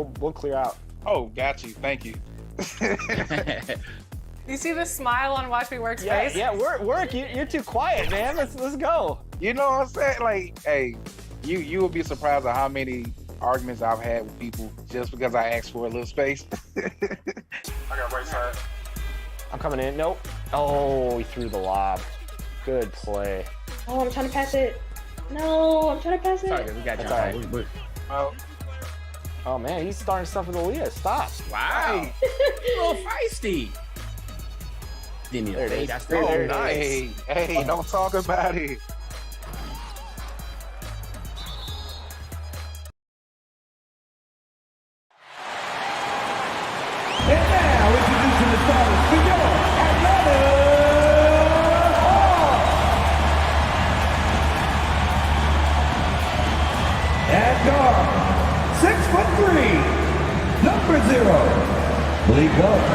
we'll clear out. Oh, got you. Thank you. You see the smile on Watch Me Work's face? Yeah, work. You're too quiet, man. Let's go. You know what I'm saying? Like, hey, you will be surprised at how many arguments I've had with people just because I asked for a little space. I got right side. I'm coming in. Nope. Oh, he threw the lob. Good play. Oh, I'm trying to pass it. No, I'm trying to pass it. Sorry, we got you. That's all Oh, Oh man, he's starting stuff with Aaliyah. Stop. Wow. A little feisty. Give me There a it fade. is. That's There it is. nice. hey, don't talk about it. And now, introducing the stars for your Atlanta Hawks. At guard, 6'3", number 0, Malik Monk.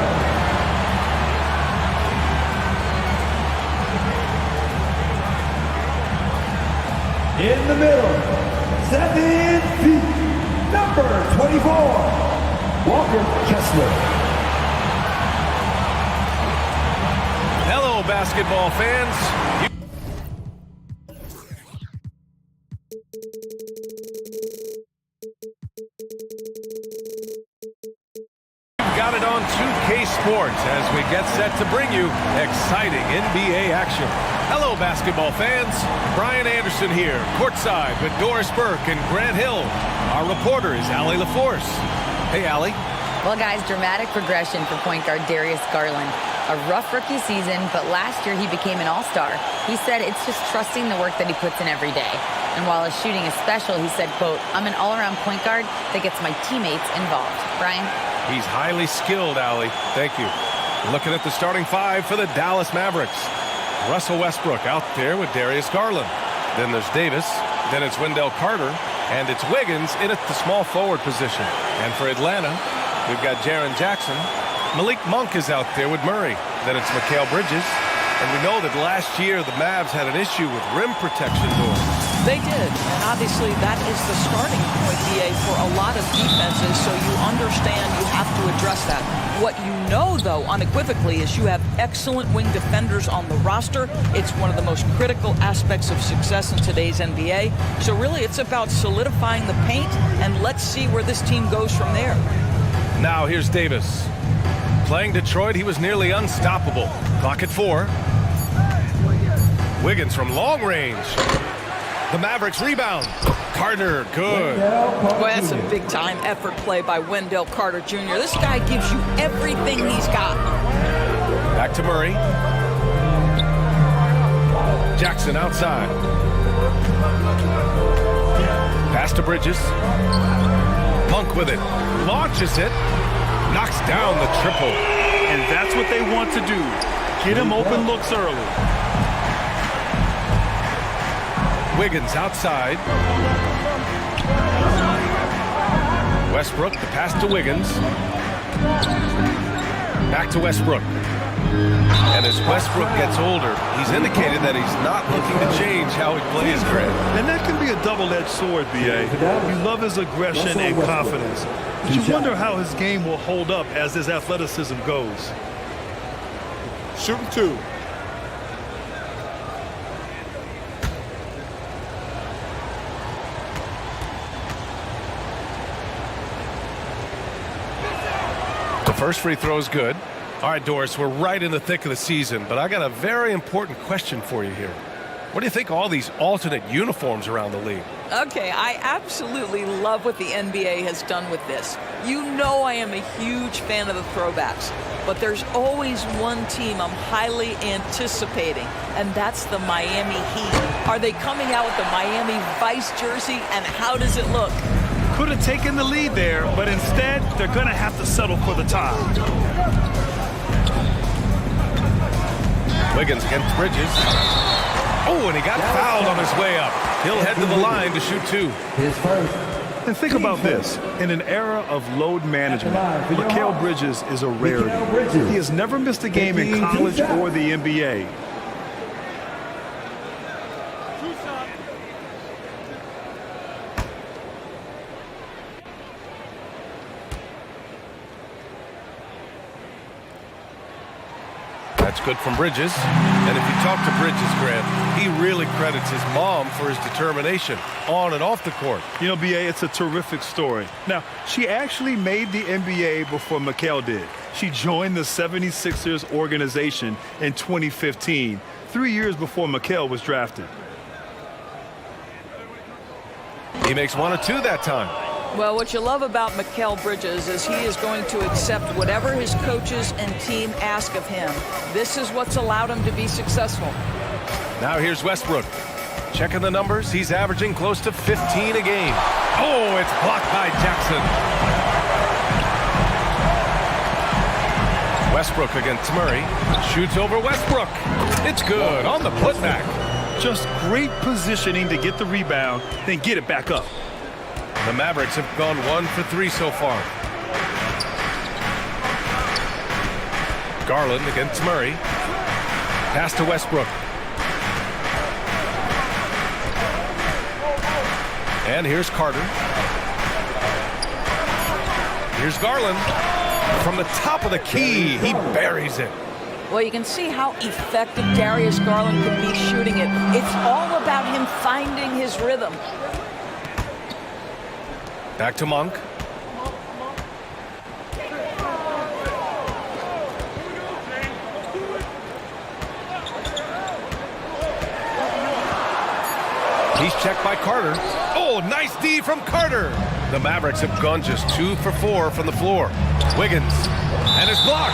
In the middle, 7 feet, number 24, Walker Kessler. Hello, basketball fans. You've got it on 2K Sports as we get set to bring you exciting NBA action. Hello, basketball fans. Brian Anderson here, courtside with Doris Burke and Grant Hill. Our reporter is Allie LaForce. Hey, Allie. Well, guys, dramatic progression for point guard Darius Garland. A rough rookie season, but last year he became an all-star. He said it's just trusting the work that he puts in every day. And while his shooting is special, he said, quote, I'm an all-around point guard that gets my teammates involved. Brian? He's highly skilled, Allie. Thank you. Looking at the starting five for the Dallas Mavericks. Russell Westbrook out there with Darius Garland. Then there's Davis. Then it's Wendell Carter. And it's Wiggins in at the small forward position. And for Atlanta, we've got Jaren Jackson. Malik Monk is out there with Murray. Then it's Mikal Bridges. And we know that last year the Mavs had an issue with rim protection doors. They did, and obviously that is the starting point, DA, for a lot of defenses, so you understand you have to address that. What you know, though, unequivocally, is you have excellent wing defenders on the roster. It's one of the most critical aspects of success in today's NBA. So really, it's about solidifying the paint, and let's see where this team goes from there. Now here's Davis. Playing Detroit, he was nearly unstoppable. Clock at 4. Wiggins from long range. The Mavericks rebound. Carter, good. Well, that's a big-time effort play by Wendell Carter Jr. This guy gives you everything he's got. Back to Murray. Jackson outside. Pass to Bridges. Monk with it. Launches it. Knocks down the triple. And that's what they want to do. Get him open looks early. Wiggins outside. Westbrook, the pass to Wiggins. Back to Westbrook. And as Westbrook gets older, he's indicated that he's not looking to change how he plays, Grant. And that can be a double-edged sword, B.A. You love his aggression and confidence. But you wonder how his game will hold up as his athleticism goes. Shooting 2. The first free throw is good. All right, Doris, we're right in the thick of the season, but I got a very important question for you here. What do you think of all these alternate uniforms around the league? Okay, I absolutely love what the NBA has done with this. You know I am a huge fan of the throwbacks, but there's always one team I'm highly anticipating, and that's the Miami Heat. Are they coming out with the Miami Vice jersey, and how does it look? Could have taken the lead there, but instead, they're going to have to settle for the tie. Wiggins against Bridges. Oh, and he got fouled on his way up. He'll head to the line to shoot 2. His first. And think about this. In an era of load management, Mikal Bridges is a rarity. He has never missed a game in college or the NBA. That's good from Bridges. And if you talk to Bridges, Grant, he really credits his mom for his determination on and off the court. You know, B.A., it's a terrific story. Now, she actually made the NBA before Mikal did. She joined the 76ers organization in 2015, 3 years before Mikal was drafted. He makes 1 of 2 that time. Well, what you love about Mikal Bridges is he is going to accept whatever his coaches and team ask of him. This is what's allowed him to be successful. Now here's Westbrook. Checking the numbers, he's averaging close to 15 a game. Oh, it's blocked by Jackson. Westbrook against Murray. Shoots over Westbrook. It's good on the putback. Just great positioning to get the rebound, then get it back up. The Mavericks have gone 1 for 3 so far. Garland against Murray. Pass to Westbrook. And here's Carter. Here's Garland. From the top of the key, he buries it. Well, you can see how effective Darius Garland can be shooting it. It's all about him finding his rhythm. Back to Monk. He's checked by Carter. Oh, nice D from Carter. The Mavericks have gone just 2 for 4 from the floor. Wiggins, and it's blocked.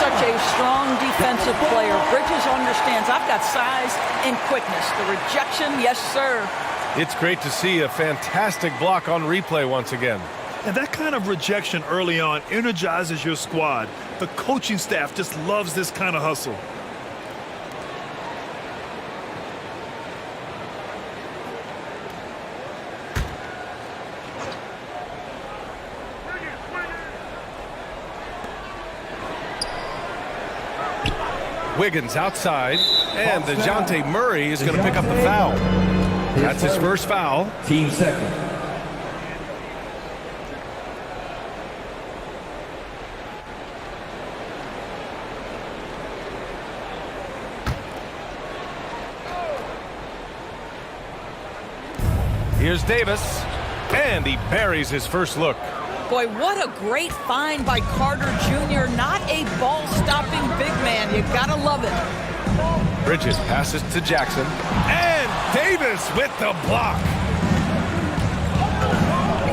Such a strong defensive player. Bridges understands I've got size and quickness. The rejection, yes, sir. It's great to see a fantastic block on replay once again. And that kind of rejection early on energizes your squad. The coaching staff just loves this kind of hustle. Wiggins outside, and DeJounte Murray is going to pick up the foul. That's his first foul. Team second. Here's Davis, and he buries his first look. Boy, what a great find by Carter Jr. Not a ball-stopping big man. You gotta love it. Bridges passes to Jackson, and Davis with the block.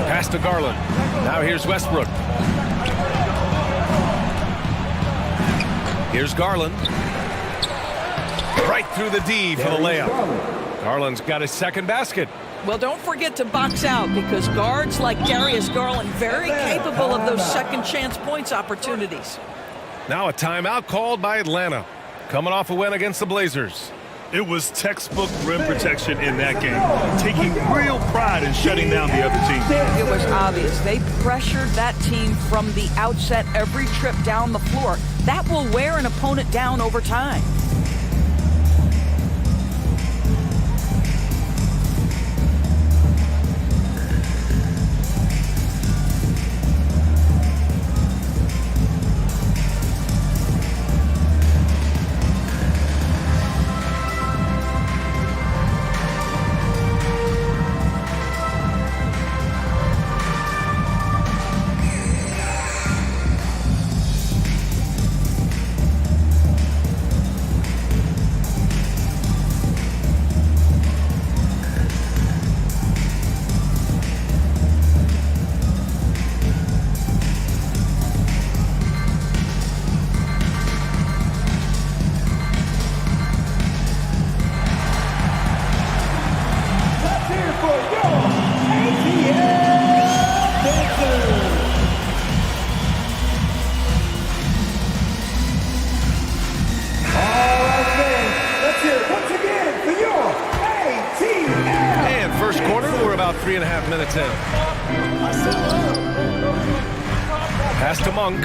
Pass to Garland. Now here's Westbrook. Here's Garland. Right through the D for the layup. Garland's got his second basket. Well, don't forget to box out, because guards like Darius Garland very capable of those second chance points opportunities. Now a timeout called by Atlanta, coming off a win against the Blazers. It was textbook rim protection in that game, taking real pride in shutting down the other team. It was obvious. They pressured that team from the outset every trip down the floor. That will wear an opponent down over time. about 3.5 minutes in. Pass to Monk.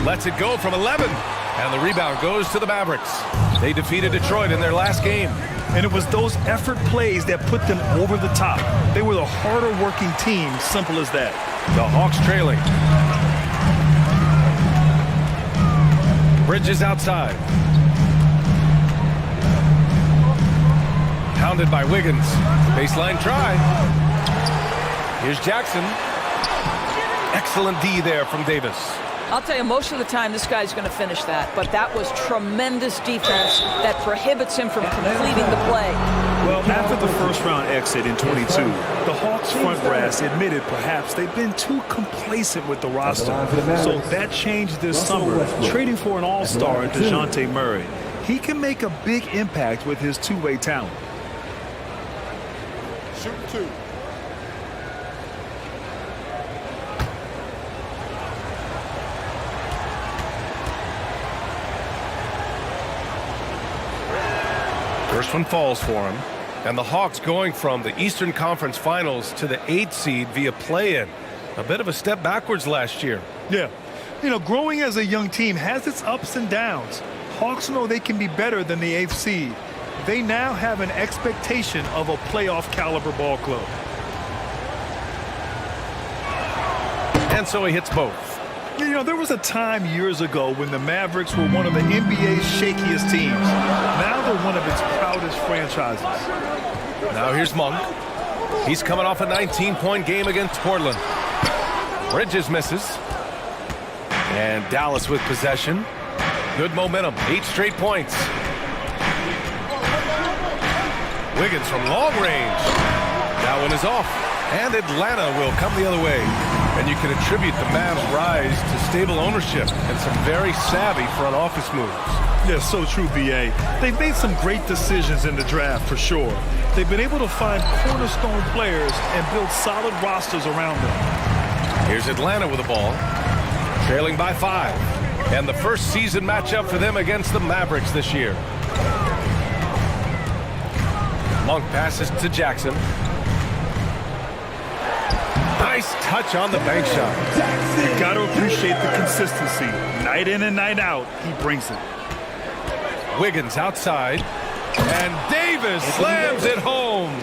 Lets it go from 11. And the rebound goes to the Mavericks. They defeated Detroit in their last game. And it was those effort plays that put them over the top. They were the harder working team, simple as that. The Hawks trailing. Bridges outside. Pounded by Wiggins. Baseline try. Here's Jackson. Excellent D there from Davis. I'll tell you, most of the time this guy's going to finish that, but that was tremendous defense that prohibits him from completing the play. Well, after the first round exit in 22, the Hawks front brass admitted perhaps they've been too complacent with the roster. So that changed this summer, trading for an all-star in DeJounte Murray. He can make a big impact with his two-way talent. Shoot 2. First one falls for him. And the Hawks going from the Eastern Conference Finals to the 8th seed via play-in. A bit of a step backwards last year. Yeah. You know, growing as a young team has its ups and downs. Hawks know they can be better than the 8th seed. They now have an expectation of a playoff caliber ball club. And so he hits both. You know, there was a time years ago when the Mavericks were one of the NBA's shakiest teams. Now they're one of its proudest franchises. Now here's Monk. He's coming off a 19-point game against Portland. Bridges misses. And Dallas with possession. Good momentum. 8 straight points. Wiggins from long range. That one is off. And Atlanta will come the other way. And you can attribute the Mavs' rise to stable ownership and some very savvy front office moves. Yeah, so true, B.A. They've made some great decisions in the draft, for sure. They've been able to find cornerstone players and build solid rosters around them. Here's Atlanta with the ball, trailing by 5. And the first season matchup for them against the Mavericks this year. Monk passes to Jackson. Nice touch on the bank shot. You got to appreciate the consistency. Night in and night out, he brings it. Wiggins outside. And Davis slams it home.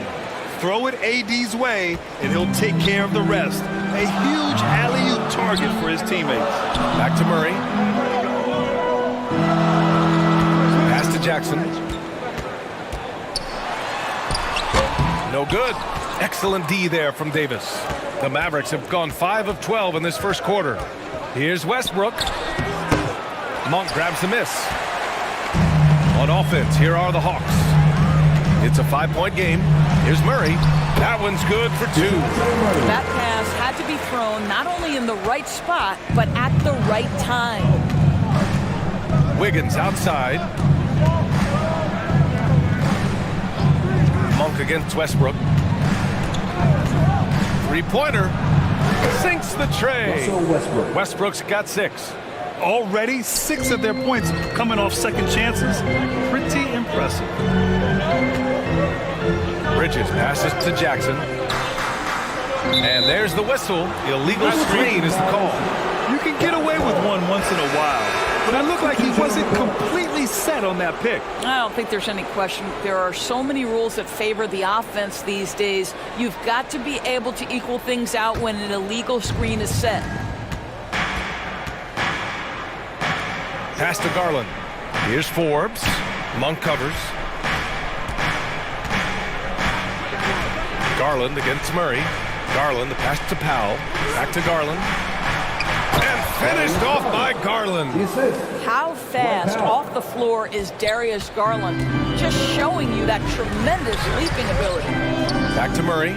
Throw it AD's way, and he'll take care of the rest. A huge alley-oop target for his teammates. Back to Murray. Pass to Jackson. No good. Excellent D there from Davis. The Mavericks have gone 5 of 12 in this first quarter. Here's Westbrook. Monk grabs the miss. On offense, here are the Hawks. It's a 5-point game. Here's Murray. That one's good for 2. That pass had to be thrown not only in the right spot, but at the right time. Wiggins outside. Monk against Westbrook. Three-pointer. Sinks the tray. Westbrook's got 6. Already 6 of their points coming off second chances. Pretty impressive. Bridges passes to Jackson. And there's the whistle. Illegal screen is the call. You can get away with one once in a while, but it looked like he wasn't completely set on that pick. I don't think there's any question. There are so many rules that favor the offense these days. You've got to be able to equal things out when an illegal screen is set. Pass to Garland. Here's Forbes. Monk covers. Garland against Murray. Garland, the pass to Powell. Back to Garland. And finished off by Garland. How fast off the floor is Darius Garland? Just showing you that tremendous leaping ability. Back to Murray.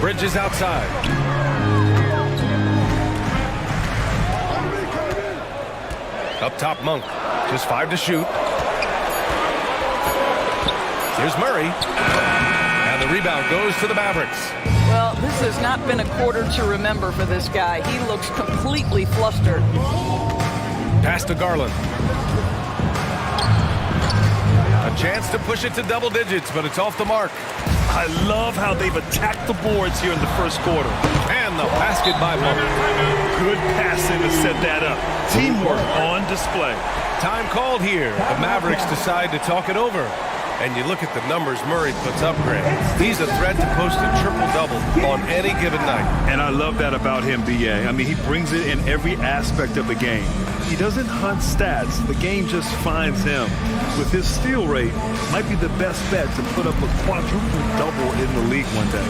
Bridges outside. Up top, Monk. Just 5 to shoot. Here's Murray. And the rebound goes to the Mavericks. Well, this has not been a quarter to remember for this guy. He looks completely flustered. Pass to Garland. A chance to push it to double digits, but it's off the mark. I love how they've attacked the boards here in the first quarter. And And the basket by Butler. Good passing to set that up. Teamwork on display. Time called here. The Mavericks decide to talk it over. And you look at the numbers Murray puts up, Grant. He's a threat to post a triple-double on any given night. And I love that about him, B.A. I mean, he brings it in every aspect of the game. He doesn't hunt stats. The game just finds him. With his steal rate, might be the best bet to put up a quadruple double in the league one day.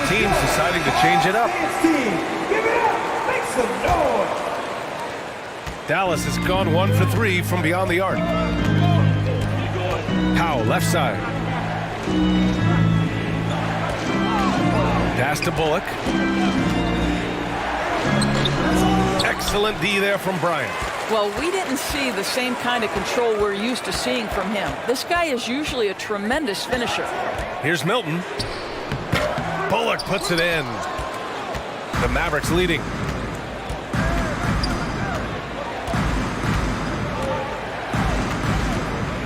Teams deciding to change it up. Give it up. Make some noise. Dallas has gone 1 for 3 from beyond the arc. Powell, left side. Pass to Bullock. Excellent D there from Bryant. Well, we didn't see the same kind of control we're used to seeing from him. This guy is usually a tremendous finisher. Here's Milton. Bullock puts it in. The Mavericks leading.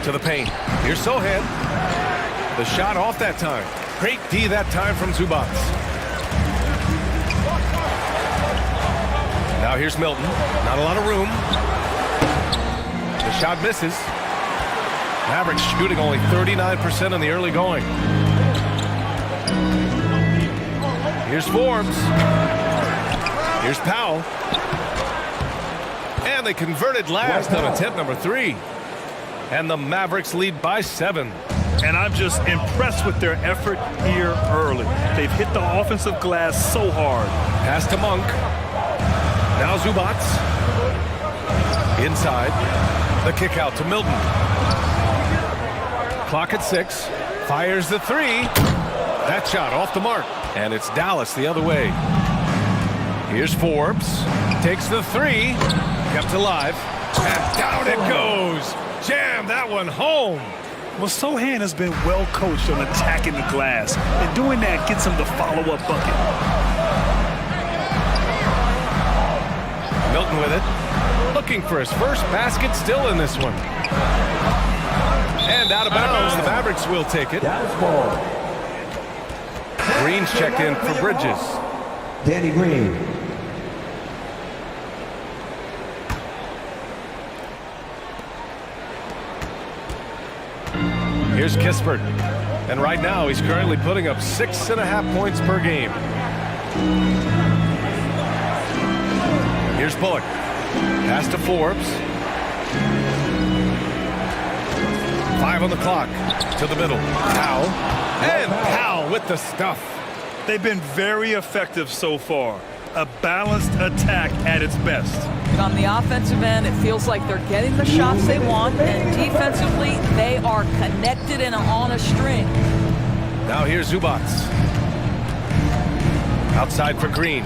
To the paint. Here's Sohan. The shot off that time. Great D that time from Zubac. Now here's Milton. Not a lot of room. The shot misses. Mavericks shooting only 39% in the early going. Here's Forbes. Here's Powell. And they converted last on attempt number 3. And the Mavericks lead by 7. And I'm just impressed with their effort here early. They've hit the offensive glass so hard. Pass to Monk. Now Zubac. Inside. The kick out to Milton. Clock at 6. Fires the 3. That shot off the mark. And it's Dallas the other way. Here's Forbes. Takes the 3. Kept alive. And down it goes. Jam that one home. Well, Sohan has been well coached on attacking the glass. And doing that gets him the follow-up bucket. Milton with it. Looking for his first basket still in this one. And out of bounds. The Mavericks will take it. Dallas ball. Green's checked in for Bridges. Danny Green. Here's Kispert. And right now he's currently putting up 6.5 points per game. Here's Bullock. Pass to Forbes. 5 on the clock. To the middle. Powell. And Powell with the stuff. They've been very effective so far. A balanced attack at its best. But on the offensive end, it feels like they're getting the shots they want, and defensively, they are connected and on a string. Now here's Zubac. Outside for Green.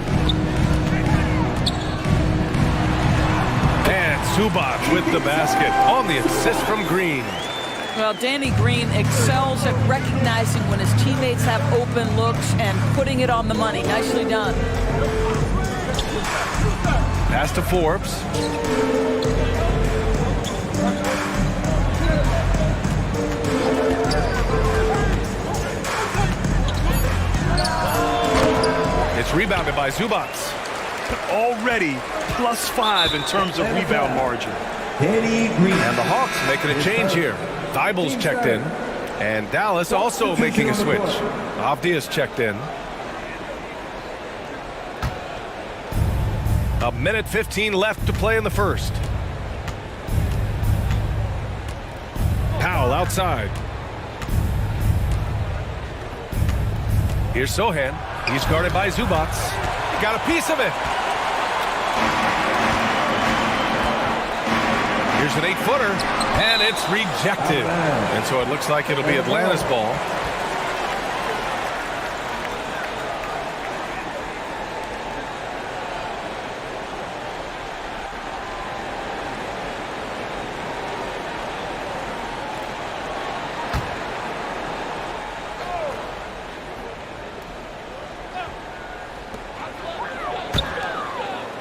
And Zubac with the basket on the assist from Green. Well, Danny Green excels at recognizing when his teammates have open looks and putting it on the money. Nicely done. Pass to Forbes. It's rebounded by Zubac. Already +5 in terms of rebound margin. Danny Green. And the Hawks making a change here. Thibault's checked in. And Dallas also making a switch. Avdia's checked in. A minute 15 left to play in the first. foul outside. Here's Sohan. He's guarded by Zubac. Got a piece of it. Here's an 8-footer, and it's rejected. And so it looks like it'll be Atlanta's ball.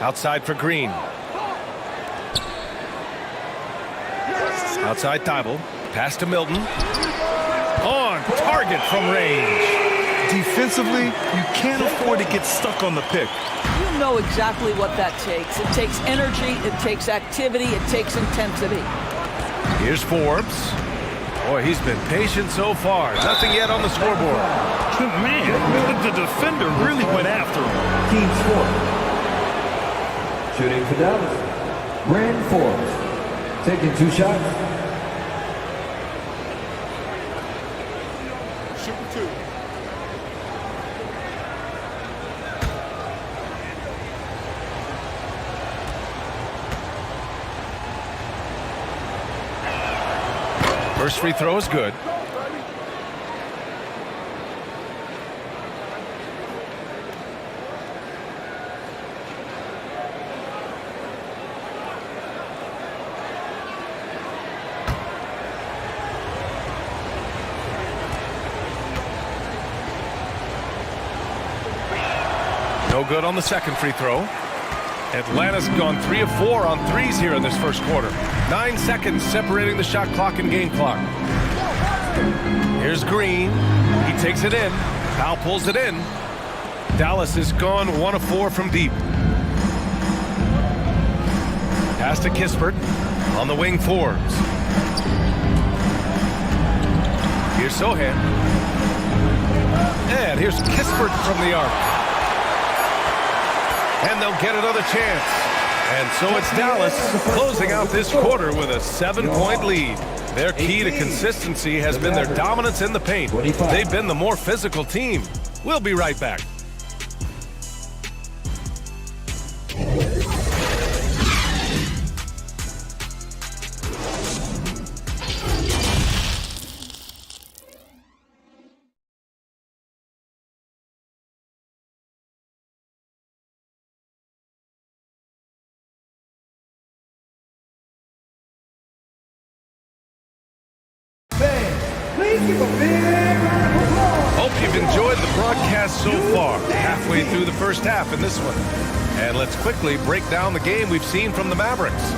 Outside for Green. Outside Thibault. Pass to Milton. On target from range. Defensively, you can't afford to get stuck on the pick. You know exactly what that takes. It takes energy, it takes activity, it takes intensity. Here's Forbes. Boy, he's been patient so far. Nothing yet on the scoreboard. Man, the defender really went after him. Team score. Shooting for Dallas, Bryn Forbes. Taking 2 shots. Shooting 2. First free throw is good. No good on the second free throw. Atlanta's gone 3 of 4 on threes here in this first quarter. 9 seconds separating the shot clock and game clock. Here's Green. He takes it in. Foul pulls it in. Dallas has gone 1 of 4 from deep. Pass to Kispert. On the wing, Forbes. Here's Sohan. And here's Kispert from the arc. And they'll get another chance. And so it's Dallas closing out this quarter with a 7-point lead. Their key to consistency has been their dominance in the paint. They've been the more physical team. We'll be right back. Please give a big round of applause. Hope you've enjoyed the broadcast so far. Halfway through the first half in this one. And let's quickly break down the game we've seen from the Mavericks.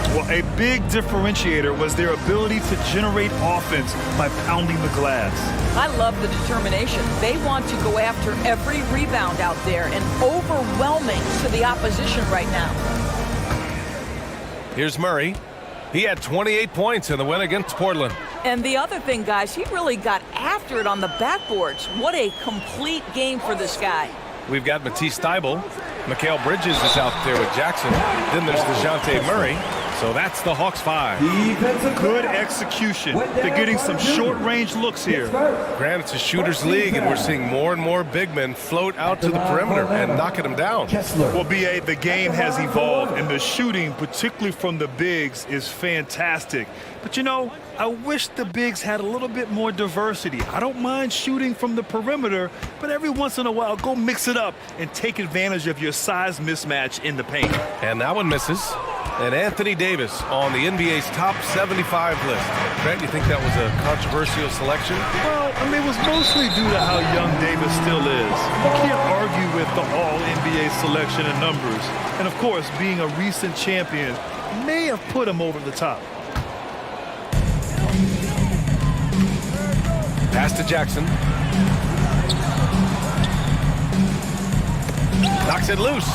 Well, a big differentiator was their ability to generate offense by pounding the glass. I love the determination. They want to go after every rebound out there and overwhelming to the opposition right now. Here's Murray. He had 28 points in the win against Portland. And the other thing, guys, he really got after it on the backboards. What a complete game for this guy. We've got Matisse Thybulle. Mikal Bridges is out there with Jackson. Then there's DeJounte Murray. So that's the Hawks 5. Good execution. They're getting some short-range looks here. Grant, it's a shooter's league, and we're seeing more and more big men float out to the perimeter and knocking them down. Well, B.A., the game has evolved, and the shooting, particularly from the bigs, is fantastic. But, you know, I wish the bigs had a little bit more diversity. I don't mind shooting from the perimeter, but every once in a while, go mix it up and take advantage of your size mismatch in the paint. And that one misses. And Anthony Davis on the NBA's top 75 list. Grant, you think that was a controversial selection? Well, I mean, it was mostly due to how young Davis still is. You can't argue with the all-NBA selection and numbers. And, of course, being a recent champion may have put him over the top. Pass to Jackson. Knocks it loose.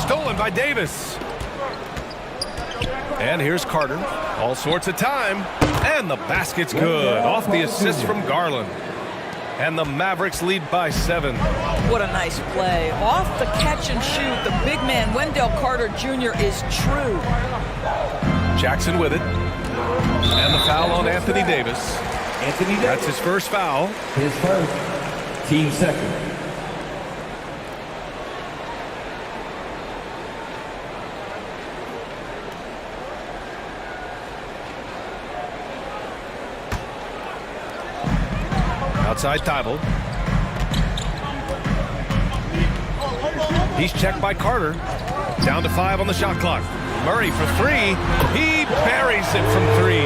Stolen by Davis. And here's Carter. All sorts of time. And the basket's good. Off the assist from Garland. And the Mavericks lead by 7. What a nice play. Off the catch and shoot, the big man, Wendell Carter Jr. is true. Jackson with it. And the foul on Anthony Davis. That's his first foul. His first. Team second. Outside Thibault. He's checked by Carter. Down to 5 on the shot clock. Murray for 3. He buries it from 3.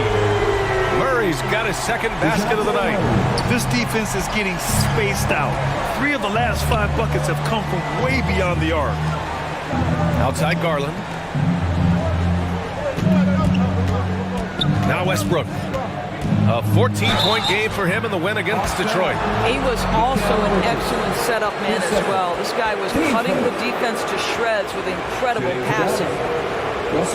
Murray's got his second basket of the night. This defense is getting spaced out. 3 of the last 5 buckets have come from way beyond the arc. Outside Garland. Now Westbrook. A 14-point game for him in the win against Detroit. He was also an excellent setup man as well. This guy was cutting the defense to shreds with incredible passing.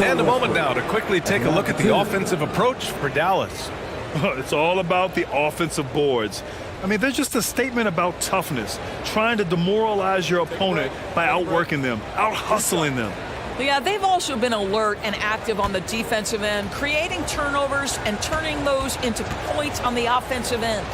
And a moment now to quickly take a look at the offensive approach for Dallas. It's all about the offensive boards. I mean, there's just a statement about toughness, trying to demoralize your opponent by outworking them, out-hustling them. Yeah, they've also been alert and active on the defensive end, creating turnovers and turning those into points on the offensive end.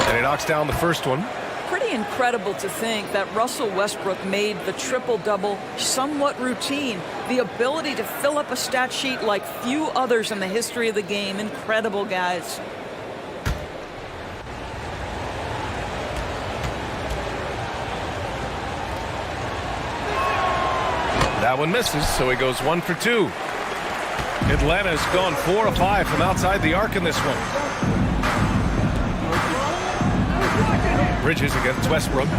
And he knocks down the first one. Pretty incredible to think that Russell Westbrook made the triple-double somewhat routine. The ability to fill up a stat sheet like few others in the history of the game. Incredible, guys. That one misses, so he goes 1 for 2. Atlanta's gone 4 of 5 from outside the arc in this one. Bridges against Westbrook.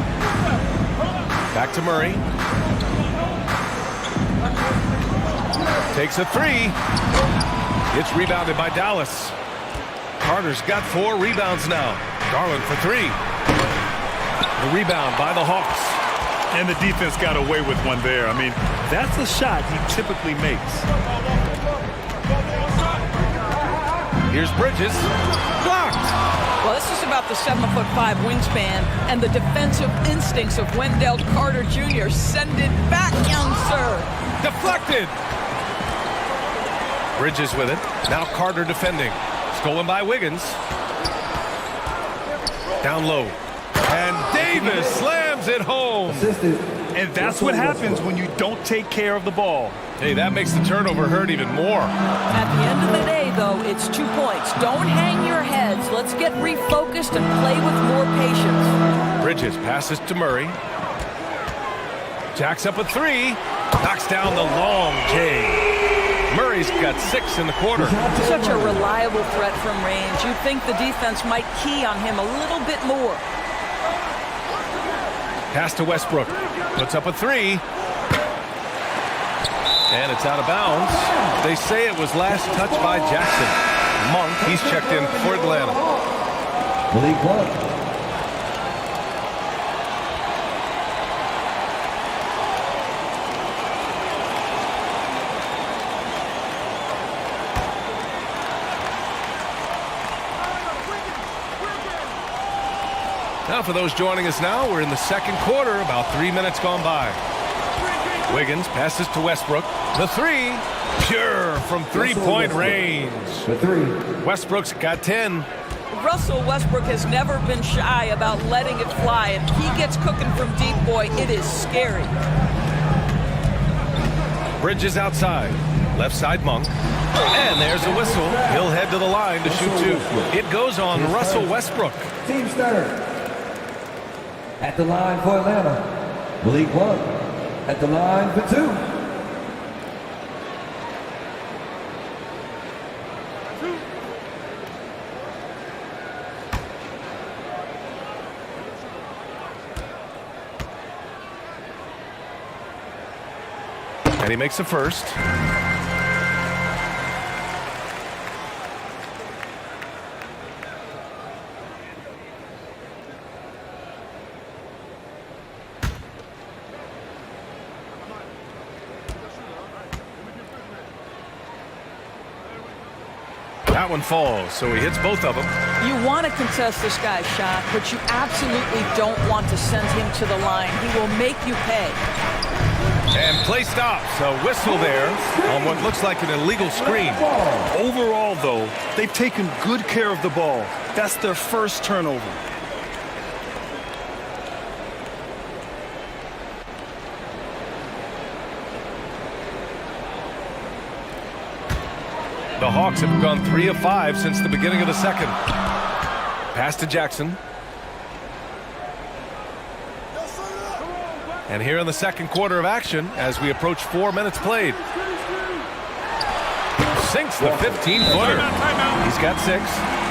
Back to Murray. Takes a 3. It's rebounded by Dallas. Carter's got 4 rebounds now. Garland for 3. The rebound by the Hawks. And the defense got away with one there. I mean, that's a shot he typically makes. Here's Bridges. Blocked. Well, this is about the 7'5" wingspan and the defensive instincts of Wendell Carter Jr. Send it back, young sir. Deflected. Bridges with it. Now Carter defending. Stolen by Wiggins. Down low. And Davis slams it home. And that's what happens when you don't take care of the ball. Hey, that makes the turnover hurt even more. At the end of the day, though, it's 2 points. Don't hang your heads. Let's get refocused and play with more patience. Bridges passes to Murray. Jacks up a 3. Knocks down the long J. Murray's got 6 in the quarter. Such a reliable threat from range. You'd think the defense might key on him a little bit more. Pass to Westbrook. Puts up a 3. And it's out of bounds. They say it was last touched by Jackson. Monk, he's checked in for Atlanta. Malik Monk. Now for those joining us now, we're in the second quarter, about 3 minutes gone by. Wiggins passes to Westbrook. The 3, pure from three-point range. The 3. Westbrook's got 10. Russell Westbrook has never been shy about letting it fly, and he gets cooking from deep, boy. It is scary. Bridges outside. Left side Monk. And there's a whistle. He'll head to the line to shoot 2. It goes on Russell Westbrook. Team third. At the line for Atlanta, Malik Monk. At the line for 2. And he makes the first. That one falls, so he hits both of them. You want to contest this guy's shot, but you absolutely don't want to send him to the line. He will make you pay. And play stops. A whistle there on what looks like an illegal screen. Overall, though, they've taken good care of the ball. That's their first turnover. The Hawks have gone 3 of 5 since the beginning of the second. Pass to Jackson. And here in the second quarter of action, as we approach 4 minutes played. Sinks the 15-footer. He's got 6.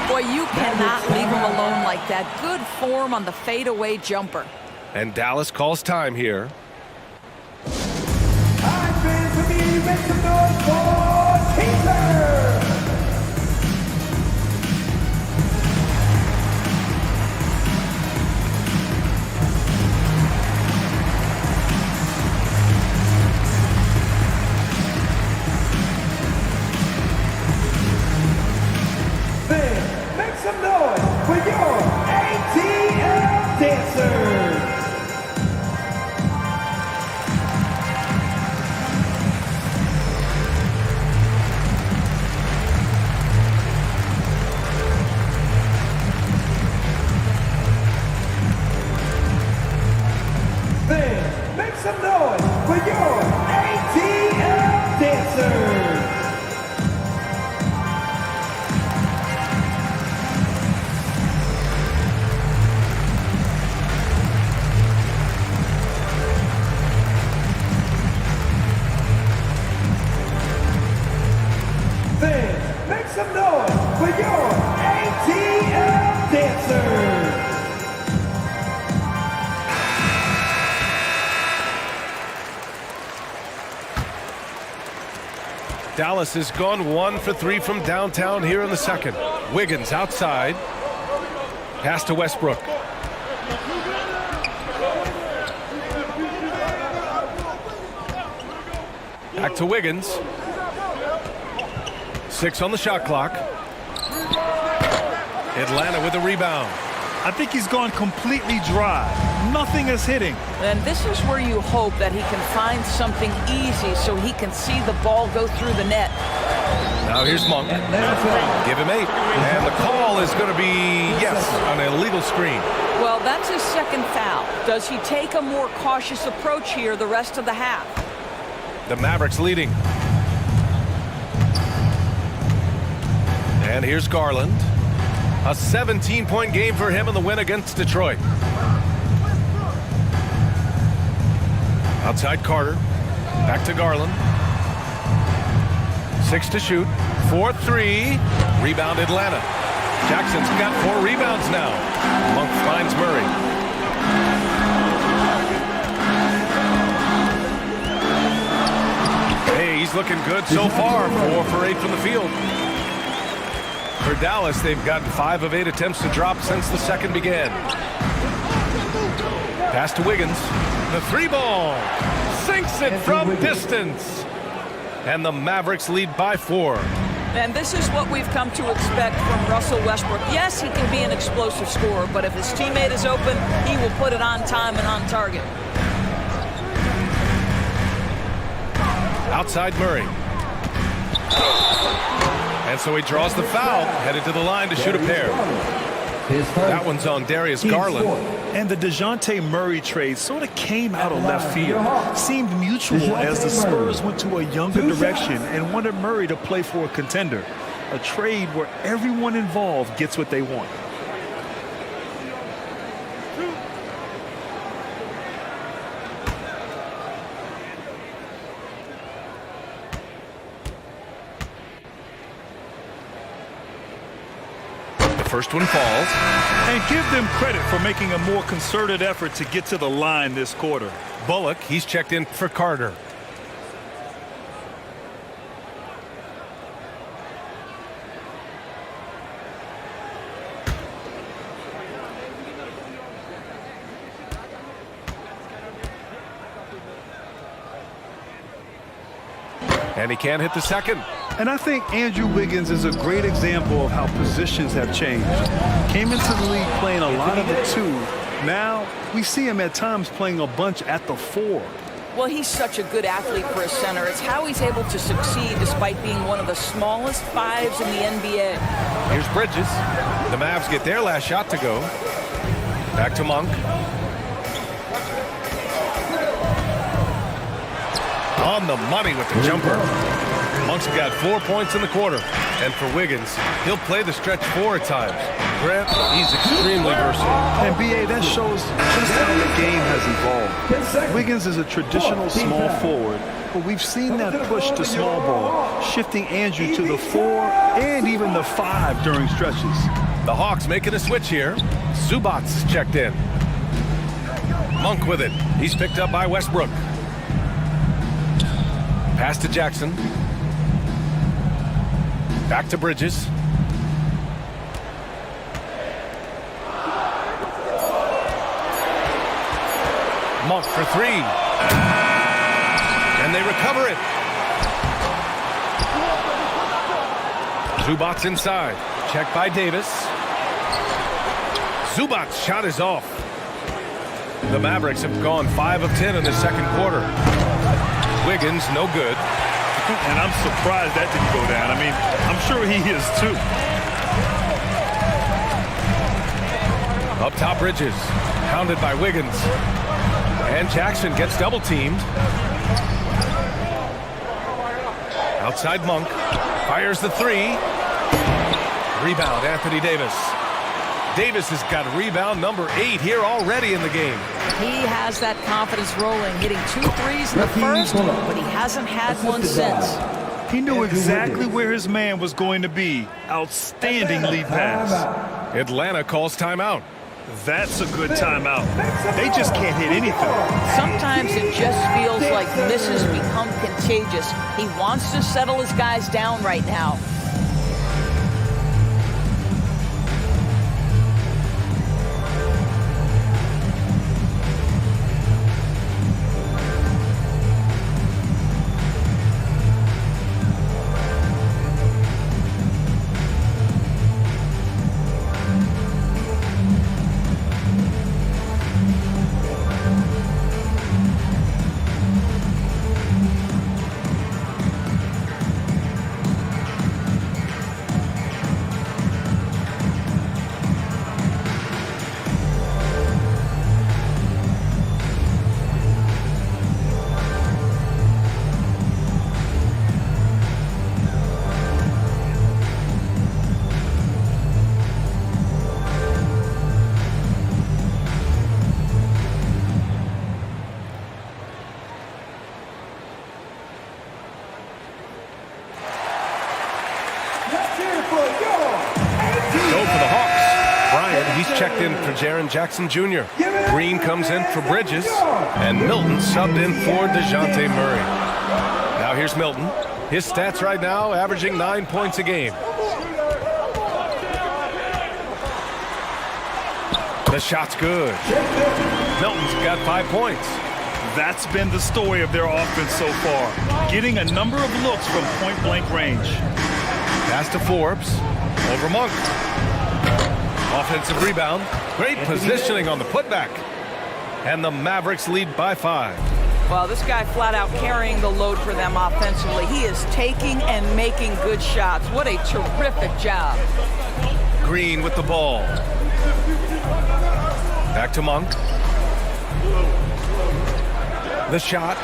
Boy, you cannot leave him alone like that. Good form on the fadeaway jumper. And Dallas calls time here. Make some noise for your ATL dancers. Then make some noise for your ATL dancers. Make some noise for your ATL dancers. Dallas has gone 1 for 3 from downtown here in the second. Wiggins outside. Pass to Westbrook. Back to Wiggins. 6 on the shot clock. Atlanta with a rebound. I think he's gone completely dry. Nothing is hitting. And this is where you hope that he can find something easy so he can see the ball go through the net. Now here's Monk. Give him 8. And the call is going to be, yes, an illegal screen. Well, that's his second foul. Does he take a more cautious approach here the rest of the half? The Mavericks leading. And here's Garland. A 17-point game for him in the win against Detroit. Outside Carter. Back to Garland. 6 to shoot. 4-3. Rebound Atlanta. Jackson's got 4 rebounds now. Monk finds Murray. Hey, he's looking good so far. 4 for 8 from the field. For Dallas, they've gotten 5 of 8 attempts to drop since the second began. Pass to Wiggins. The 3-ball. Sinks it from distance. And the Mavericks lead by 4. And this is what we've come to expect from Russell Westbrook. Yes, he can be an explosive scorer, but if his teammate is open, he will put it on time and on target. Outside Murray. And so he draws the foul, headed to the line to shoot a pair. That one's on Darius Garland. And the DeJounte Murray trade sort of came out of left field. Seemed mutual as the Spurs went to a younger direction and wanted Murray to play for a contender. A trade where everyone involved gets what they want. First one falls. And give them credit for making a more concerted effort to get to the line this quarter. Bullock, he's checked in for Carter. And he can't hit the second. And I think Andrew Wiggins is a great example of how positions have changed. Came into the league playing a lot of the 2. Now we see him at times playing a bunch at the 4. Well, he's such a good athlete for a center. It's how he's able to succeed despite being one of the smallest 5s in the NBA. Here's Bridges. The Mavs get their last shot to go. Back to Monk. On the money with the jumper. Monk's got 4 points in the quarter. And for Wiggins, he'll play the stretch 4 at times. Grant, he's extremely versatile. And B.A., that shows just how the game has evolved. Wiggins is a traditional small forward, but we've seen that push to small ball, shifting Andrew to the 4 and even the 5 during stretches. The Hawks making a switch here. Zubac is checked in. Monk with it. He's picked up by Westbrook. Pass to Jackson. Back to Bridges. Monk for 3. And they recover it. Zubac inside. Checked by Davis. Zubac's shot is off. The Mavericks have gone 5 of 10 in the second quarter. Wiggins, no good. And I'm surprised that didn't go down. I mean, I'm sure he is too. Up top, Bridges. Pounded by Wiggins. And Jackson gets double teamed. Outside Monk. Fires the 3. Rebound, Anthony Davis. Davis has got rebound number 8 here already in the game. He has that confidence rolling, hitting 2 threes in the first, but he hasn't had one since. He knew exactly where his man was going to be. Outstanding lead pass. Atlanta calls timeout. That's a good timeout. They just can't hit anything. Sometimes it just feels like misses become contagious. He wants to settle his guys down right now. Checked in for Jaren Jackson Jr. Green comes in for Bridges. And Milton subbed in for DeJounte Murray. Now here's Milton. His stats right now averaging 9 points a game. The shot's good. Milton's got 5 points. That's been the story of their offense so far. Getting a number of looks from point-blank range. Pass to Forbes. Over Monk. Offensive rebound. Great positioning on the putback. And the Mavericks lead by 5. Well, this guy flat out carrying the load for them offensively. He is taking and making good shots. What a terrific job. Green with the ball. Back to Monk. The shot.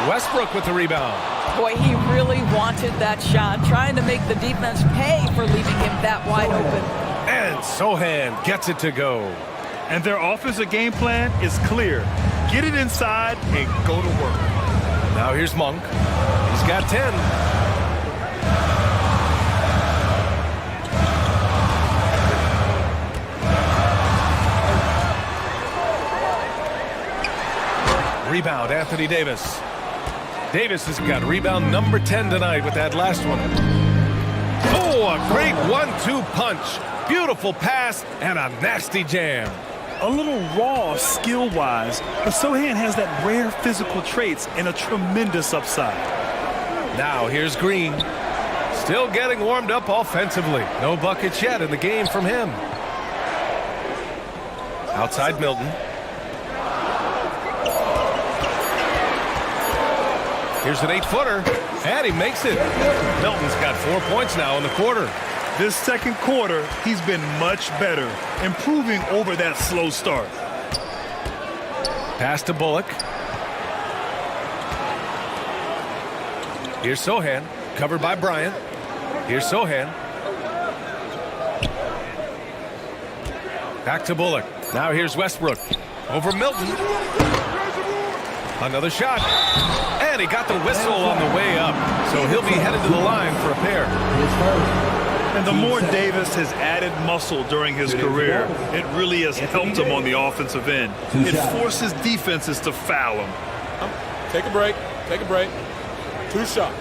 Westbrook with the rebound. Boy, he really wanted that shot, trying to make the defense pay for leaving him that wide open. And Sohan gets it to go. And their offensive game plan is clear. Get it inside and go to work. Now here's Monk. He's got 10. Rebound, Anthony Davis. Davis has got rebound number 10 tonight with that last one. Oh, a great 1-2 punch. Beautiful pass and a nasty jam. A little raw skill-wise, but Sohan has that rare physical traits and a tremendous upside. Now here's Green. Still getting warmed up offensively. No buckets yet in the game from him. Outside Milton. Here's an 8-footer, and he makes it. Milton's got 4 points now in the quarter. This second quarter, he's been much better, improving over that slow start. Pass to Bullock. Here's Sohan, covered by Bryant. Here's Sohan. Back to Bullock. Now here's Westbrook. Over Milton. Another shot. And he got the whistle on the way up. So he'll be headed to the line for a pair. And the more Davis has added muscle during his career, it really has helped him on the offensive end. It forces defenses to foul him. Take a break. Take a break. 2 shots.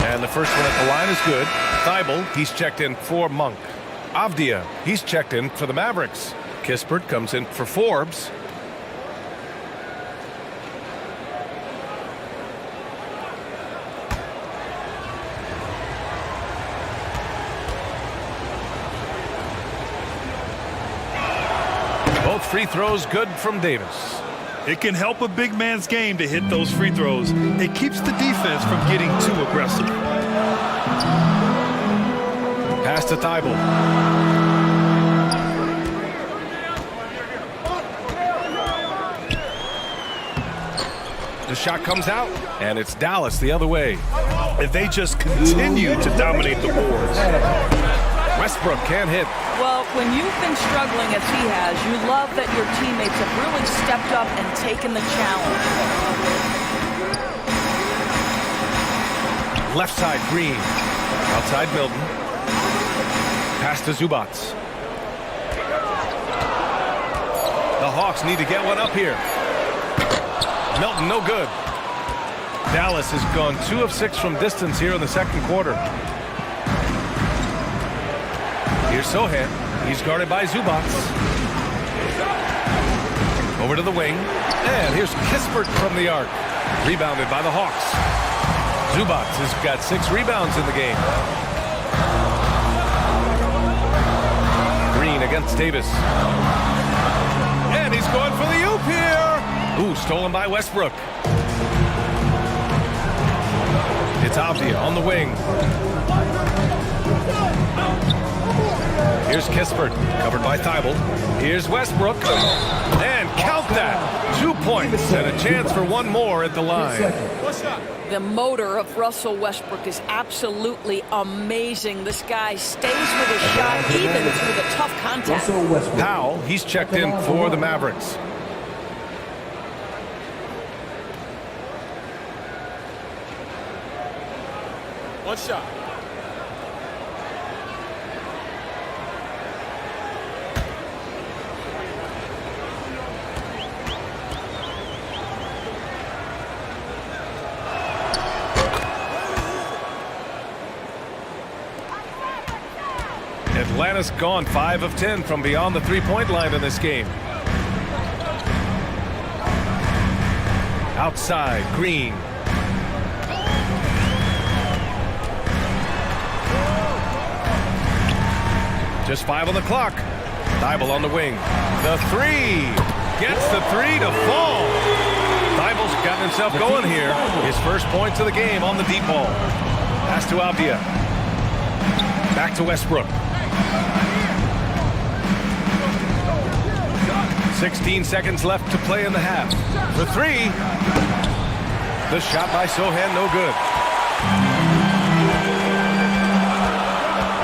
And the first one at the line is good. Thibault, he's checked in for Monk. Avdia, he's checked in for the Mavericks. Kispert comes in for Forbes. Both free throws good from Davis. It can help a big man's game to hit those free throws. It keeps the defense from getting too aggressive. Pass to Thibault. The shot comes out, and it's Dallas the other way. If they just continue to dominate the boards. Westbrook can't hit. Well, when you've been struggling as he has, you love that your teammates have really stepped up and taken the challenge. Left side, Green. Outside, Milton. Pass to Zubac. The Hawks need to get one up here. Milton, no good. Dallas has gone 2 of 6 from distance here in the second quarter. Here's Sohan. He's guarded by Zubac. Over to the wing. And here's Kispert from the arc. Rebounded by the Hawks. Zubac has got 6 rebounds in the game. Green against Davis. And he's going for the oop here. Ooh, stolen by Westbrook. It's Avdia on the wing. Here's Kispert, covered by Thibault. Here's Westbrook. And count that. 2 points and a chance for one more at the line. The motor of Russell Westbrook is absolutely amazing. This guy stays with his shot even through the tough contact. Powell, he's checked in for the Mavericks. One shot. Atlanta's gone 5 of 10 from beyond the three-point line in this game. Outside, Green. Just 5 on the clock. Thibault on the wing. The 3. Gets the 3 to fall. Thibault's gotten himself going here. His first points of the game on the deep ball. Pass to Avdia. Back to Westbrook. 16 seconds left to play in the half. The 3. The shot by Sohan, no good.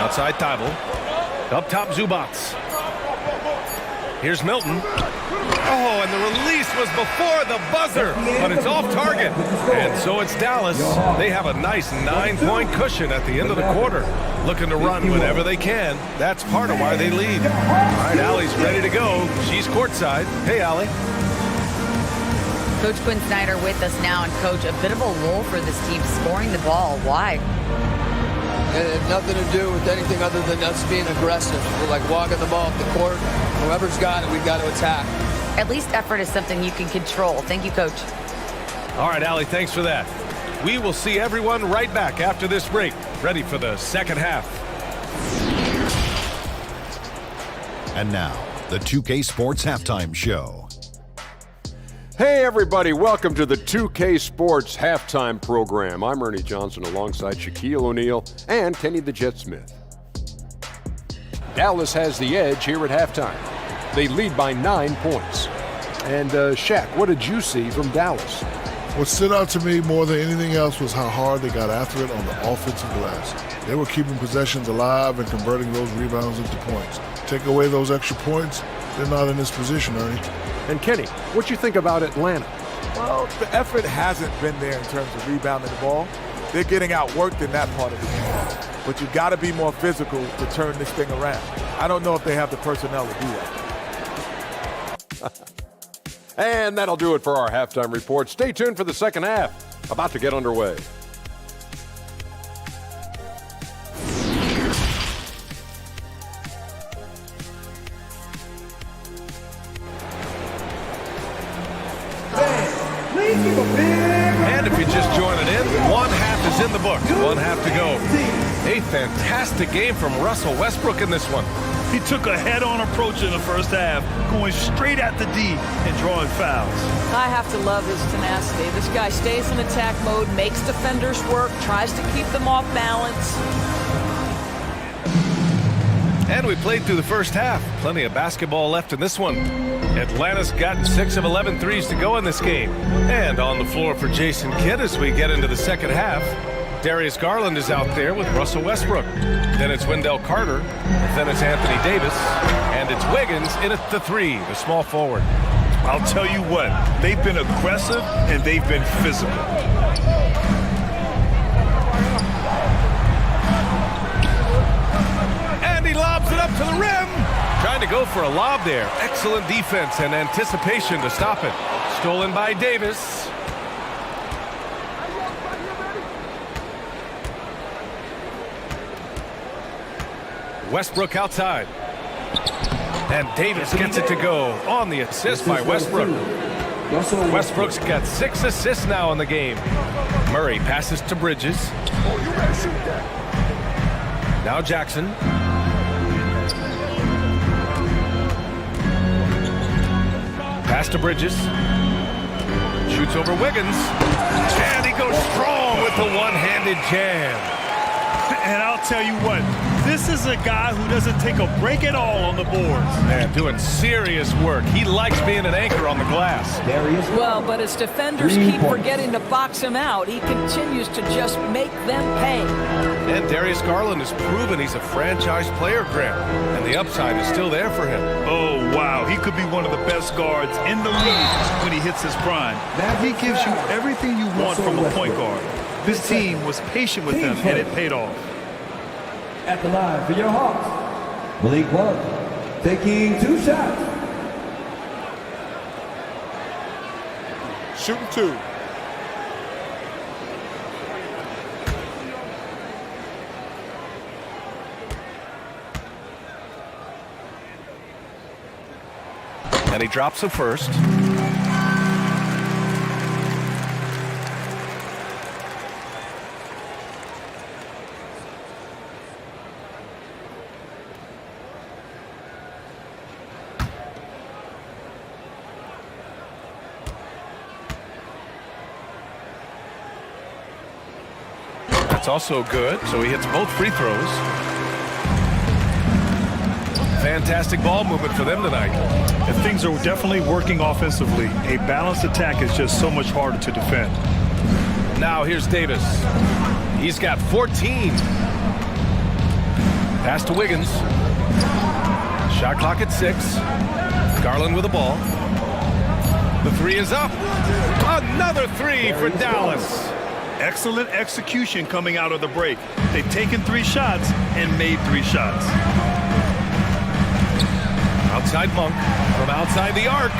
Outside Thibault. Up top, Zubac. Here's Milton. Oh, and the release was before the buzzer, but it's off target. And so it's Dallas. They have a nice 9-point cushion at the end of the quarter. Looking to run whenever they can. That's part of why they lead. All right, Allie's ready to go. She's courtside. Hey, Allie. Coach Quinn Snyder with us now. And, Coach, a bit of a lull for this team scoring the ball. Why? It had nothing to do with anything other than us being aggressive. We're like walking the ball up the court. Whoever's got it, we've got to attack. At least effort is something you can control. Thank you, Coach. All right, Allie, thanks for that. We will see everyone right back after this break, ready for the second half. And now, the 2K Sports Halftime Show. Hey everybody, welcome to the 2K Sports Halftime Program. I'm Ernie Johnson alongside Shaquille O'Neal and Kenny the Jet Smith. Dallas has the edge here at halftime. They lead by 9 points. And Shaq, what did you see from Dallas? What stood out to me more than anything else was how hard they got after it on the offensive glass. They were keeping possessions alive and converting those rebounds into points. Take away those extra points, they're not in this position, Ernie. And Kenny, what you think about Atlanta? Well, the effort hasn't been there in terms of rebounding the ball. They're getting outworked in that part of the game. But you got to be more physical to turn this thing around. I don't know if they have the personnel to do that. And that'll do it for our halftime report. Stay tuned for the second half, about to get underway. And if you're just joining in, one half is in the books, one half to go. A fantastic game from Russell Westbrook in this one. He took a head-on approach in the first half, going straight at the D and drawing fouls. I have to love his tenacity. This guy stays in attack mode, makes defenders work, tries to keep them off balance. And we played through the first half. Plenty of basketball left in this one. Atlanta's gotten 6 of 11 threes to go in this game. And on the floor for Jason Kidd as we get into the second half, Darius Garland is out there with Russell Westbrook. Then it's Wendell Carter. Then it's Anthony Davis. And it's Wiggins in at the 3, the small forward. I'll tell you what, they've been aggressive and they've been physical. And he lobs it up to the rim. Trying to go for a lob there. Excellent defense and anticipation to stop it. Stolen by Davis. Westbrook outside. And Davis gets it to go on the assist by Westbrook. Westbrook's got 6 assists now in the game. Murray passes to Bridges. Now Jackson. Pass to Bridges. Shoots over Wiggins. And he goes strong with the one-handed jam. And I'll tell you what, this is a guy who doesn't take a break at all on the boards. Man, doing serious work. He likes being an anchor on the glass. Well, but as defenders keep forgetting to box him out, he continues to just make them pay. And Darius Garland has proven he's a franchise player, Grant. And the upside is still there for him. Oh, wow. He could be one of the best guards in the league when he hits his prime. He gives you everything you want from a point guard. This team was patient with him, and it paid off. At the line for your Hawks, Malik Monk taking 2 shots. Shooting 2. And he drops the first. That's also good, so he hits both free throws. Fantastic ball movement for them tonight. And things are definitely working offensively. A balanced attack is just so much harder to defend. Now here's Davis. He's got 14. Pass to Wiggins. Shot clock at 6. Garland with the ball. The 3 is up. Another 3 for Dallas. Excellent execution coming out of the break. They've taken 3 shots and made 3 shots. Outside Monk from outside the arc.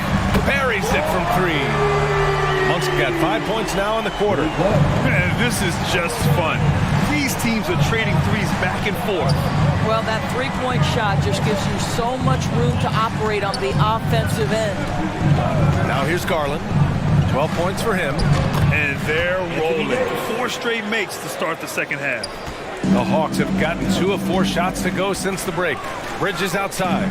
Buries it from 3. Monk's got 5 points now in the quarter. And this is just fun. 3 These teams are trading threes back and forth. Well, that three-point shot just gives you so much room to operate on the offensive end. Now here's Garland. 12 points for him. And they're rolling. 4 straight makes to start the second half. The Hawks have gotten 2 of 4 shots to go since the break. Bridges outside.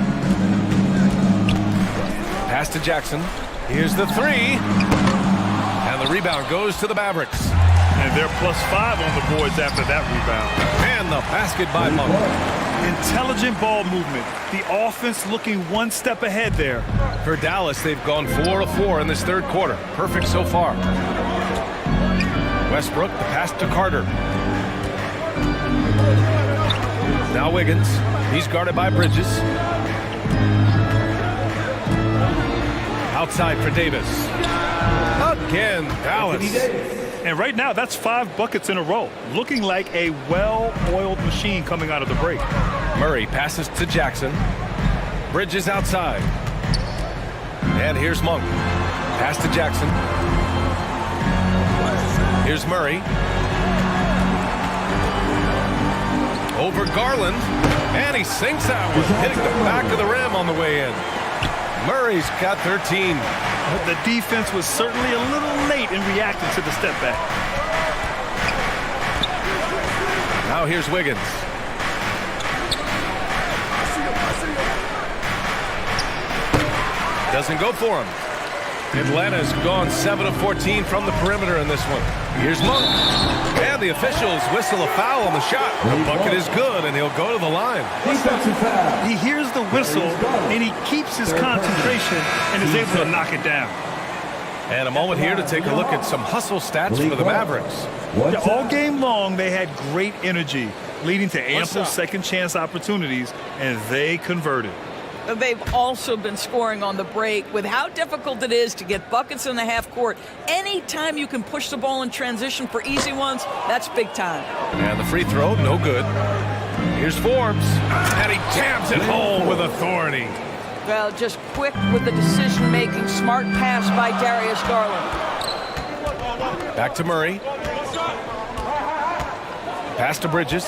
Pass to Jackson. Here's the 3. And the rebound goes to the Mavericks. And they're +5 on the boards after that rebound. And the basket by Monk. Intelligent ball movement. The offense looking one step ahead there. For Dallas, they've gone 4 of 4 in this third quarter. Perfect so far. Westbrook, the pass to Carter. Now Wiggins. He's guarded by Bridges. Outside for Davis. Again, Dallas. And right now, that's 5 buckets in a row. Looking like a well-oiled machine coming out of the break. Murray passes to Jackson. Bridges outside. And here's Monk. Pass to Jackson. Here's Murray. Over Garland. And he sinks that one, hitting the back of the rim on the way in. Murray's got 13. But the defense was certainly a little late in reacting to the step back. Now here's Wiggins. Doesn't go for him. Atlanta's gone 7 of 14 from the perimeter in this one. Here's Monk. And the officials whistle a foul on the shot. The bucket is good, and he'll go to the line. He hears the whistle, and he keeps his concentration and is able to knock it down. And a moment here to take a look at some hustle stats for the Mavericks. All game long, they had great energy, leading to ample second chance opportunities, and they converted. They've also been scoring on the break. With how difficult it is to get buckets in the half court, anytime you can push the ball in transition for easy ones, that's big time. And the free throw, no good. Here's Forbes, and he jams it home with authority. Well, just quick with the decision-making, smart pass by Darius Garland. Back to Murray. Pass to Bridges.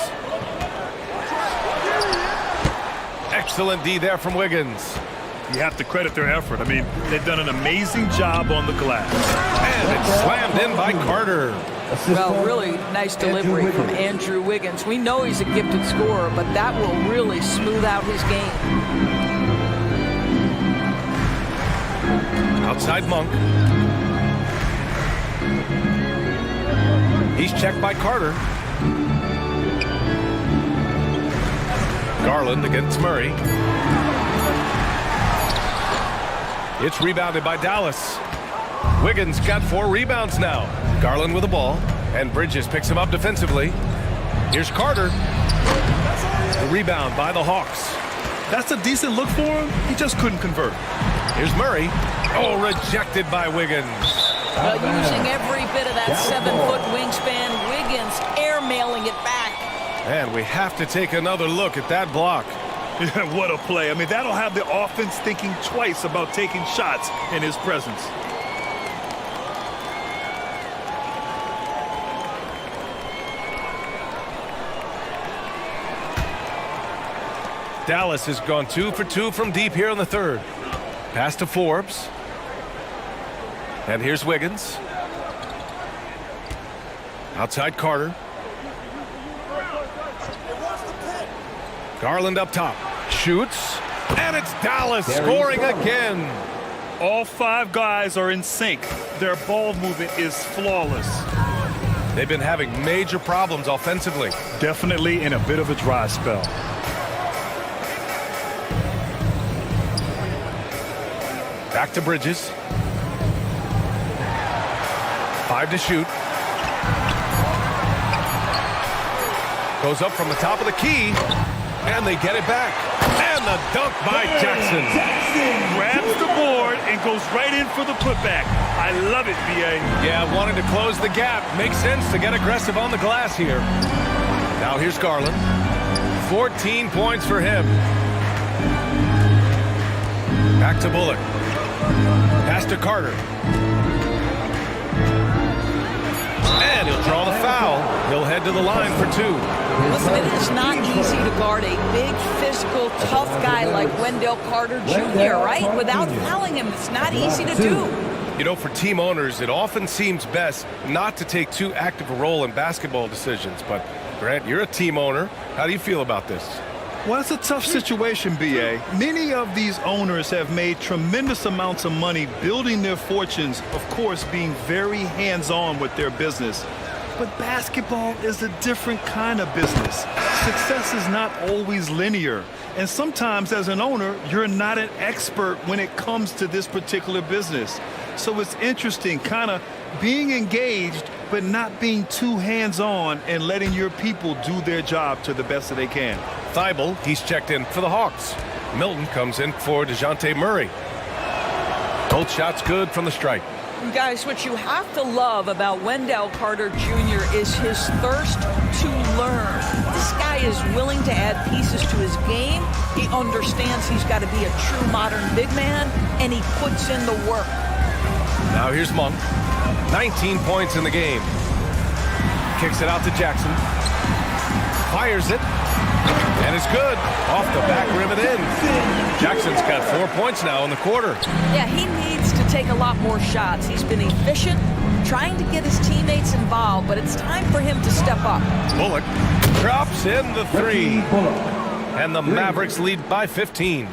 Excellent D there from Wiggins. You have to credit their effort. I mean, they've done an amazing job on the glass. And it's slammed in by Carter. Well, really nice delivery from Andrew Wiggins. We know he's a gifted scorer, but that will really smooth out his game. Outside Monk. He's checked by Carter. Garland against Murray. It's rebounded by Dallas. Wiggins got 4 rebounds now. Garland with the ball, and Bridges picks him up defensively. Here's Carter. The rebound by the Hawks. That's a decent look for him. He just couldn't convert. Here's Murray. Oh, rejected by Wiggins. Using every bit of that 7-foot wingspan, Wiggins airmailing it back. And we have to take another look at that block. What a play. I mean, that'll have the offense thinking twice about taking shots in his presence. Dallas has gone 2 for 2 from deep here in the third. Pass to Forbes. And here's Wiggins. Outside Carter. Garland up top. Shoots. And it's Dallas scoring again. All 5 guys are in sync. Their ball movement is flawless. They've been having major problems offensively. Definitely in a bit of a dry spell. Back to Bridges. 5 to shoot. Goes up from the top of the key. And they get it back. And the dunk by Jackson. Grabs the board and goes right in for the putback. I love it, B.A. Yeah, wanting to close the gap. Makes sense to get aggressive on the glass here. Now here's Garland. 14 points for him. Back to Bullock. Pass to Carter. And he'll draw the foul. He'll head to the line for 2. Listen, it is not easy to guard a big, physical, tough guy like Wendell Carter Jr., right? Without fouling him, it's not easy to do. You know, for team owners, it often seems best not to take too active a role in basketball decisions. But, Grant, you're a team owner. How do you feel about this? Well, it's a tough situation, B.A. Many of these owners have made tremendous amounts of money building their fortunes, of course, being very hands-on with their business. But basketball is a different kind of business. Success is not always linear. And sometimes as an owner, you're not an expert when it comes to this particular business. So it's interesting kind of being engaged, but not being too hands-on and letting your people do their job to the best that they can. Thibault, he's checked in for the Hawks. Milton comes in for DeJounte Murray. Both shots good from the stripe. Guys, what you have to love about Wendell Carter Jr. is his thirst to learn. This guy is willing to add pieces to his game. He understands he's got to be a true modern big man, and he puts in the work. Now here's Monk. 19 points in the game. Kicks it out to Jackson. Fires it. And it's good. Off the back rim and in. Jackson's got 4 points now in the quarter. Yeah, he needs to take a lot more shots. He's been efficient, trying to get his teammates involved, but it's time for him to step up. Bullock drops in the 3. And the Mavericks lead by 15.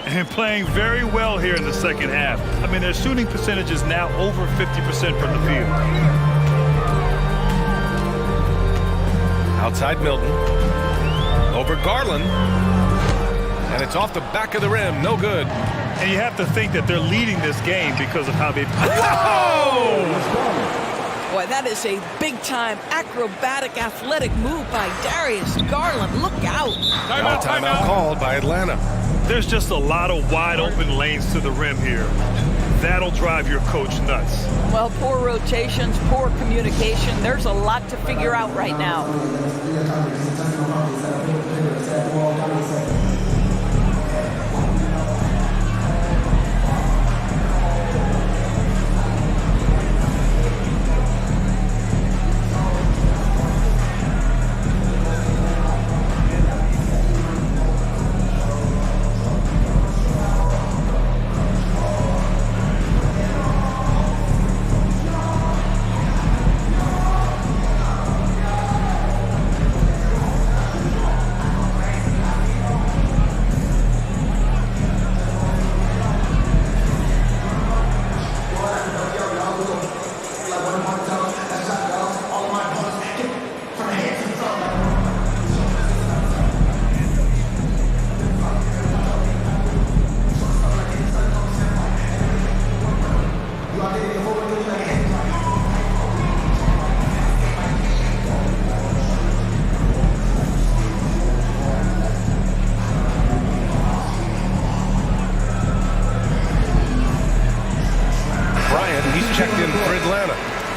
And playing very well here in the second half. I mean, their shooting percentage is now over 50% from the field. Outside Milton. Over Garland. And it's off the back of the rim. No good. And you have to think that they're leading this game because of how they... Whoa! Boy, that is a big-time acrobatic athletic move by Darius Garland. Look out. Timeout called by Atlanta. There's just a lot of wide-open lanes to the rim here. That'll drive your coach nuts. Well, poor rotations, poor communication. There's a lot to figure out right now.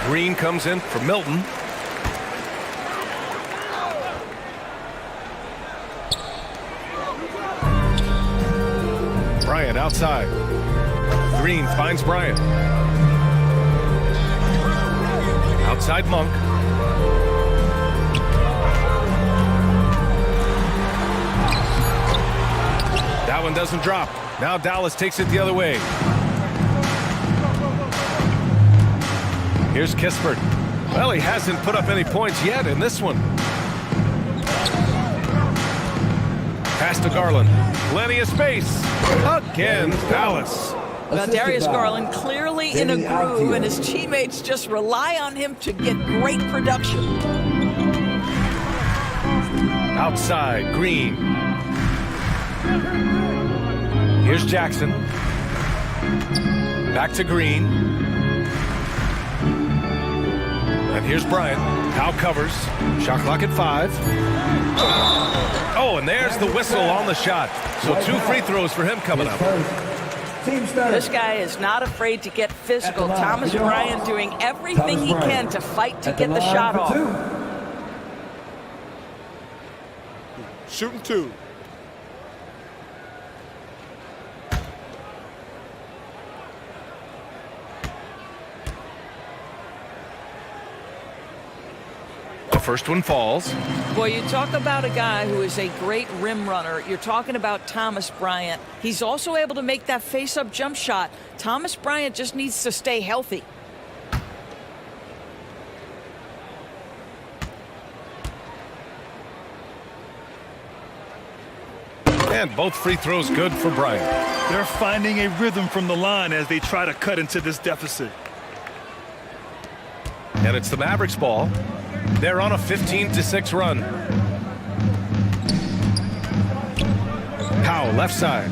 Green comes in for Milton. Bryant outside. Green finds Bryant. Outside Monk. That one doesn't drop. Now Dallas takes it the other way. Here's Kispert. Well, he hasn't put up any points yet in this one. Pass to Garland. Plenty of space. Again, Dallas. Well, Darius Garland clearly in a groove, and his teammates just rely on him to get great production. Outside, Green. Here's Jackson. Back to Green. And here's Bryant. Howe covers. Shot clock at 5. Oh, and there's the whistle on the shot. So 2 free throws for him coming up. This guy is not afraid to get physical. Thomas Bryant doing everything he can to fight to get the shot off. Shooting 2. first one falls. Boy, you talk about a guy who is a great rim runner. You're talking about Thomas Bryant. He's also able to make that face-up jump shot. Thomas Bryant just needs to stay healthy. And both free throws good for Bryant. They're finding a rhythm from the line as they try to cut into this deficit. And it's the Mavericks ball. They're on a 15-6 run. Powell, left side.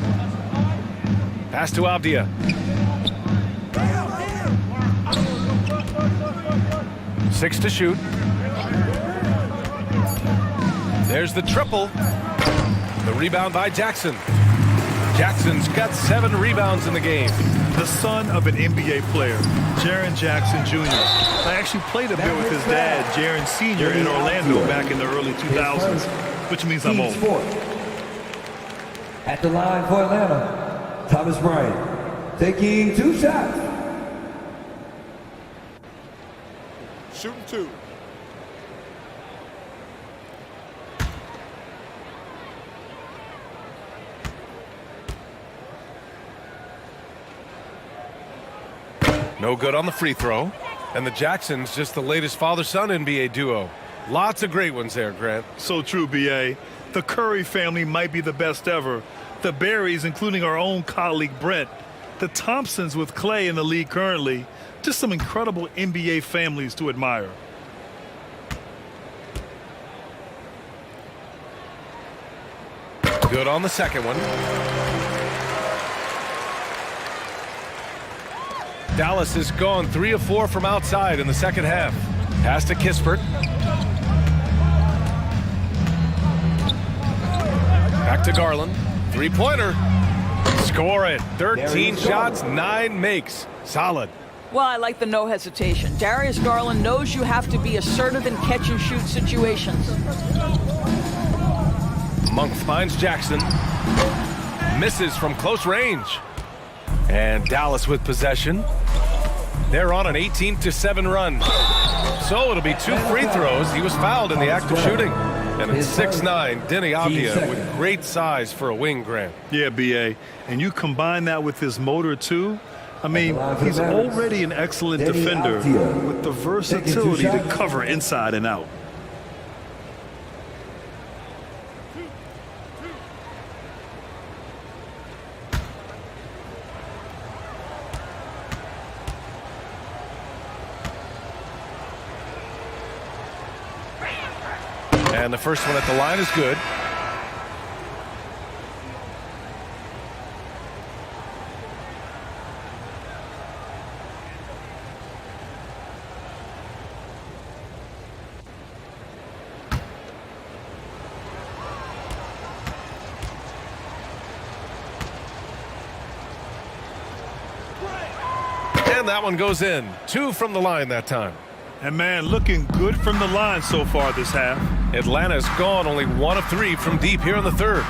Pass to Avdia. Six to shoot. There's the triple. The rebound by Jackson. Jackson's got 7 rebounds in the game. The son of an NBA player, Jaren Jackson Jr. I actually played a bit with his dad, Jaren Sr. in Orlando back in the early 2000s, which means I'm old. At the line for Atlanta, Thomas Bryant taking 2 shots. Shooting 2. No good on the free throw. And the Jacksons just the latest father-son NBA duo. Lots of great ones there, Grant. So true, B.A. The Curry family might be the best ever. The Berries, including our own colleague Brent. The Thompsons with Clay in the league currently. Just some incredible NBA families to admire. Good on the second one. Dallas has gone 3 of 4 from outside in the second half. Pass to Kispert. Back to Garland. 3-pointer. Score it. 13 shots, 9 makes. Solid. Well, I like the no hesitation. Darius Garland knows you have to be assertive in catch-and-shoot situations. Monk finds Jackson. Misses from close range. And Dallas with possession. They're on an 18-7 run. So it'll be 2 free throws. He was fouled in the act of shooting. And it's 6'9", Deni Avdia with great size for a wing, Grant. Yeah, B.A. And you combine that with his motor, too. I mean, he's already an excellent defender with the versatility to cover inside and out. And the first one at the line is good. And that one goes in. 2 from the line that time. And man, looking good from the line so far this half. Atlanta's gone only 1 of 3 from deep here in the third.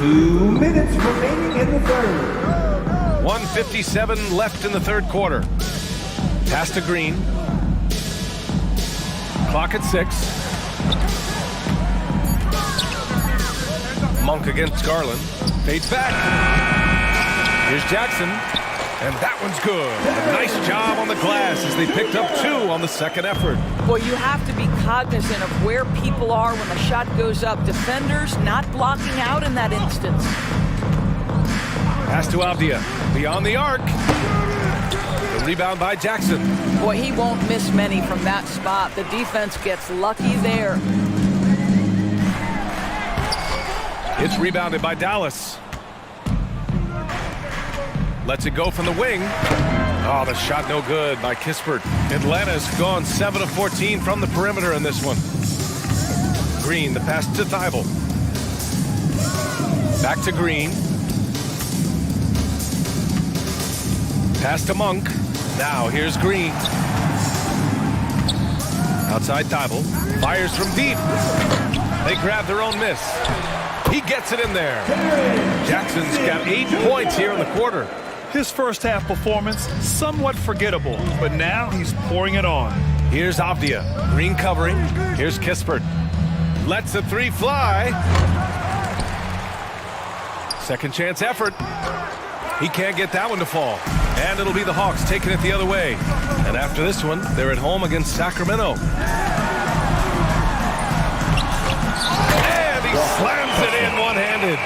2 minutes remaining in the third. 1:57 left in the third quarter. Pass to Green. Clock at 6. Monk against Garland. Fades back. Here's Jackson. And that one's good. A nice job on the glass as they picked up 2 on the second effort. Well, you have to be cognizant of where people are when the shot goes up. Defenders not blocking out in that instance. Pass to Avdia. Beyond the arc. The rebound by Jackson. Boy, he won't miss many from that spot. The defense gets lucky there. It's rebounded by Dallas. Lets it go from the wing. Oh, the shot no good by Kispert. Atlanta's gone 7 of 14 from the perimeter in this one. Green, the pass to Thibault. Back to Green. Pass to Monk. Now here's Green. Outside Thibault. Fires from deep. They grab their own miss. He gets it in there. Jackson's got 8 points here in the quarter. His first half performance, somewhat forgettable, but now he's pouring it on. Here's Avdia. Green covering. Here's Kispert. Lets the three fly. Second chance effort. He can't get that one to fall. And it'll be the Hawks taking it the other way. And after this one, they're at home against Sacramento. And he slams it in one-handed.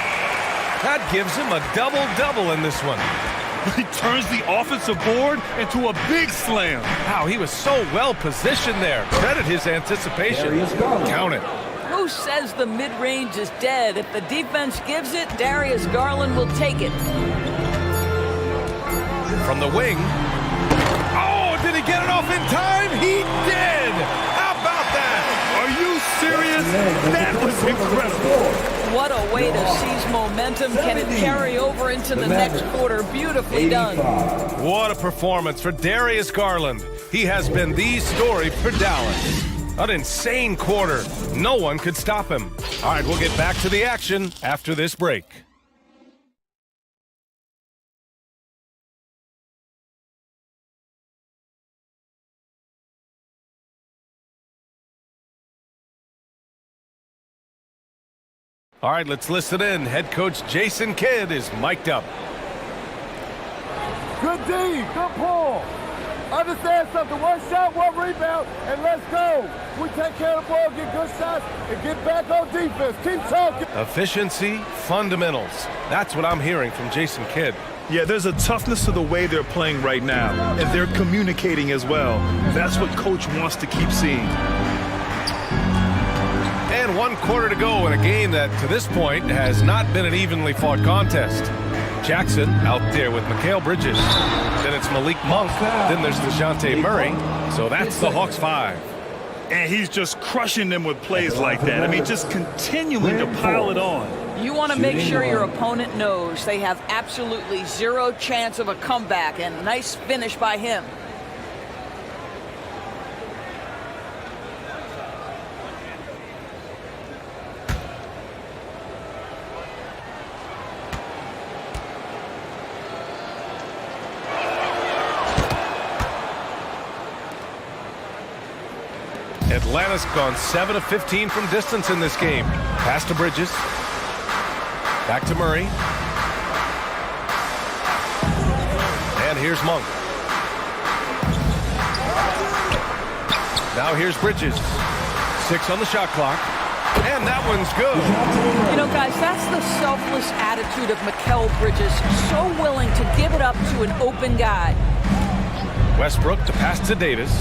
That gives him a double-double in this one. He turns the offensive board into a big slam. Wow, he was so well positioned there. Credit his anticipation. Count it. Who says the mid-range is dead? If the defense gives it, Darius Garland will take it. From the wing. Oh, did he get it off in time? He did! How about that? Are you serious? That was incredible. What a way to seize momentum. Can it carry over into the next quarter? Beautifully done. What a performance for Darius Garland. He has been the story for Dallas. An insane quarter. No one could stop him. All right, we'll get back to the action after this break. All right, let's listen in. Head coach Jason Kidd is mic'd up. Good D, good pull. Understand something, one shot, one rebound, and let's go. We take care of the ball, get good shots, and get back on defense. Keep talking. Efficiency, fundamentals. That's what I'm hearing from Jason Kidd. Yeah, there's a toughness to the way they're playing right now, and they're communicating as well. That's what Coach wants to keep seeing. And 1 quarter to go in a game that, to this point, has not been an evenly fought contest. Jackson out there with Mikal Bridges. Then it's Malik Monk. Then there's DeJounte Murray. So that's the Hawks 5. And he's just crushing them with plays like that. I mean, just continuing to pile it on. You want to make sure your opponent knows they have absolutely zero chance of a comeback, and nice finish by him. Atlanta's gone 7 of 15 from distance in this game. Pass to Bridges. Back to Murray. And here's Monk. Now here's Bridges. 6 on the shot clock. And that one's good. You know, guys, that's the selfless attitude of Mikal Bridges. So willing to give it up to an open guy. Westbrook to pass to Davis.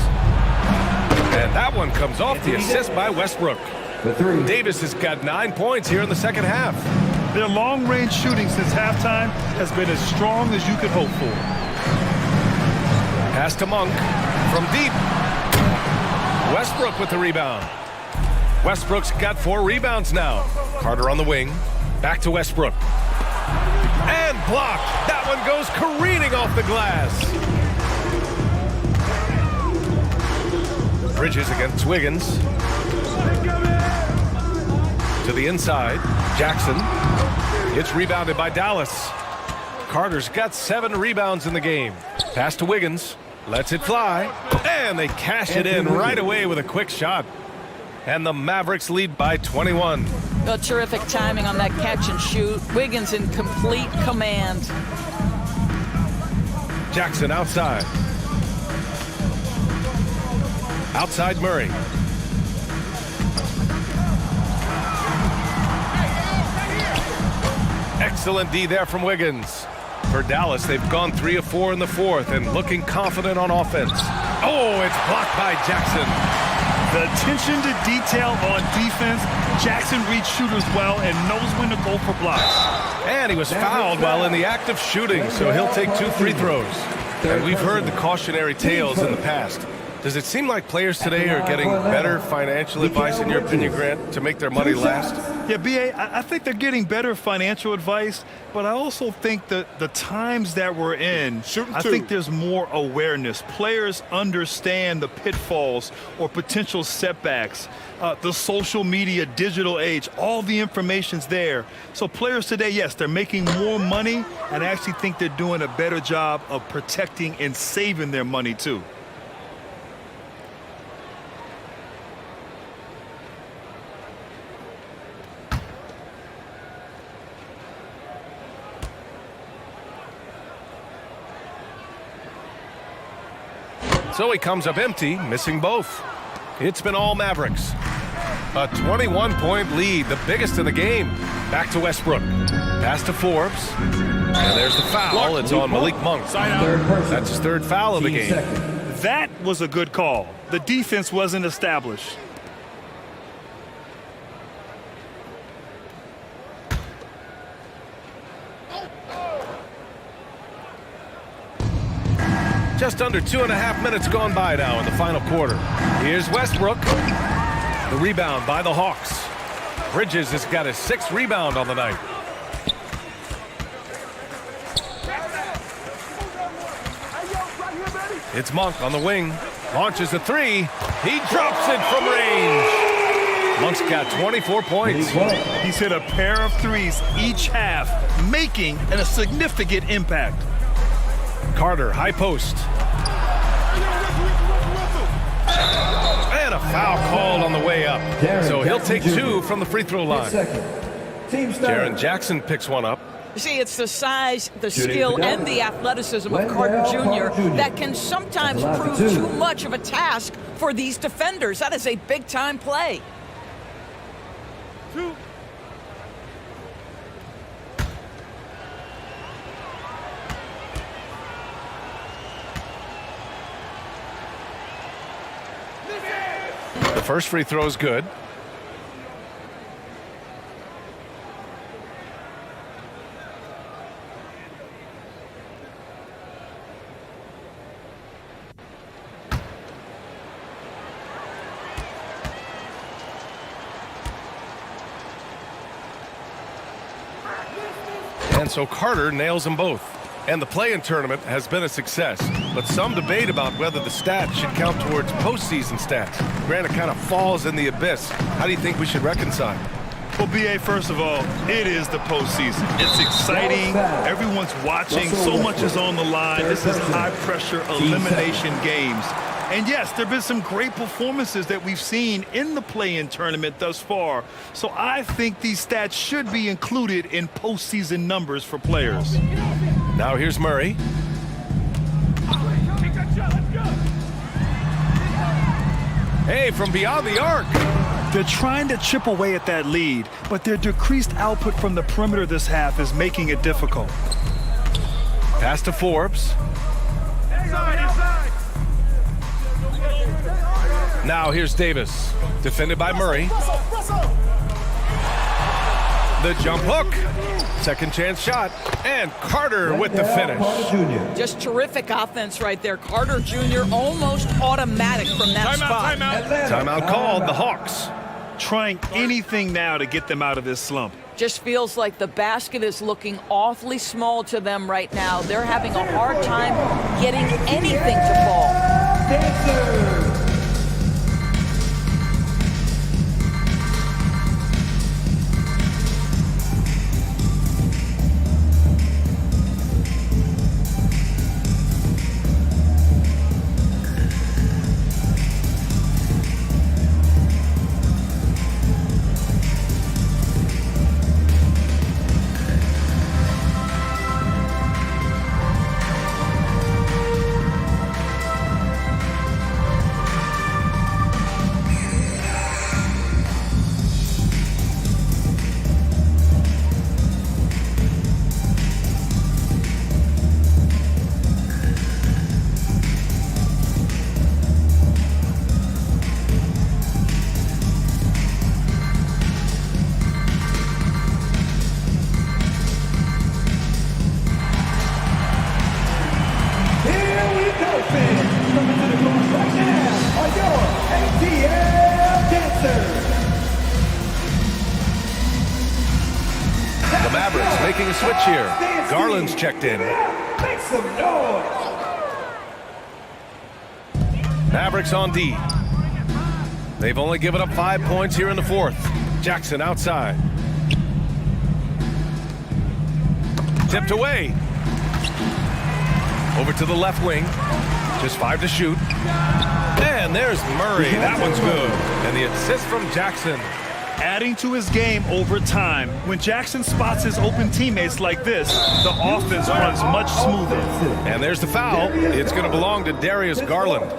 And that one comes off the assist by Westbrook. Davis has got 9 points here in the second half. Their long-range shooting since halftime has been as strong as you could hope for. Pass to Monk from deep. Westbrook with the rebound. Westbrook's got 4 rebounds now. Carter on the wing. Back to Westbrook. And blocked. That one goes careening off the glass. Bridges against Wiggins. To the inside. Jackson. It's rebounded by Dallas. Carter's got 7 rebounds in the game. Pass to Wiggins. Lets it fly. And they cash it in right away with a quick shot. And the Mavericks lead by 21. A terrific timing on that catch and shoot. Wiggins in complete command. Jackson outside. Outside Murray. Excellent D there from Wiggins. For Dallas, they've gone 3 of 4 in the fourth and looking confident on offense. Oh, it's blocked by Jackson. The attention to detail on defense. Jackson reads shooters well and knows when to go for blocks. And he was fouled while in the act of shooting, so he'll take 2 free throws. And we've heard the cautionary tales in the past. Does it seem like players today are getting better financial advice, in your opinion, Grant, to make their money last? Yeah, B.A., I think they're getting better financial advice, but I also think that the times that we're in, I think there's more awareness. Players understand the pitfalls or potential setbacks. The social media, digital age, all the information's there. So players today, yes, they're making more money, and I actually think they're doing a better job of protecting and saving their money, too. So he comes up empty, missing both. It's been all Mavericks. A 21-point lead, the biggest in the game. Back to Westbrook. Pass to Forbes. And there's the foul. It's on Malik Monk. That's his third foul of the game. That was a good call. The defense wasn't established. Just under 2.5 minutes gone by now in the final quarter. Here's Westbrook. The rebound by the Hawks. Bridges has got his 6th rebound on the night. It's Monk on the wing. Launches a 3. He drops it from range. Monk's got 24 points. He's hit a pair of threes each half, making a significant impact. Carter, high post. And a foul called on the way up. So he'll take 2 from the free throw line. Jaren Jackson picks one up. You see, it's the size, the skill, and the athleticism of Carter Jr. that can sometimes prove too much of a task for these defenders. That is a big-time play. The first free throw is good. And so Carter nails them both. And the play-in tournament has been a success, but some debate about whether the stats should count towards postseason stats. Granted, kind of falls in the abyss. How do you think we should reconcile? Well, B.A., first of all, it is the postseason. It's exciting. Everyone's watching. So much is on the line. This is high-pressure elimination games. And yes, there have been some great performances that we've seen in the play-in tournament thus far. So I think these stats should be included in postseason numbers for players. Now here's Murray. Hey, from beyond the arc. They're trying to chip away at that lead, but their decreased output from the perimeter this half is making it difficult. Pass to Forbes. Now here's Davis, defended by Murray. The jump hook, second chance shot, and Carter with the finish. Just terrific offense right there. Carter Jr. almost automatic from that spot. Timeout called, the Hawks. Trying anything now to get them out of this slump. Just feels like the basket is looking awfully small to them right now. They're having a hard time getting anything to fall. The Mavericks making a switch here. Garland's checked in. Make some noise. Mavericks on D. They've only given up 5 points here in the fourth. Jackson outside. Tipped away. Over to the left wing. Just 5 to shoot. And there's Murray. That one's good. And the assist from Jackson. Adding to his game over time. When Jackson spots his open teammates like this, the offense runs much smoother. And there's the foul. It's going to belong to Darius Garland.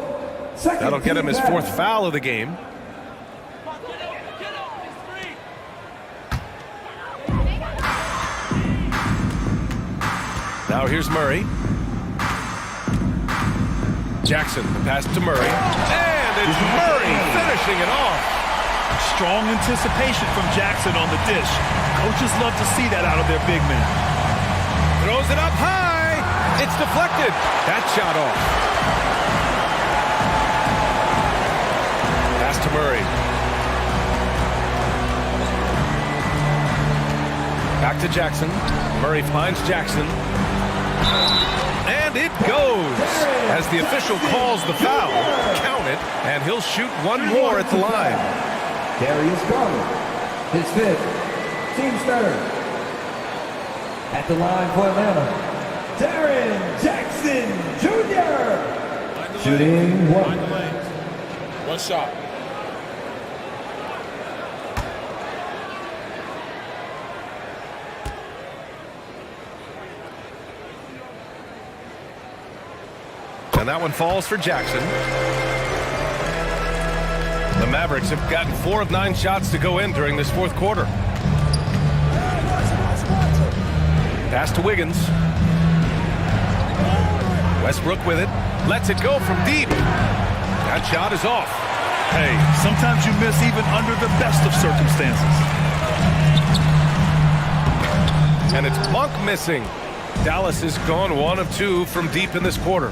That'll get him his 4th foul of the game. Now here's Murray. Jackson, the pass to Murray. And it's Murray finishing it off. Strong anticipation from Jackson on the dish. Coaches love to see that out of their big men. Throws it up high. It's deflected. That shot off. Pass to Murray. Back to Jackson. Murray finds Jackson. And it goes. As the official calls the foul, count it, and he'll shoot one more at the line. Darius Garland, his 5th, team's 3rd. At the line for Atlanta, Darren Jackson Jr. Shooting 1. One shot. And that one falls for Jackson. The Mavericks have gotten 4 of 9 shots to go in during this 4th quarter. Pass to Wiggins. Westbrook with it. Lets it go from deep. That shot is off. Hey, sometimes you miss even under the best of circumstances. And it's Monk missing. Dallas has gone 1 of 2 from deep in this quarter.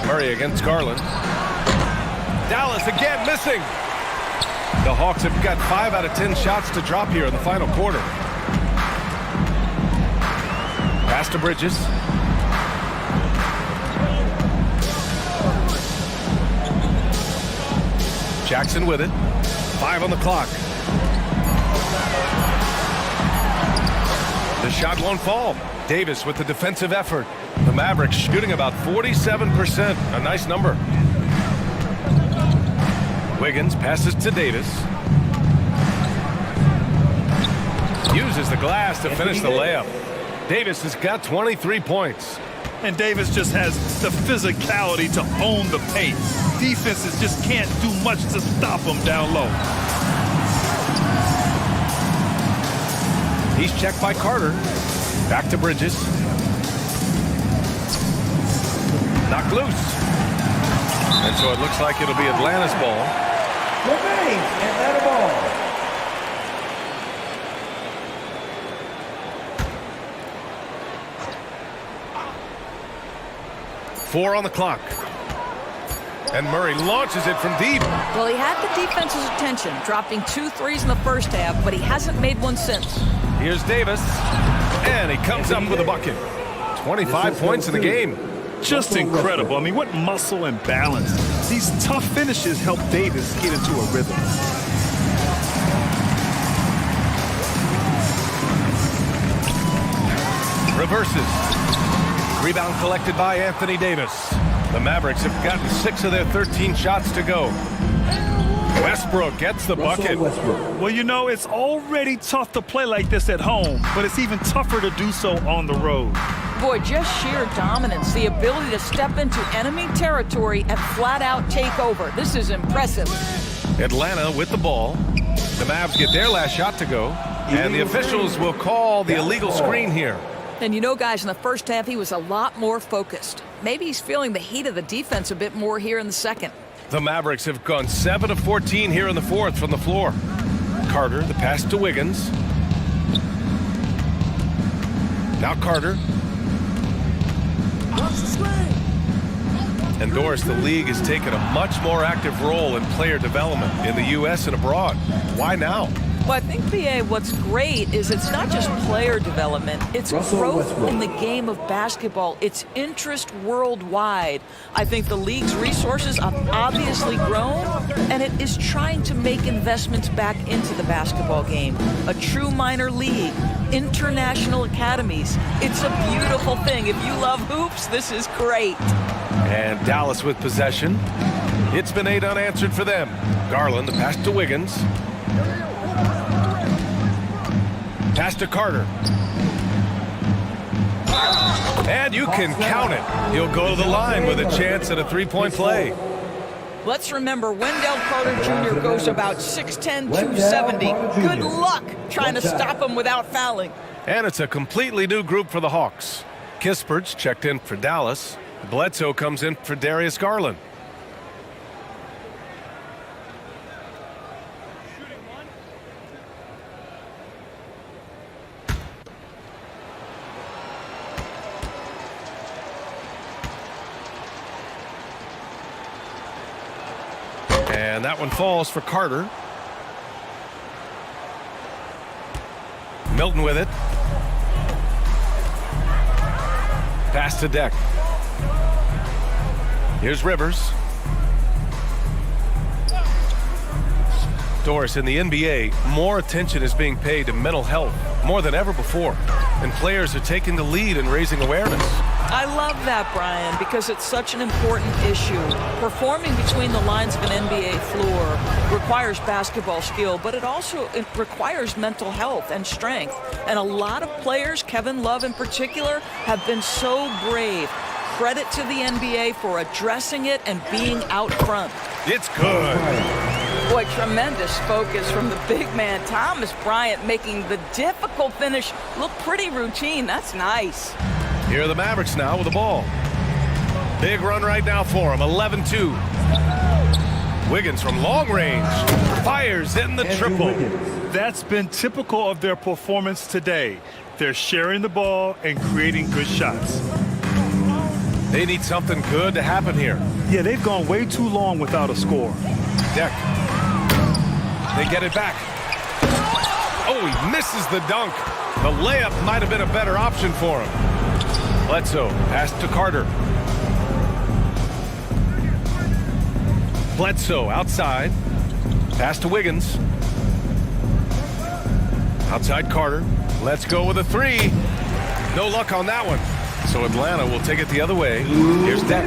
Murray against Garland. Dallas again missing. The Hawks have got 5 out of 10 shots to drop here in the final quarter. Pass to Bridges. Jackson with it. 5 on the clock. The shot won't fall. Davis with the defensive effort. The Mavericks shooting about 47%. A nice number. Wiggins passes to Davis. Uses the glass to finish the layup. Davis has got 23 points. And Davis just has the physicality to own the pace. Defenses just can't do much to stop him down low. He's checked by Carter. Back to Bridges. Knocked loose. And so it looks like it'll be Atlanta's ball. Remains Atlanta ball. Four on the clock. And Murray launches it from deep. Well, he had the defense's attention, dropping 2 threes in the first half, but he hasn't made one since. Here's Davis. And he comes up with a bucket. 25 points in the game. Just incredible. I mean, what muscle and balance. These tough finishes help Davis get into a rhythm. Reverses. Rebound collected by Anthony Davis. The Mavericks have gotten 6 of their 13 shots to go. Westbrook gets the bucket. Well, you know, it's already tough to play like this at home, but it's even tougher to do so on the road. Boy, just sheer dominance, the ability to step into enemy territory and flat out take over. This is impressive. Atlanta with the ball. The Mavs get their last shot to go, and the officials will call the illegal screen here. And you know, guys, in the first half, he was a lot more focused. Maybe he's feeling the heat of the defense a bit more here in the second. The Mavericks have gone 7 of 14 here in the fourth from the floor. Carter, the pass to Wiggins. Now Carter. And Doris, the league has taken a much more active role in player development in the U.S. and abroad. Why now? Well, I think, B.A., what's great is it's not just player development, it's growth in the game of basketball. It's interest worldwide. I think the league's resources have obviously grown, and it is trying to make investments back into the basketball game. A true minor league, international academies. It's a beautiful thing. If you love hoops, this is great. And Dallas with possession. It's been 8 unanswered for them. Garland, the pass to Wiggins. Pass to Carter. And you can count it. He'll go to the line with a chance at a three-point play. Let's remember, Wendell Carter Jr. goes about 6'10", 270. Good luck trying to stop him without fouling. And it's a completely new group for the Hawks. Kispert's checked in for Dallas. Bledsoe comes in for Darius Garland. And that one falls for Carter. Milton with it. Pass to Deck. Here's Rivers. Doris, in the NBA, more attention is being paid to mental health more than ever before. And players are taking the lead in raising awareness. I love that, Brian, because it's such an important issue. Performing between the lines of an NBA floor requires basketball skill, but it requires mental health and strength. And a lot of players, Kevin Love in particular, have been so brave. Credit to the NBA for addressing it and being out front. It's good. Boy, tremendous focus from the big man, Thomas Bryant, making the difficult finish look pretty routine. That's nice. Here are the Mavericks now with the ball. Big run right now for him, 11-2. Wiggins from long range fires in the triple. That's been typical of their performance today. They're sharing the ball and creating good shots. They need something good to happen here. Yeah, they've gone way too long without a score. Deck. They get it back. Oh, he misses the dunk. The layup might have been a better option for him. Bledsoe, pass to Carter. Bledsoe outside. Pass to Wiggins. Outside Carter. Let's go with a three. No luck on that one. So Atlanta will take it the other way. Here's Deck.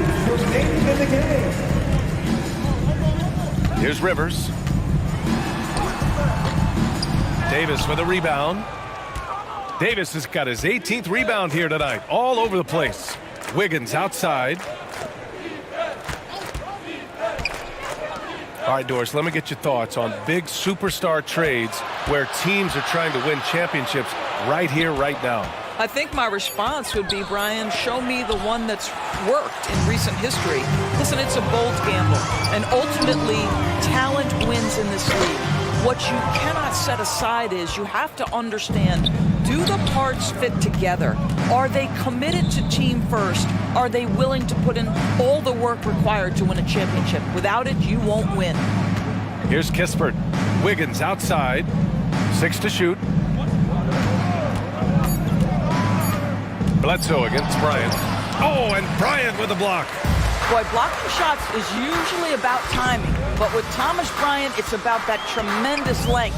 Here's Rivers. Davis with a rebound. Davis has got his 18th rebound here tonight, all over the place. Wiggins outside. All right, Doris, let me get your thoughts on big superstar trades where teams are trying to win championships right here, right now. I think my response would be, Brian, show me the one that's worked in recent history. Listen, it's a bold gamble, and ultimately, talent wins in this league. What you cannot set aside is you have to understand, do the parts fit together? Are they committed to team first? Are they willing to put in all the work required to win a championship? Without it, you won't win. Here's Kispert. Wiggins outside. 6 to shoot. Bledsoe against Bryant. Oh, and Bryant with a block. Boy, blocking shots is usually about timing, but with Thomas Bryant, it's about that tremendous length.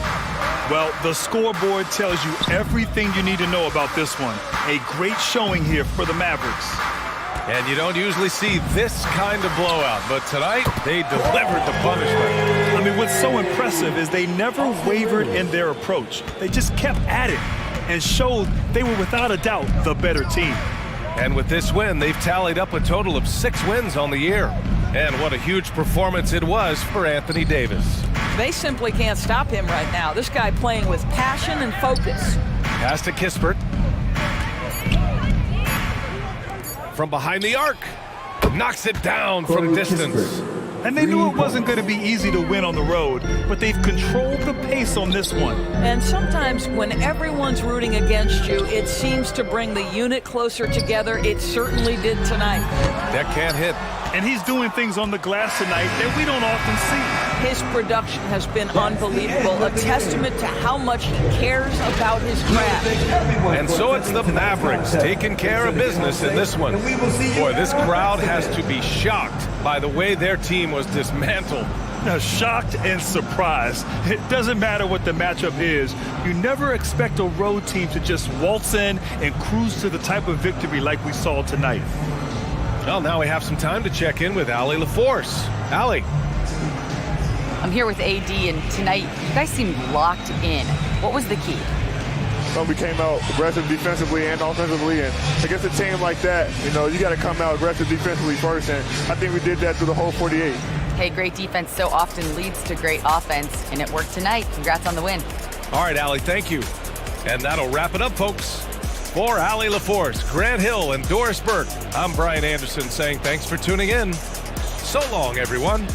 Well, the scoreboard tells you everything you need to know about this one. A great showing here for the Mavericks. And you don't usually see this kind of blowout, but tonight they delivered the punishment. I mean, what's so impressive is they never wavered in their approach. They just kept at it and showed they were without a doubt the better team. And with this win, they've tallied up a total of 6 wins on the year. And what a huge performance it was for Anthony Davis. They simply can't stop him right now. This guy playing with passion and focus. Pass to Kispert. From behind the arc. Knocks it down from distance. And they knew it wasn't going to be easy to win on the road, but they've controlled the pace on this one. And sometimes when everyone's rooting against you, it seems to bring the unit closer together. It certainly did tonight. That can't hit. And he's doing things on the glass tonight that we don't often see. His production has been unbelievable, a testament to how much he cares about his craft. And so it's the Mavericks taking care of business in this one. Boy, this crowd has to be shocked by the way their team was dismantled. Now, shocked and surprised. It doesn't matter what the matchup is. You never expect a road team to just waltz in and cruise to the type of victory like we saw tonight. Well, now we have some time to check in with Allie LaForce. Allie. I'm here with AD, and tonight you guys seemed locked in. What was the key? we came out aggressive defensively and offensively. And against a team like that, you got to come out aggressive defensively first. And I think we did that through the whole 48. Hey, great defense so often leads to great offense, and it worked tonight. Congrats on the win. All right, Allie, thank you. And that'll wrap it up, folks. For Allie LaForce, Grant Hill, and Doris Burke, I'm Brian Anderson saying thanks for tuning in. So long, everyone.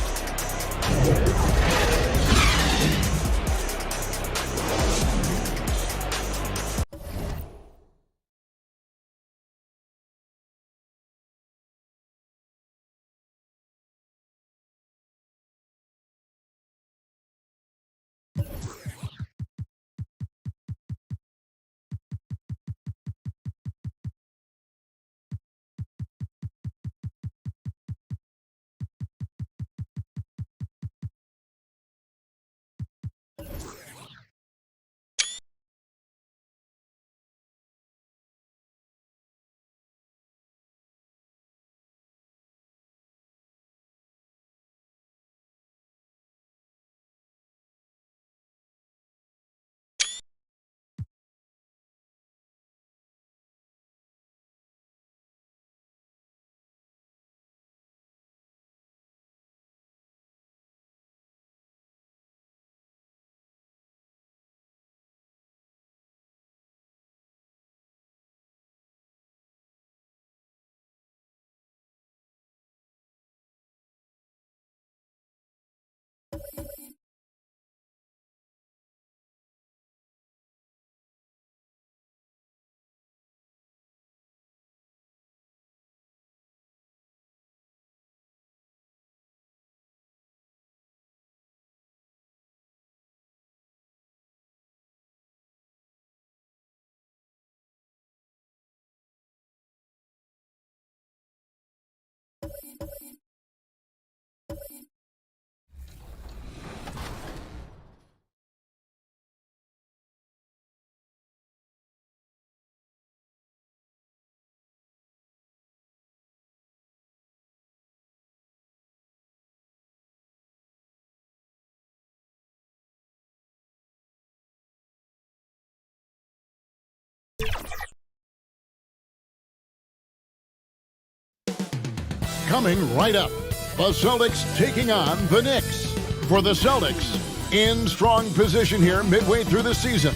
Coming right up, the Celtics taking on the Knicks. For the Celtics, in strong position here midway through the season.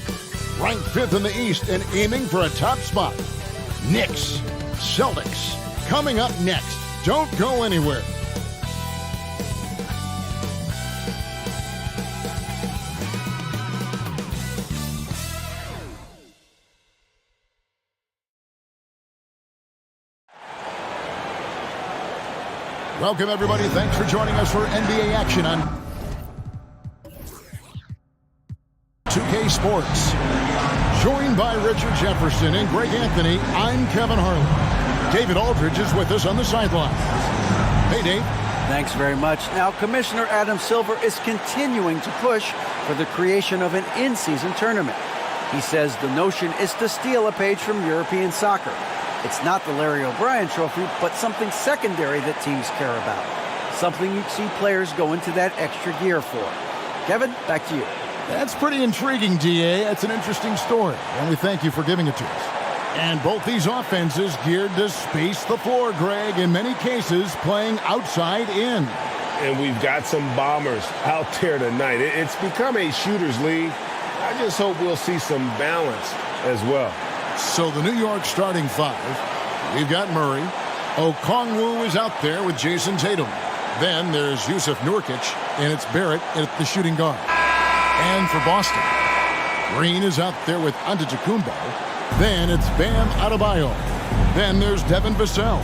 Ranked 5th in the East and aiming for a top spot. Knicks, Celtics, coming up next. Don't go anywhere. Welcome, everybody. Thanks for joining us for NBA action on 2K Sports. Joined by Richard Jefferson and Greg Anthony, I'm Kevin Harlan. David Aldridge is with us on the sideline. Hey, Dave. Thanks very much. Now, Commissioner Adam Silver is continuing to push for the creation of an in-season tournament. He says the notion is to steal a page from European soccer. It's not the Larry O'Brien Trophy, but something secondary that teams care about. Something you'd see players go into that extra gear for. Kevin, back to you. That's pretty intriguing, DA. That's an interesting story, and we thank you for giving it to us. And both these offenses geared to space the floor, Greg, in many cases playing outside in. And we've got some bombers out there tonight. It's become a shooter's league. I just hope we'll see some balance as well. So the New York starting five, we've got Murray. Okongwu is out there with Jason Tatum. Then there's Yusuf Nurkic, and it's Barrett at the shooting guard. And for Boston, Green is out there with Antetokounmpo. Then it's Bam Adebayo. Then there's Devin Vassell.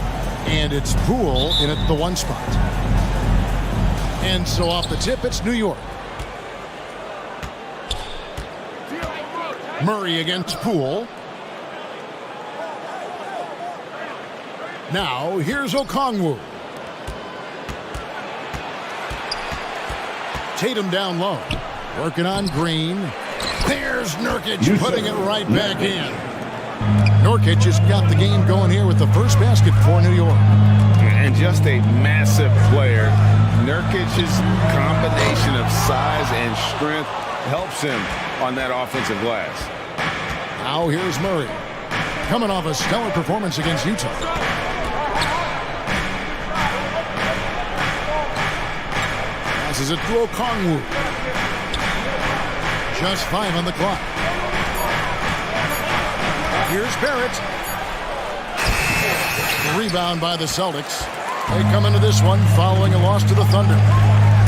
And it's Poole in at the one spot. And so off the tip, it's New York. Murray against Poole. Now, here's Okongwu. Tatum down low. Working on Green. There's Nurkic putting it right back in. Nurkic has got the game going here with the first basket for New York. And just a massive player. Nurkic's combination of size and strength helps him on that offensive glass. Now here's Murray. Coming off a stellar performance against Utah. Passes it to Okongwu. Just 5 on the clock. Here's Barrett. Rebound by the Celtics. They come into this one following a loss to the Thunder.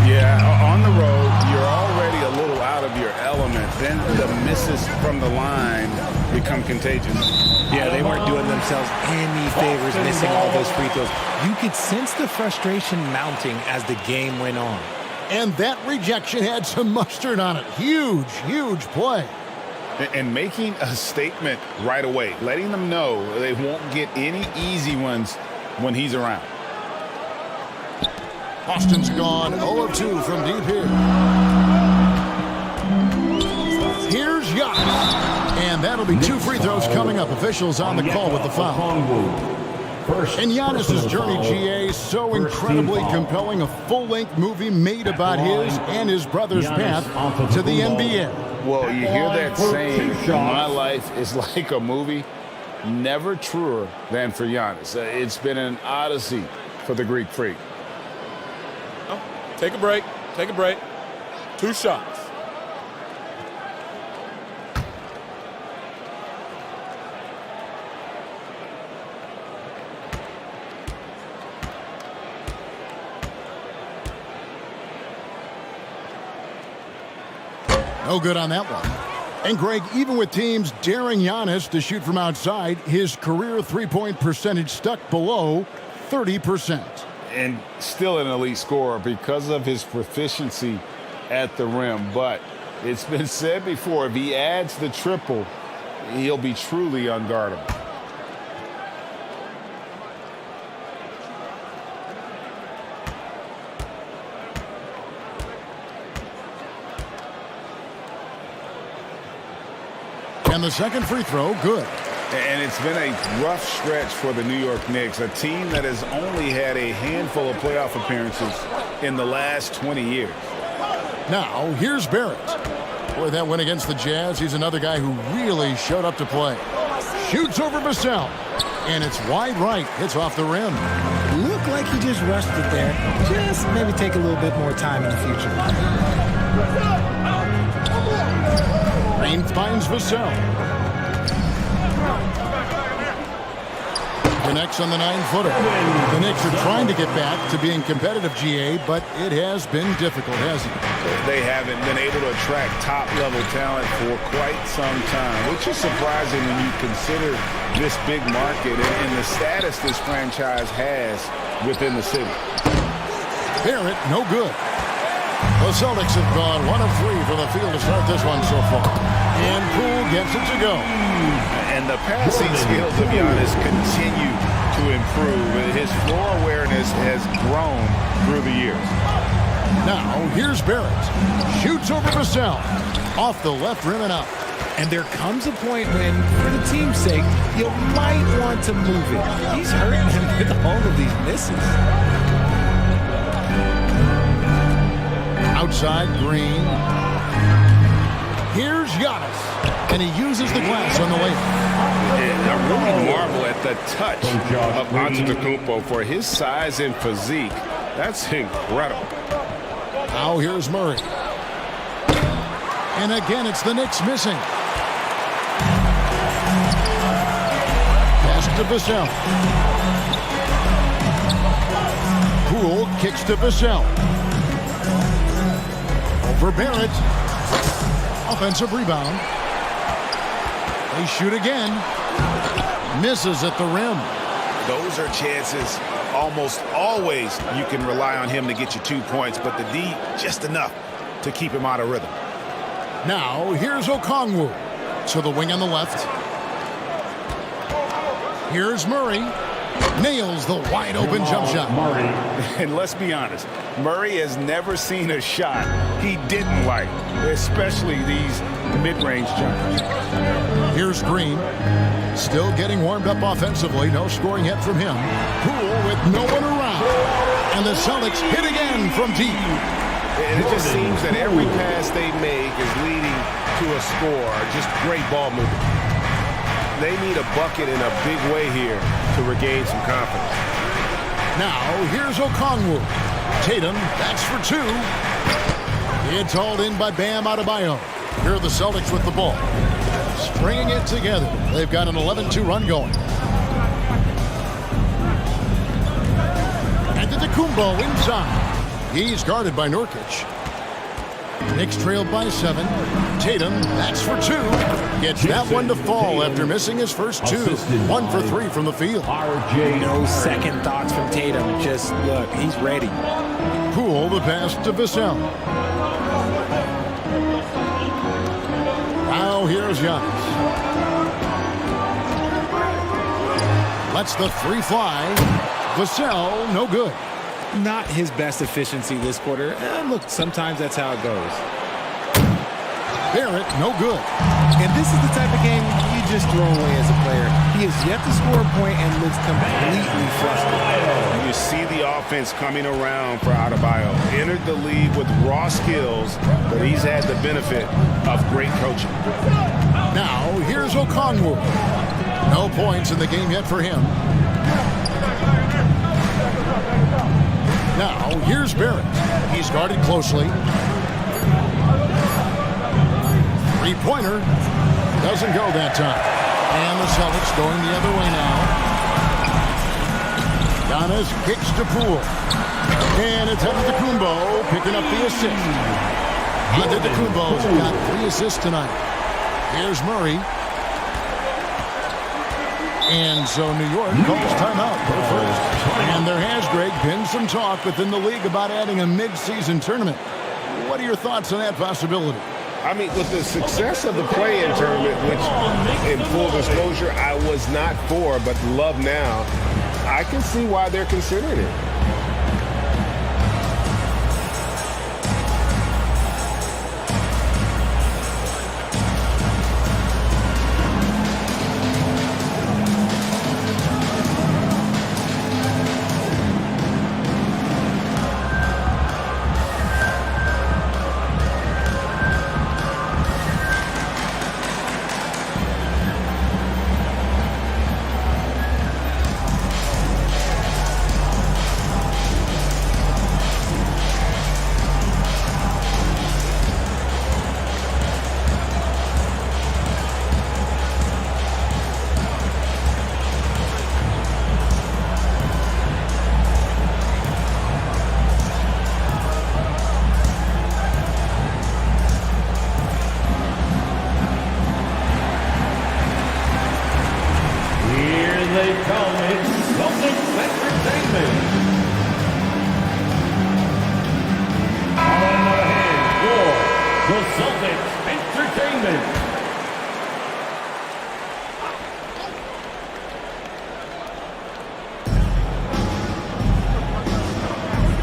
Yeah, on the road, you're already a little out of your element. Then the misses from the line become contagious. Yeah, they weren't doing themselves any favors missing all those free throws. You could sense the frustration mounting as the game went on. And that rejection had some mustard on it. Huge, huge play. And making a statement right away, letting them know they won't get any easy ones when he's around. Austin's gone 0 of 2 from deep here. Here's Giannis. And that'll be 2 free throws coming up. Officials on the call with the foul. And Giannis' journey, GA, so incredibly compelling. A full-length movie made about his and his brother's path to the NBA. Well, you hear that saying, my life is like a movie. Never truer than for Giannis. It's been an odyssey for the Greek Freak. Take a break. Take a break. 2 shots. No good on that one. And Greg, even with teams daring Giannis to shoot from outside, his career three-point percentage stuck below 30%. And still an elite scorer because of his proficiency at the rim. But it's been said before, if he adds the triple, he'll be truly unguardable. And the second free throw, good. And it's been a rough stretch for the New York Knicks, a team that has only had a handful of playoff appearances in the last 20 years. Now, here's Barrett. Boy, that win against the Jazz, he's another guy who really showed up to play. Shoots over Vassell, and it's wide right. Hits off the rim. Looked like he just rushed it there. Just maybe take a little bit more time in the future. Green finds Vassell. Connects on the 9-footer. The Knicks are trying to get back to being competitive, GA, but it has been difficult, hasn't it? They haven't been able to attract top-level talent for quite some time, which is surprising when you consider this big market and the status this franchise has within the city. Barrett, no good. The Celtics have gone 1 of 3 from the field to start this one so far. And Poole gets it to go. And the passing skills of Giannis continue to improve. His floor awareness has grown through the years. Now, here's Barrett. Shoots over Vassell. Off the left rim and out. And there comes a point when, for the team's sake, you might want to move it. He's hurting him with all of these misses. Outside, Green. Here's Giannis. And he uses the glass on the way. And I really marvel at the touch of Antetokounmpo for his size and physique. That's incredible. Now here's Murray. And again, it's the Knicks missing. Pass to Vassell. Poole kicks to Vassell. Over Barrett. Offensive rebound. They shoot again. Misses at the rim. Those are chances almost always you can rely on him to get you 2 points, but the D just enough to keep him out of rhythm. Now here's Okongwu. To the wing on the left. Here's Murray. Nails the wide open jump shot. Murray. And let's be honest, Murray has never seen a shot he didn't like, especially these mid-range jumpers. Here's Green. Still getting warmed up offensively. No scoring yet from him. Poole with no one around. And the Celtics hit again from deep. And it just seems that every pass they make is leading to a score. Just great ball movement. They need a bucket in a big way here to regain some confidence. Now, here's Okongwu. Tatum, that's for two. It's hauled in by Bam Adebayo. Here are the Celtics with the ball. Stringing it together. They've got an 11-2 run going. And Antetokounmpo inside. He's guarded by Nurkic. Knicks trailed by 7. Tatum, that's for 2. Gets that one to fall after missing his first 2. 1 for 3 from the field. No second thoughts from Tatum. Just look, he's ready. Poole the pass to Vassell. Now here's Giannis. Lets the 3 fly. Vassell, no good. Not his best efficiency this quarter. Look, sometimes that's how it goes. Barrett, no good. And this is the type of game you just throw away as a player. He has yet to score a point and looks completely flustered. You see the offense coming around for Adebayo. Entered the league with raw skills, but he's had the benefit of great coaching. Now, here's Okongwu. No points in the game yet for him. Now, here's Barrett. He's guarded closely. Three-pointer. Doesn't go that time. And the Celtics going the other way now. Giannis kicks to Poole. And it's Antetokounmpo picking up the assist. Antetokounmpo's got 3 assists tonight. Here's Murray. And so New York calls timeout for the first. And there has, Greg, been some talk within the league about adding a mid-season tournament. What are your thoughts on that possibility? I mean, with the success of the play-in tournament, which, in full disclosure, I was not for, but love now, I can see why they're considering it.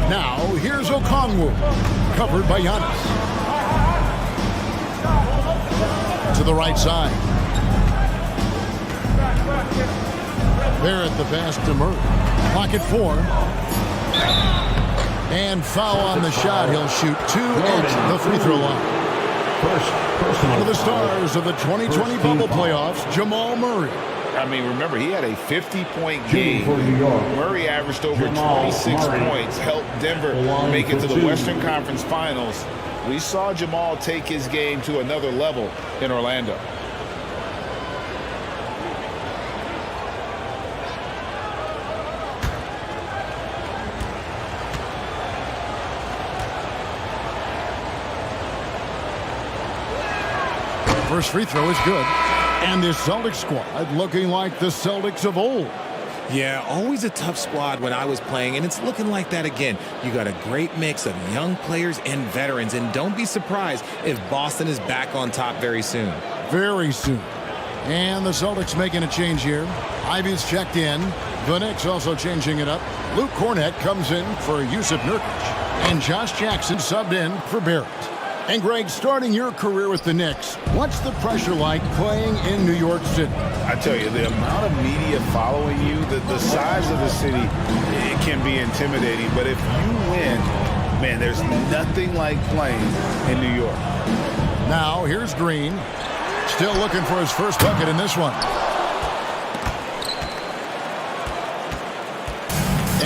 Now, here's Okongwu, covered by Giannis. To the right side. Barrett the pass to Murray. Pocket 4. And foul on the shot. He'll shoot 2 at the free throw line. One of the stars of the 2020 bubble playoffs, Jamal Murray. I mean, remember, he had a 50-point game. Murray averaged over 26 points, helped Denver make it to the Western Conference Finals. We saw Jamal take his game to another level in Orlando. First free throw is good. And this Celtics squad looking like the Celtics of old. Yeah, always a tough squad when I was playing, and it's looking like that again. You got a great mix of young players and veterans, and don't be surprised if Boston is back on top very soon. Very soon. And the Celtics making a change here. Ivy's checked in. The Knicks also changing it up. Luke Kornet comes in for Jusuf Nurkic. And Josh Jackson subbed in for Barrett. And Greg, starting your career with the Knicks, what's the pressure like playing in New York City? I tell you, the amount of media following you, the size of the city, it can be intimidating. But if you win, man, there's nothing like playing in New York. Now, here's Green. Still looking for his first bucket in this one.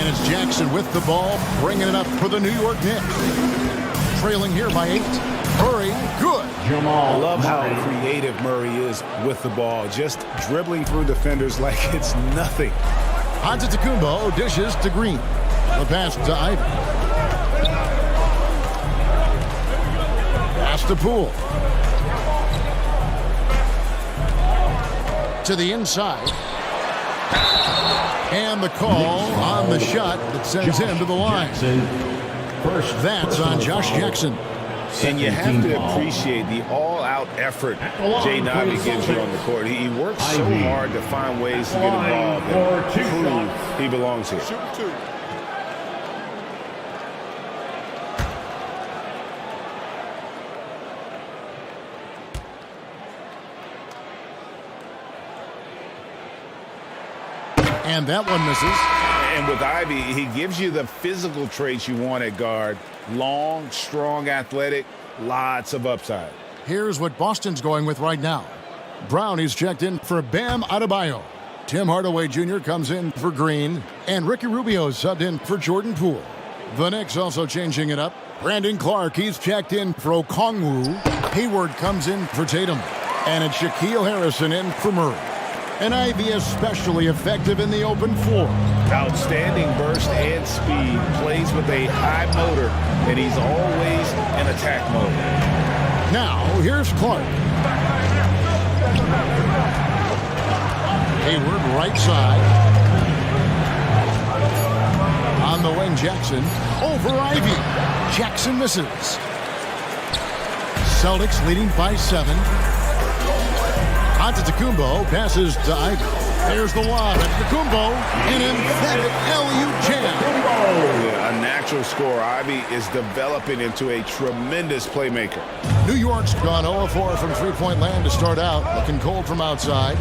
And it's Jackson with the ball, bringing it up for the New York Knicks. Trailing here by 8. Murray, good. I love how creative Murray is with the ball, just dribbling through defenders like it's nothing. Antetokounmpo dishes to Green. The pass to Ivy. Pass to Poole. To the inside. And the call on the shot that sends him to the line. That's on Josh Jackson. And you have to appreciate the all-out effort Jaden Ivey gives you on the court. He works so hard to find ways to get involved and prove he belongs here. And that one misses. And with Ivey, he gives you the physical traits you want at guard. Long, strong, athletic, lots of upside. Here's what Boston's going with right now. Brown is checked in for Bam Adebayo. Tim Hardaway Jr. comes in for Green. And Ricky Rubio is subbed in for Jordan Poole. The Knicks also changing it up. Brandon Clark, he's checked in for Okongwu. Hayward comes in for Tatum. And it's Shaquille Harrison in for Murray. And Ivy especially effective in the open floor. Outstanding burst and speed. Plays with a high motor, and he's always in attack mode. Now, here's Clark. Hayward, right side. On the wing, Jackson. Over Ivy. Jackson misses. Celtics leading by 7. Antetokounmpo passes to Ivy. There's the lob. Antetokounmpo, an emphatic LU jam. A natural scorer. Ivy is developing into a tremendous playmaker. New York's gone 0-4 from three-point land to start out. Looking cold from outside.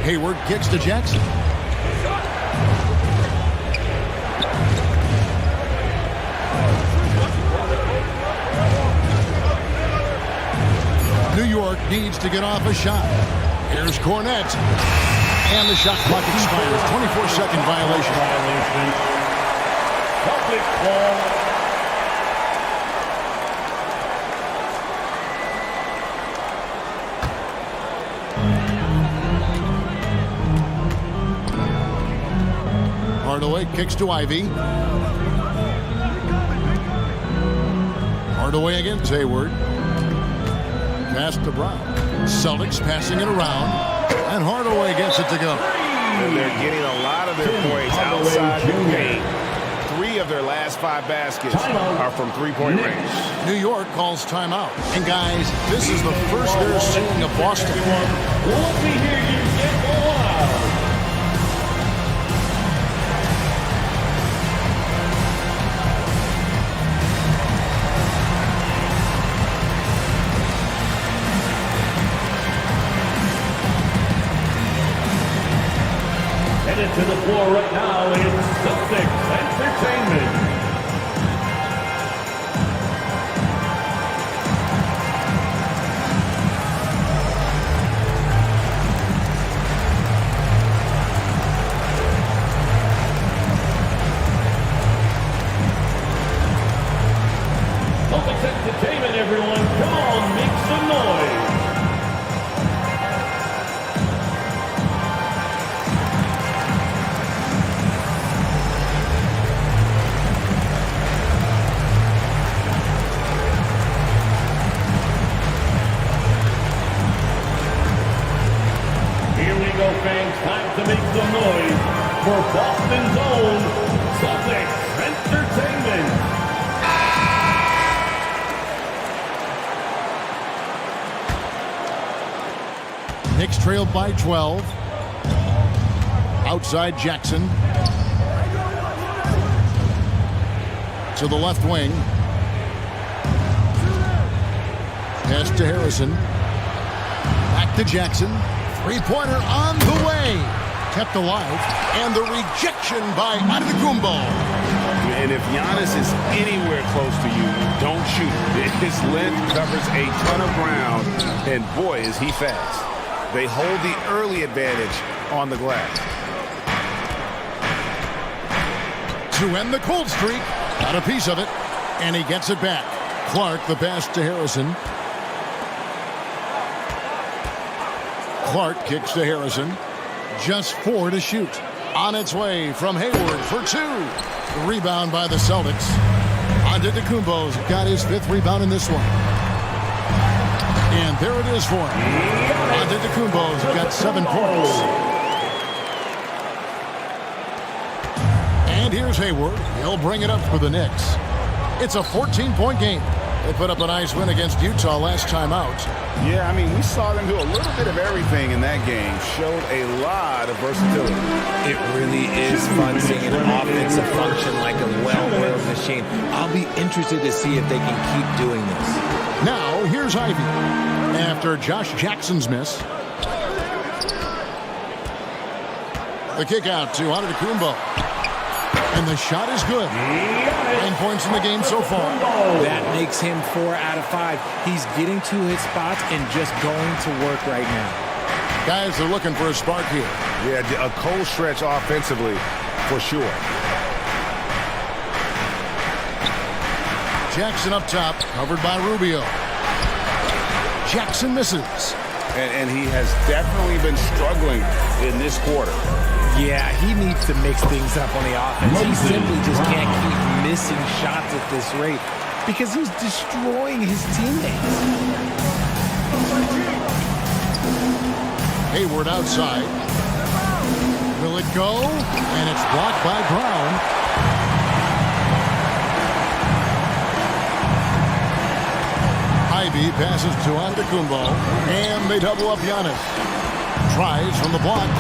Hayward kicks to Jackson. New York needs to get off a shot. Here's Cornette. And the shot clock expires. 24-second violation. Celtics ball. Hardaway kicks to Ivy. Hardaway against Hayward. Pass to Brown. Celtics passing it around. And Hardaway gets it to go. And they're getting a lot of their points outside the paint. 3 of their last 5 baskets are from three-point range. New York calls timeout. And guys, this is the first they're seeing of Boston. Let me hear you get loud. Headed to the floor right now is Celtics Entertainment. Celtics Entertainment, everyone. Come on, make some noise. Fans, time to make some noise for Boston's own Celtics Entertainment. Knicks trailed by 12. Outside Jackson. To the left wing. Pass to Harrison. Back to Jackson. Three-pointer on the way. Kept alive. And the rejection by Antetokounmpo. And if Giannis is anywhere close to you, don't shoot. His length covers a ton of ground, and boy, is he fast. They hold the early advantage on the glass. to end the cold streak. Got a piece of it, and he gets it back. Clark, the pass to Harrison. Clark kicks to Harrison. Just 4 to shoot. On its way from Hayward for 2. Rebound by the Celtics. Antetokounmpo's got his 5th rebound in this one. And there it is for him. Antetokounmpo's got 7 points. And here's Hayward. He'll bring it up for the Knicks. It's a 14-point game. They put up a nice win against Utah last time out. Yeah, I mean, we saw them do a little bit of everything in that game. Showed a lot of versatility. It really is fun seeing an offensive function like a well-oiled machine. I'll be interested to see if they can keep doing this. Now, here's Ivy. After Josh Jackson's miss. The kick out to Antetokounmpo. And the shot is good. 9 points in the game so far. That makes him 4 out of 5. He's getting to his spots and just going to work right now. Guys are looking for a spark here. Yeah, a cold stretch offensively, for sure. Jackson up top, covered by Rubio. Jackson misses. And he has definitely been struggling in this quarter. Yeah, he needs to mix things up on the offense. He simply just can't keep missing shots at this rate because he's destroying his teammates. Hayward outside. Will it go? And it's blocked by Brown. Ivy passes to Antetokounmpo, and they double up Giannis. Tries from the block.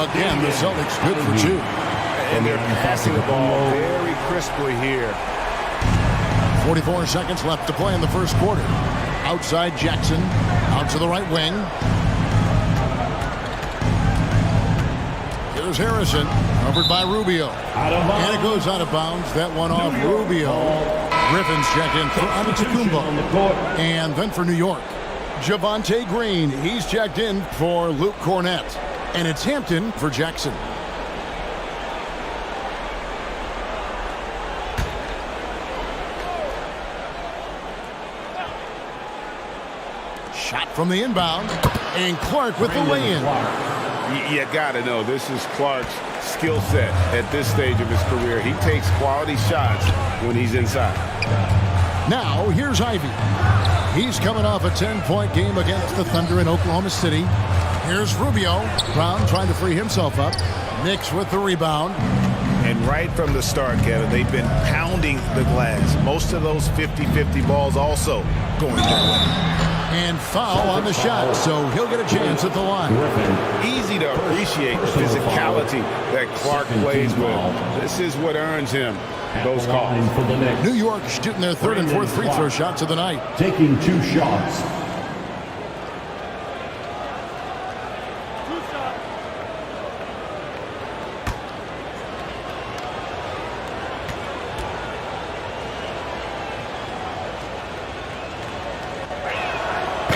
Again, the Celtics good for 2. And they're passing the ball very crisply here. 44 seconds left to play in the first quarter. Outside Jackson. Out to the right wing. Here's Harrison. Covered by Rubio. And it goes out of bounds. That one off Rubio. Griffin's check in for Antetokounmpo. And then for New York. Javonte Green, he's checked in for Luke Cornett. And it's Hampton for Jackson. Shot from the inbound. And Clark with the lay-in. You got to know, this is Clark's skill set at this stage of his career. He takes quality shots when he's inside. Now, here's Ivy. He's coming off a 10-point game against the Thunder in Oklahoma City. Here's Rubio. Brown trying to free himself up. Knicks with the rebound. And right from the start, Kevin, they've been pounding the glass. Most of those 50-50 balls also going their way. And foul on the shot, so he'll get a chance at the line. Easy to appreciate the physicality that Clark plays with. This is what earns him those calls. New York shooting their 3rd and 4th free throw shots of the night. Taking 2 shots.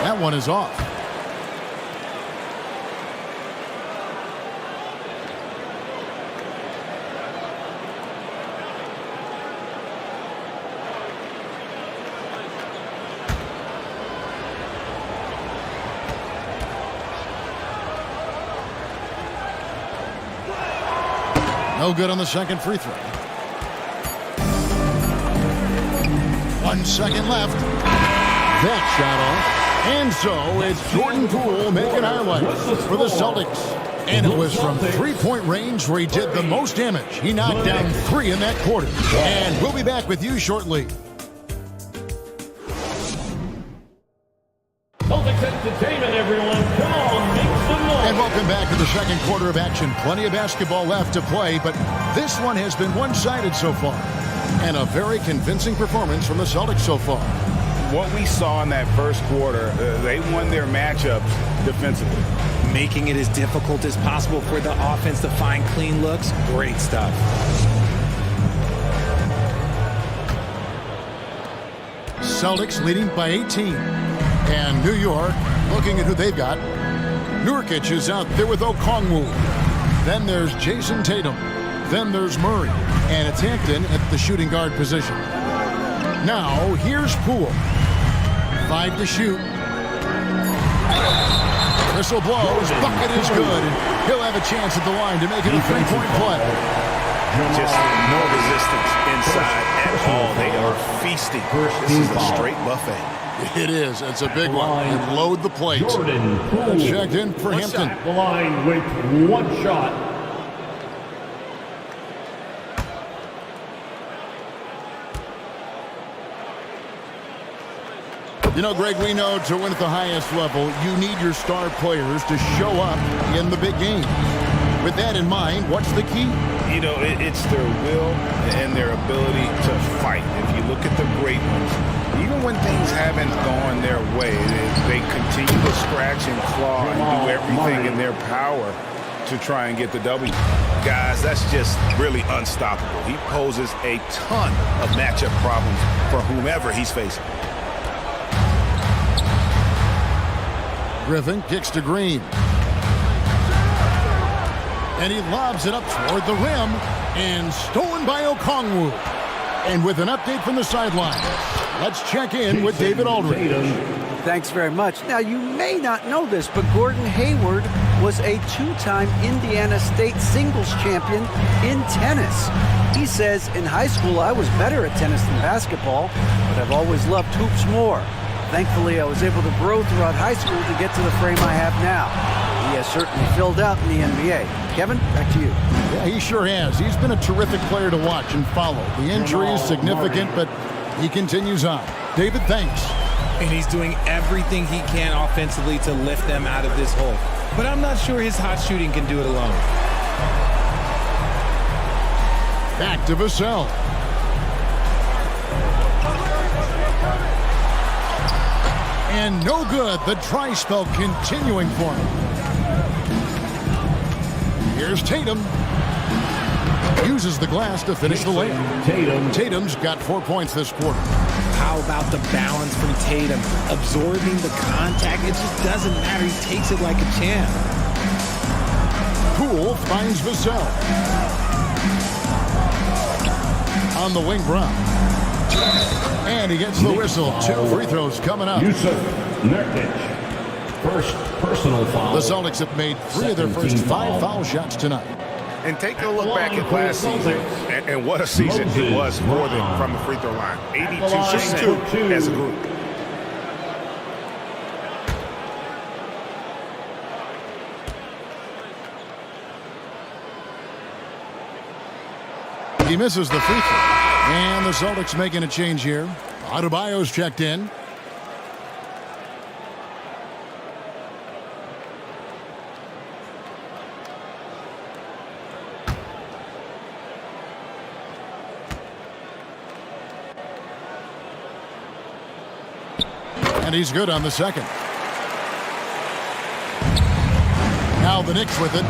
That one is off. No good on the second free throw. 1 second left. That shot off. And so it's Jordan Poole making highlights for the Celtics. And it was from 3-point range where he did the most damage. He knocked down 3 in that quarter. And we'll be back with you shortly. Celtics Entertainment, everyone. Come on, make some noise. And welcome back to the second quarter of action. Plenty of basketball left to play, but this one has been one-sided so far. And a very convincing performance from the Celtics so far. What we saw in that first quarter, they won their matchups defensively. Making it as difficult as possible for the offense to find clean looks. Great stuff. Celtics leading by 18. And New York looking at who they've got. Nurkic is out there with Okongwu. Then there's Jason Tatum. Then there's Murray. And it's Hampton at the shooting guard position. Now, here's Poole. 5 to shoot. Whistle blows. Bucket is good. And he'll have a chance at the line to make it a 3-point play. Just no resistance inside at all. They are feasting. This is a straight buffet. It is. It's a big one. And load the plate. Checked in for Hampton. The line with 1 shot. You know, Greg, we know to win at the highest level, you need your star players to show up in the big game. With that in mind, what's the key? You know, it's their will and their ability to fight. If you look at the great ones, even when things haven't gone their way, they continue to scratch and claw and do everything in their power to try and get the W. Guys, that's just really unstoppable. He poses a ton of matchup problems for whomever he's facing. Griffin kicks to Green. And he lobs it up toward the rim. And stolen by Okongwu. And with an update from the sideline, let's check in with David Aldridge. Thanks very much. Now, you may not know this, but Gordon Hayward was a 2-time Indiana State singles champion in tennis. He says, in high school, I was better at tennis than basketball, but I've always loved hoops more. Thankfully, I was able to grow throughout high school to get to the frame I have now. He has certainly filled out in the NBA. Kevin, back to you. Yeah, he sure has. He's been a terrific player to watch and follow. The injury is significant, but he continues on. David, thanks. And he's doing everything he can offensively to lift them out of this hole. But I'm not sure his hot shooting can do it alone. Back to Vassell. And no good. The dry spell continuing for him. Here's Tatum. Uses the glass to finish the layup. Tatum's got 4 points this quarter. How about the balance from Tatum? Absorbing the contact. It just doesn't matter. He takes it like a champ. Poole finds Vassell. On the wing, Brown. And he gets the whistle. 2 free throws coming up. Yusuf Nurkic. First personal foul. The Celtics have made 3 of their first 5 foul shots tonight. And take a look back at last season, and what a season it was for them from the free throw line. 82% as a group. He misses the free throw. And the Celtics making a change here. Adebayo's checked in. And he's good on the second. Now the Knicks with it.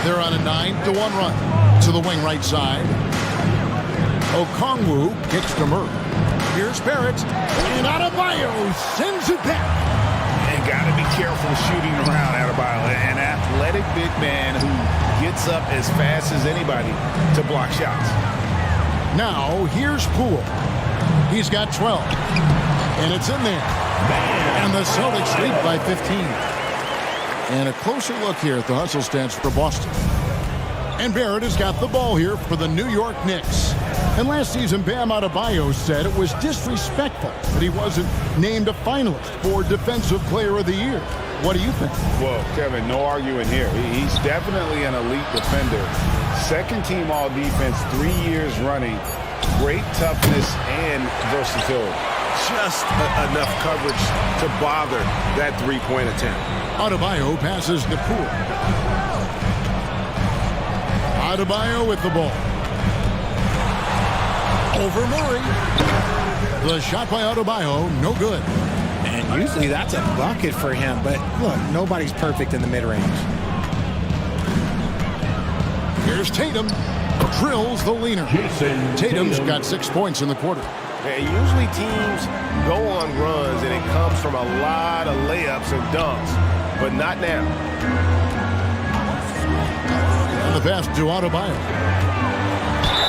They're on a 9-1 run to the wing right side. Okongwu kicks to Murray. Here's Barrett. And Adebayo sends it back. And got to be careful shooting around Adebayo. An athletic big man who gets up as fast as anybody to block shots. Now here's Poole. He's got 12. And it's in there. And the Celtics lead by 15. And a closer look here at the hustle stats for Boston. And Barrett has got the ball here for the New York Knicks. And last season, Bam Adebayo said it was disrespectful that he wasn't named a finalist for Defensive Player of the Year. What do you think? Well, Kevin, no arguing here. He's definitely an elite defender. Second team all defense, 3 years running. Great toughness and versatility. Just enough coverage to bother that three-point attempt. Adebayo passes to Poole. Adebayo with the ball. Over Murray. The shot by Adebayo, no good. And usually that's a bucket for him, but look, nobody's perfect in the mid-range. Here's Tatum. Drills the leaner. Tatum's got 6 points in the quarter. And usually teams go on runs and it comes from a lot of layups and dunks, but not now. And the pass to Adebayo.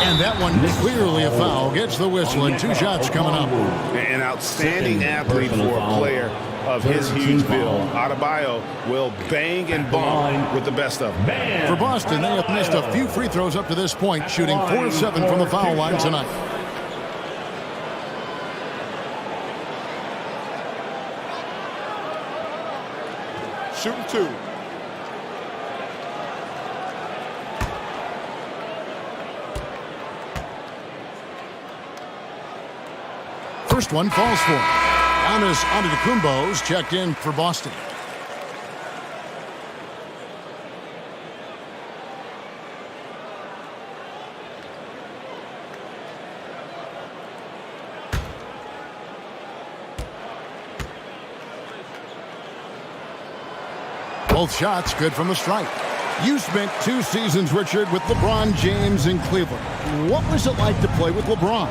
And that one clearly a foul. Gets the whistle and 2 shots coming up. An outstanding athlete for a player of his huge build. Adebayo will bang and bump with the best of them. For Boston, they have missed a few free throws up to this point, shooting 4 of 7 from the foul line tonight. Shooting 2. First one falls for him. Giannis Antetokounmpo's checked in for Boston. Both shots good from the stripe. You spent 2 seasons, Richard, with LeBron James in Cleveland. What was it like to play with LeBron?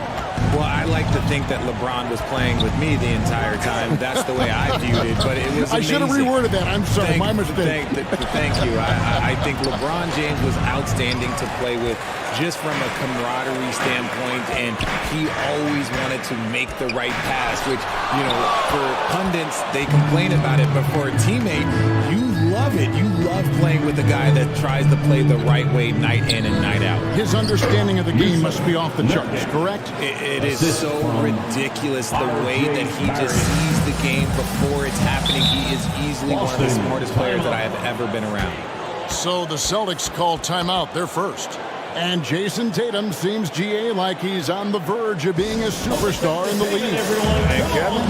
Well, I like to think that LeBron was playing with me the entire time. That's the way I viewed it, but it was amazing. I should have reworded that. I'm sorry, my mistake. Thank you. I think LeBron James was outstanding to play with just from a camaraderie standpoint, and he always wanted to make the right pass, which, you know, for pundits, they complain about it, but for a teammate, you love it. You love playing with a guy that tries to play the right way night in and night out. His understanding of the game must be off the charts, correct? It is so ridiculous the way that he just sees the game before it's happening. He is easily one of the smartest players that I have ever been around. So the Celtics call timeout. They're first. And Jason Tatum seems, GA, like he's on the verge of being a superstar in the league. And Kevin,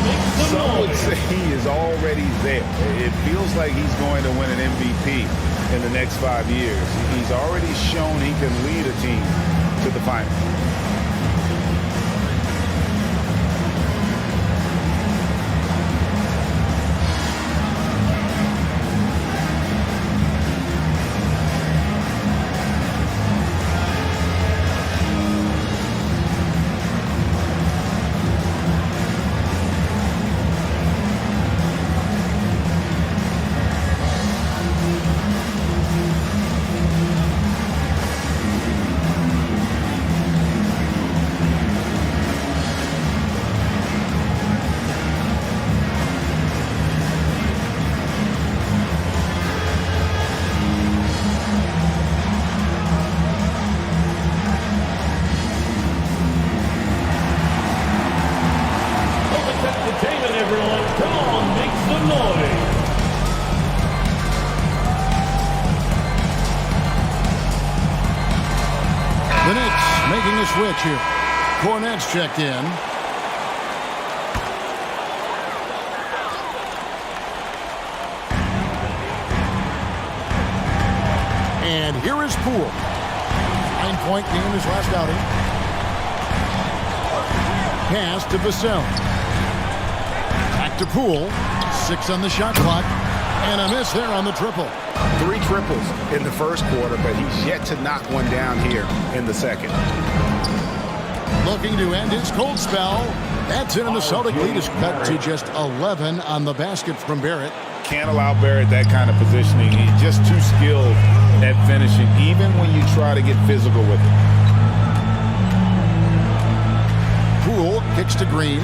some would say he is already there. It feels like he's going to win an MVP in the next 5 years. He's already shown he can lead a team to the finals. The Knicks making a switch here. Kornet's checked in. And here is Poole. 9-point game his last outing. Pass to Vassell. Back to Poole. 6 on the shot clock. And a miss there on the triple. 3 triples in the first quarter, but he's yet to knock one down here in the second. Looking to end his cold spell. That's it, and the Celtic lead is cut to just 11 on the basket from Barrett. Can't allow Barrett that kind of positioning. He's just too skilled at finishing, even when you try to get physical with him. Poole kicks to Green.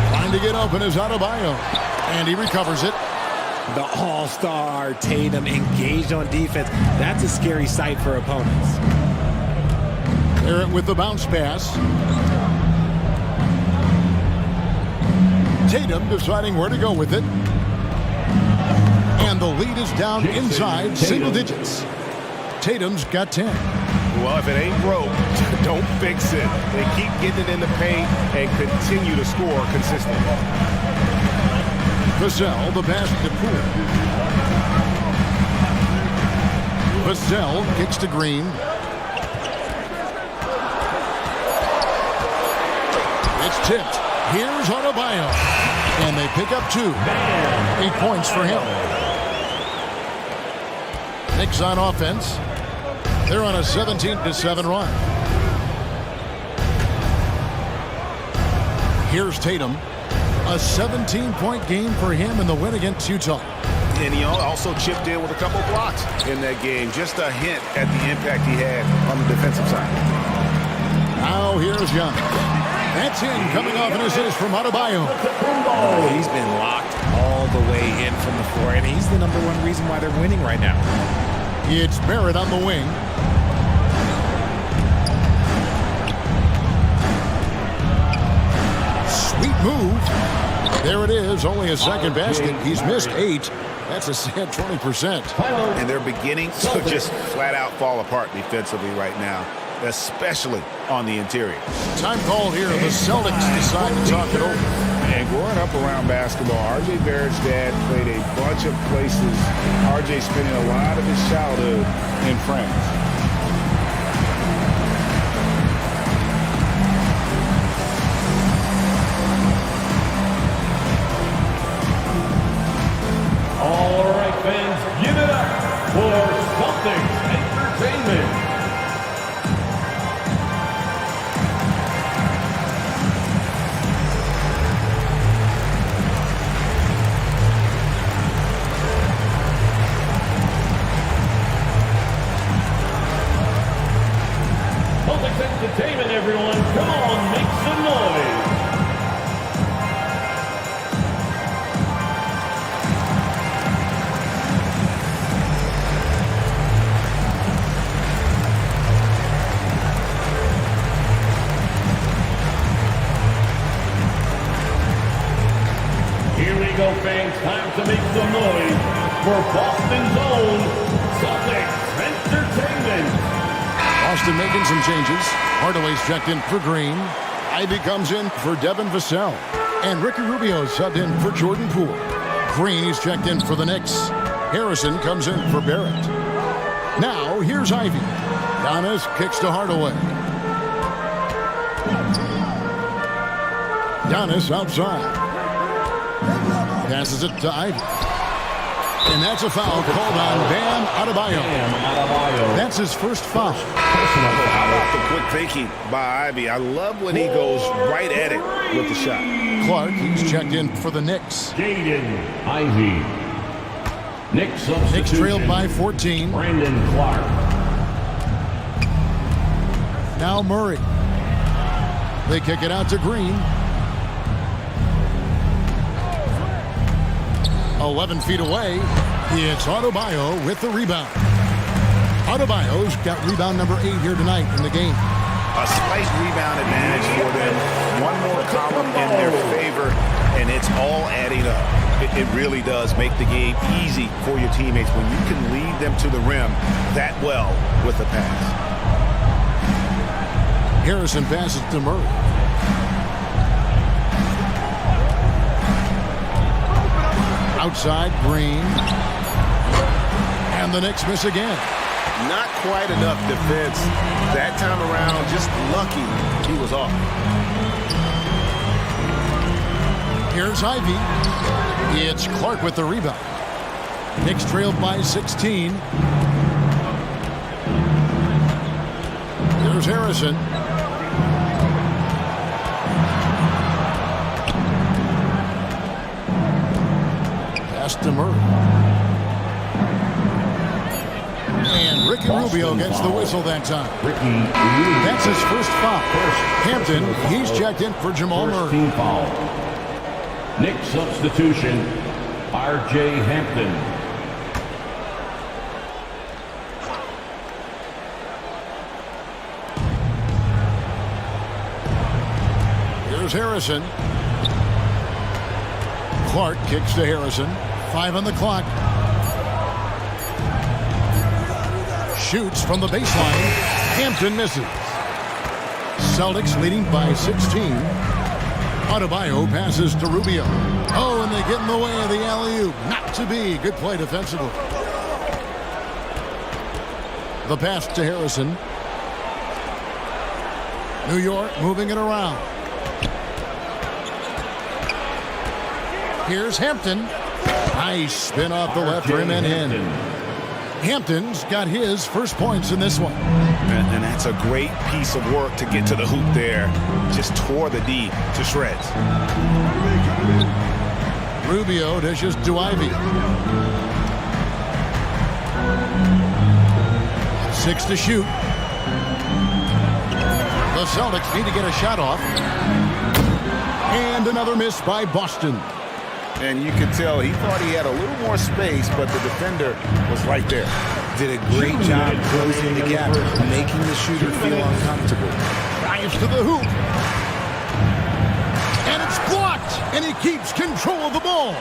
Trying to get open is Adebayo. And he recovers it. The all-star Tatum engaged on defense. That's a scary sight for opponents. Barrett with the bounce pass. Tatum deciding where to go with it. And the lead is down inside single digits. Tatum's got 10. Well, if it ain't broke, don't fix it. They keep getting it in the paint and continue to score consistently. Vassell, the pass to Poole. Vassell kicks to Green. It's tipped. Here's Adebayo. And they pick up 2. 8 points for him. Knicks on offense. They're on a 17-7 run. Here's Tatum. A 17-point game for him in the win against Utah. and he also chipped in with a couple blocks in that game. Just a hint at the impact he had on the defensive side. Now here's Young. That's in, coming off an assist from Adebayo. He's been locked all the way in from the floor, and he's the number one reason why they're winning right now. It's Barrett on the wing. Sweet move. There it is, only a second basket. He's missed 8. That's a sad 20%. And they're beginning to just flat out fall apart defensively right now, especially on the interior. Time call here. The Celtics decide to talk it over. And growing up around basketball, R.J. Barrett's dad played a bunch of places. R.J. spending a lot of his childhood in France. All right, fans, give it up for Celtics Entertainment. Celtics Entertainment, everyone. Come on, make some noise. Here we go, fans. Time to make some noise for Boston's own Celtics Entertainment. Boston making some changes. Hardaway's checked in for Green. Ivy comes in for Devin Vassell. And Ricky Rubio subbed in for Jordan Poole. Green is checked in for the Knicks. Harrison comes in for Barrett. Now, here's Ivy. Giannis kicks to Hardaway. Giannis outside. Passes it to Ivy. And that's a foul called on Bam Adebayo. That's his first foul. How about the quick thinking by Ivy? I love when he goes right at it with the shot. Clark, he's checked in for the Knicks. Jaden Ivey. Knicks substitution. Knicks trailed by 14. Brandon Clark. Now Murray. They kick it out to Green. 11 feet away. It's Adebayo with the rebound. Adebayo's got rebound number 8 here tonight in the game. A slight rebound advantage for them. One more column in their favor, and it's all adding up. It really does make the game easy for your teammates when you can lead them to the rim that well with a pass. Harrison passes to Murray. Outside, Green. And the Knicks miss again. Not quite enough defense. That time around, just lucky he was off. Here's Ivy. It's Clark with the rebound. Knicks trailed by 16. Here's Harrison. To Murray. And Ricky Rubio gets the whistle that time. That's his first foul. Hampton, he's checked in for Jamal Murray. Team foul. Knicks substitution, R.J. Hampton. Here's Harrison. Clark kicks to Harrison. 5 on the clock. Shoots from the baseline. Hampton misses. Celtics leading by 16. Adebayo passes to Rubio. Oh, and they get in the way of the alley-oop. Not to be. Good play defensively. The pass to Harrison. New York moving it around. Here's Hampton. Nice spin off the left rim and in. Hampton's got his first points in this one. And that's a great piece of work to get to the hoop there. Just tore the D to shreds. Rubio dishes to Ivy. 6 to shoot. The Celtics need to get a shot off. And another miss by Boston. And you could tell he thought he had a little more space, but the defender was right there. Did a great job closing the gap, making the shooter feel uncomfortable. Drives to the hoop. And it's blocked. And he keeps control of the ball.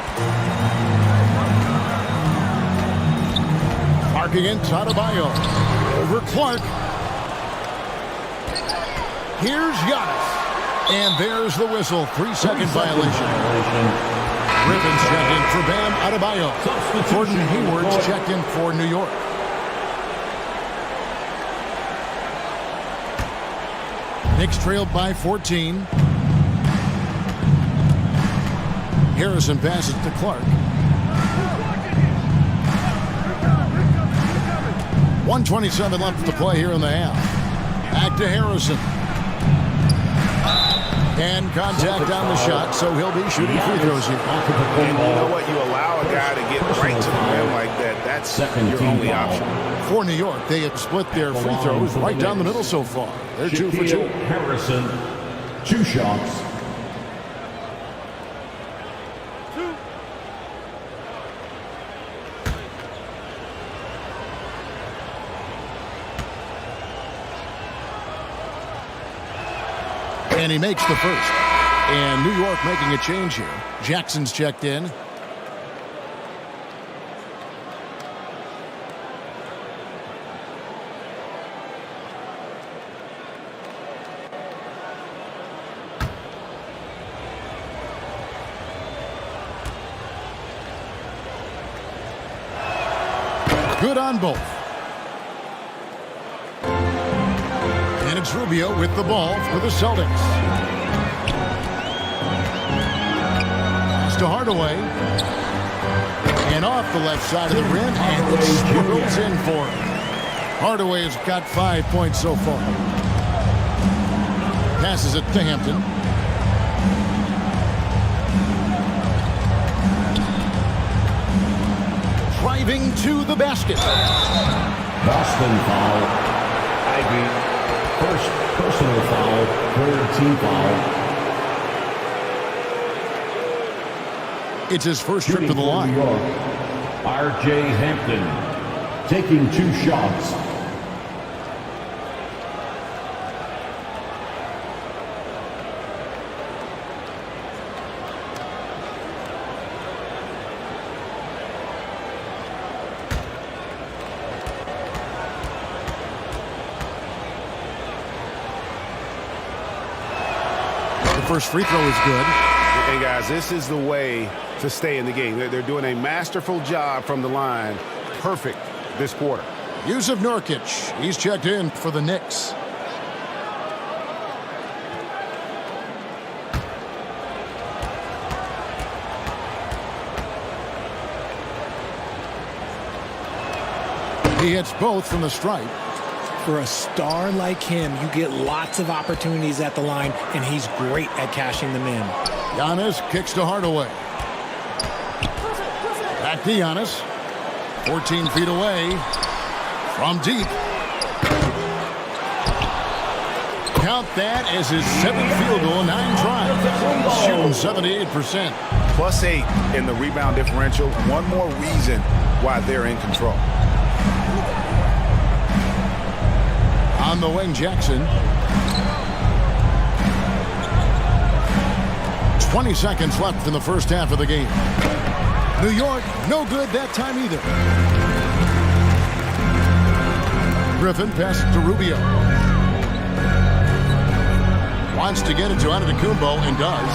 Clark against Adebayo. Over Clark. Here's Giannis. And there's the whistle. 3-second violation. Griffin's checked in for Bam Adebayo. Gordon Hayward's checked in for New York. Knicks trailed by 14. Harrison passes to Clark. 1:27 left to play here in the half. Back to Harrison. And contact on the shot, so he'll be shooting free throws here. And you know what? You allow a guy to get right to the rim like that. That's your only option. For New York, they have split their free throws right down the middle so far. They're 2 for 2. Harrison, 2 shots. And he makes the first. And New York making a change here. Jackson's checked in. Good on both. And it's Rubio with the ball for the Celtics. Pass to Hardaway. And off the left side of the rim, and it swirls in for him. Hardaway has got 5 points so far. Passes it to Hampton. Driving to the basket. Boston foul. Ivy. First personal foul, 3rd team foul. It's his first trip to the line. R.J. Hampton taking 2 shots. First free throw is good. Hey, guys, this is the way to stay in the game. They're doing a masterful job from the line. Perfect this quarter. Jusuf Nurkic. He's checked in for the Knicks. He hits both from the stripe. For a star like him, you get lots of opportunities at the line, and he's great at cashing them in. Giannis kicks to Hardaway. Back to Giannis. 14 feet away. From deep. Count that as his 7th field goal, 9 tries. Shooting 78%. +8 in the rebound differential. One more reason why they're in control. On the wing, Jackson. 20 seconds left in the first half of the game. New York, no good that time either. Griffin passes to Rubio. Wants to get it to Antetokounmpo and does.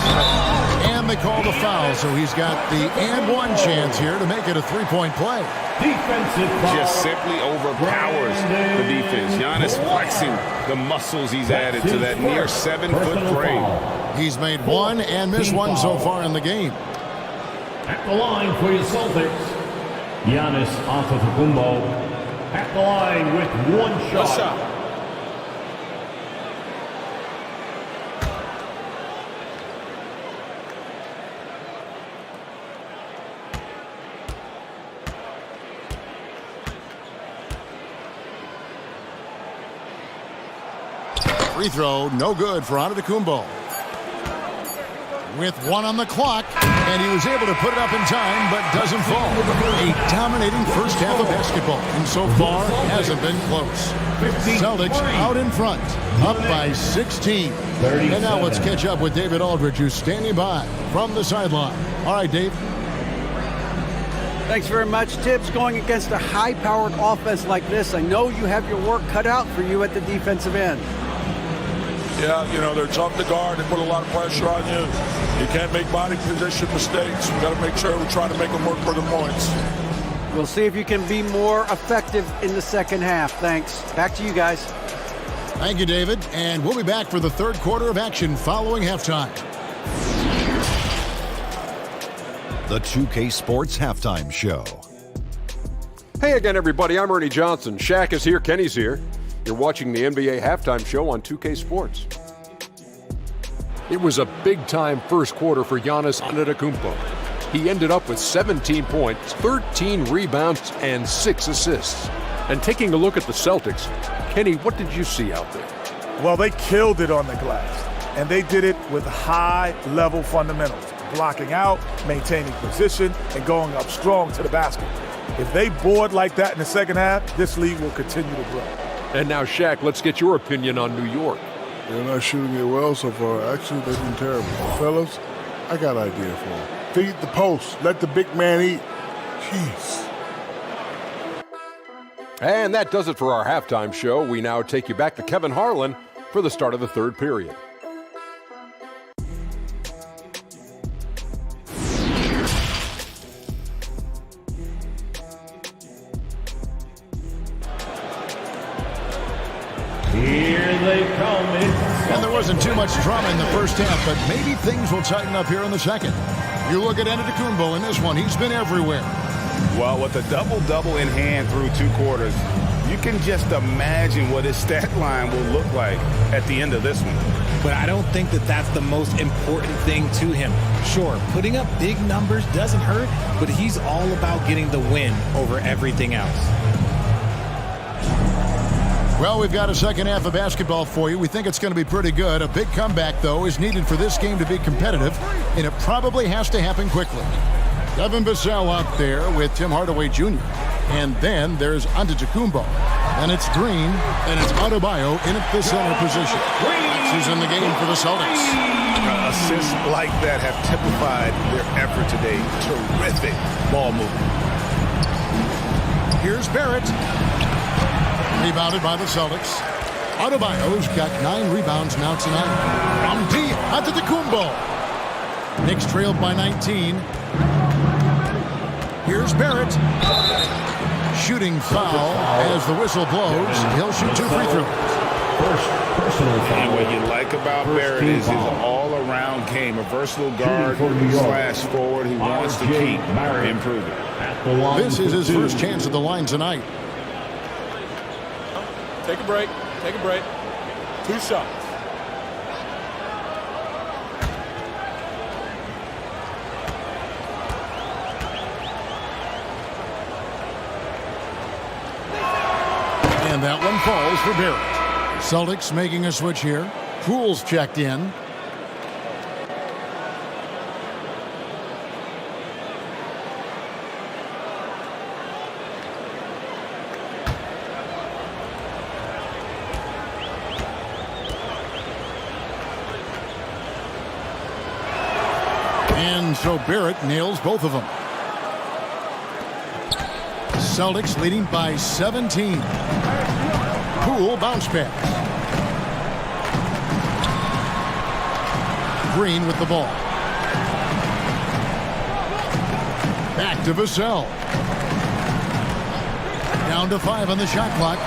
And they call the foul, so he's got the and one chance here to make it a 3-point play. Defensive foul. Just simply overpowers the defense. Giannis flexing the muscles he's added to that near 7-foot frame. He's made one and missed one so far in the game. At the line for your Celtics, Giannis Antetokounmpo at the line with 1 shot. One shot. Free throw, no good for Antetokounmpo. With 1 on the clock, and he was able to put it up in time, but doesn't fall. A dominating first half of basketball, and so far hasn't been close. Celtics out in front, up by 16. And now let's catch up with David Aldridge, who's standing by from the sideline. All right, Dave. Thanks very much, Tibbs. Going against a high-powered offense like this, I know you have your work cut out for you at the defensive end. Yeah, you know, they're tough to guard. They put a lot of pressure on you. You can't make body position mistakes. We got to make sure we try to make them work for the points. We'll see if you can be more effective in the second half. Thanks. Back to you guys. Thank you, David. And we'll be back for the third quarter of action following halftime. The 2K Sports Halftime Show. Hey again, everybody. I'm Ernie Johnson. Shaq is here. Kenny's here. You're watching the NBA Halftime Show on 2K Sports. It was a big-time first quarter for Giannis Antetokounmpo. He ended up with 17 points, 13 rebounds, and 6 assists. And taking a look at the Celtics, Kenny, what did you see out there? Well, they killed it on the glass, and they did it with high-level fundamentals, blocking out, maintaining position, and going up strong to the basket. If they board like that in the second half, this league will continue to grow. And now, Shaq, let's get your opinion on New York. They're not shooting it well so far. Actually, they've been terrible. Fellas, I got an idea for them. Feed the post. Let the big man eat. Jeez. And that does it for our halftime show. We now take you back to Kevin Harlan for the start of the third period. Here they come. And there wasn't too much drama in the first half, but maybe things will tighten up here in the second. You look at Antetokounmpo in this one. He's been everywhere. Well, with a double-double in hand through 2 quarters, you can just imagine what his stat line will look like at the end of this one. But I don't think that that's the most important thing to him. Sure, putting up big numbers doesn't hurt, but he's all about getting the win over everything else. Well, we've got a second half of basketball for you. We think it's going to be pretty good. A big comeback, though, is needed for this game to be competitive, and it probably has to happen quickly. Devin Vassell out there with Tim Hardaway Jr. And then there's Antetokounmpo. And it's Green, and it's Adebayo in at the center position. He's in the game for the Celtics. Assists like that have typified their effort today. Terrific ball movement. Here's Barrett. Rebounded by the Celtics. Adebayo's got 9 rebounds now tonight. From deep, Antetokounmpo. Knicks trailed by 19. Here's Barrett. Shooting foul as the whistle blows. He'll shoot 2 free throws. And what you like about Barrett is his all-around game. A versatile guard / forward who wants to keep improving. This is his first chance at the line tonight. Take a break. Take a break. 2 shots. And that one falls for Barrett. Celtics making a switch here. Poole's checked in. And so Barrett nails both of them. Celtics leading by 17. Poole bounce pass. Green with the ball. Back to Vassell. Down to 5 on the shot clock.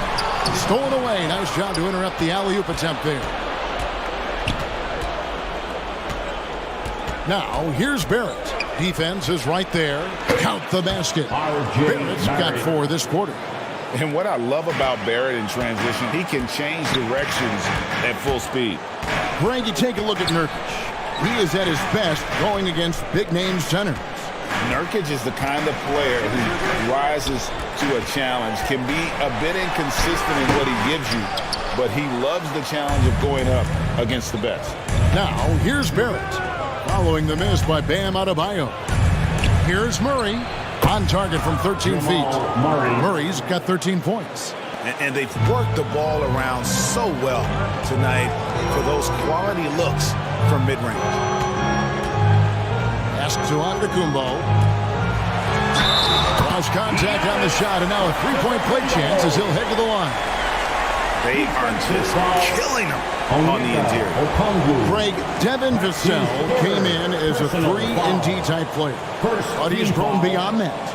Stolen away. Nice job to interrupt the alley-oop attempt there. Now, here's Barrett. Defense is right there. Count the basket. Barrett's got 4 this quarter. And what I love about Barrett in transition, he can change directions at full speed. Greg, you take a look at Nurkic. He is at his best going against big-name centers. Nurkic is the kind of player who rises to a challenge, can be a bit inconsistent in what he gives you, but he loves the challenge of going up against the best. Now, here's Barrett, following the miss by Bam Adebayo. Here's Murray, on target from 13 feet. Murray's got 13 points. And they've worked the ball around so well tonight for those quality looks from mid-range. Pass to Antetokounmpo. Cross contact on the shot, and now a three-point play chance as he'll head to the line. They are just killing him on the interior. Greg, Devin Vassell came in as a 3-and-D type player, but he's grown beyond that.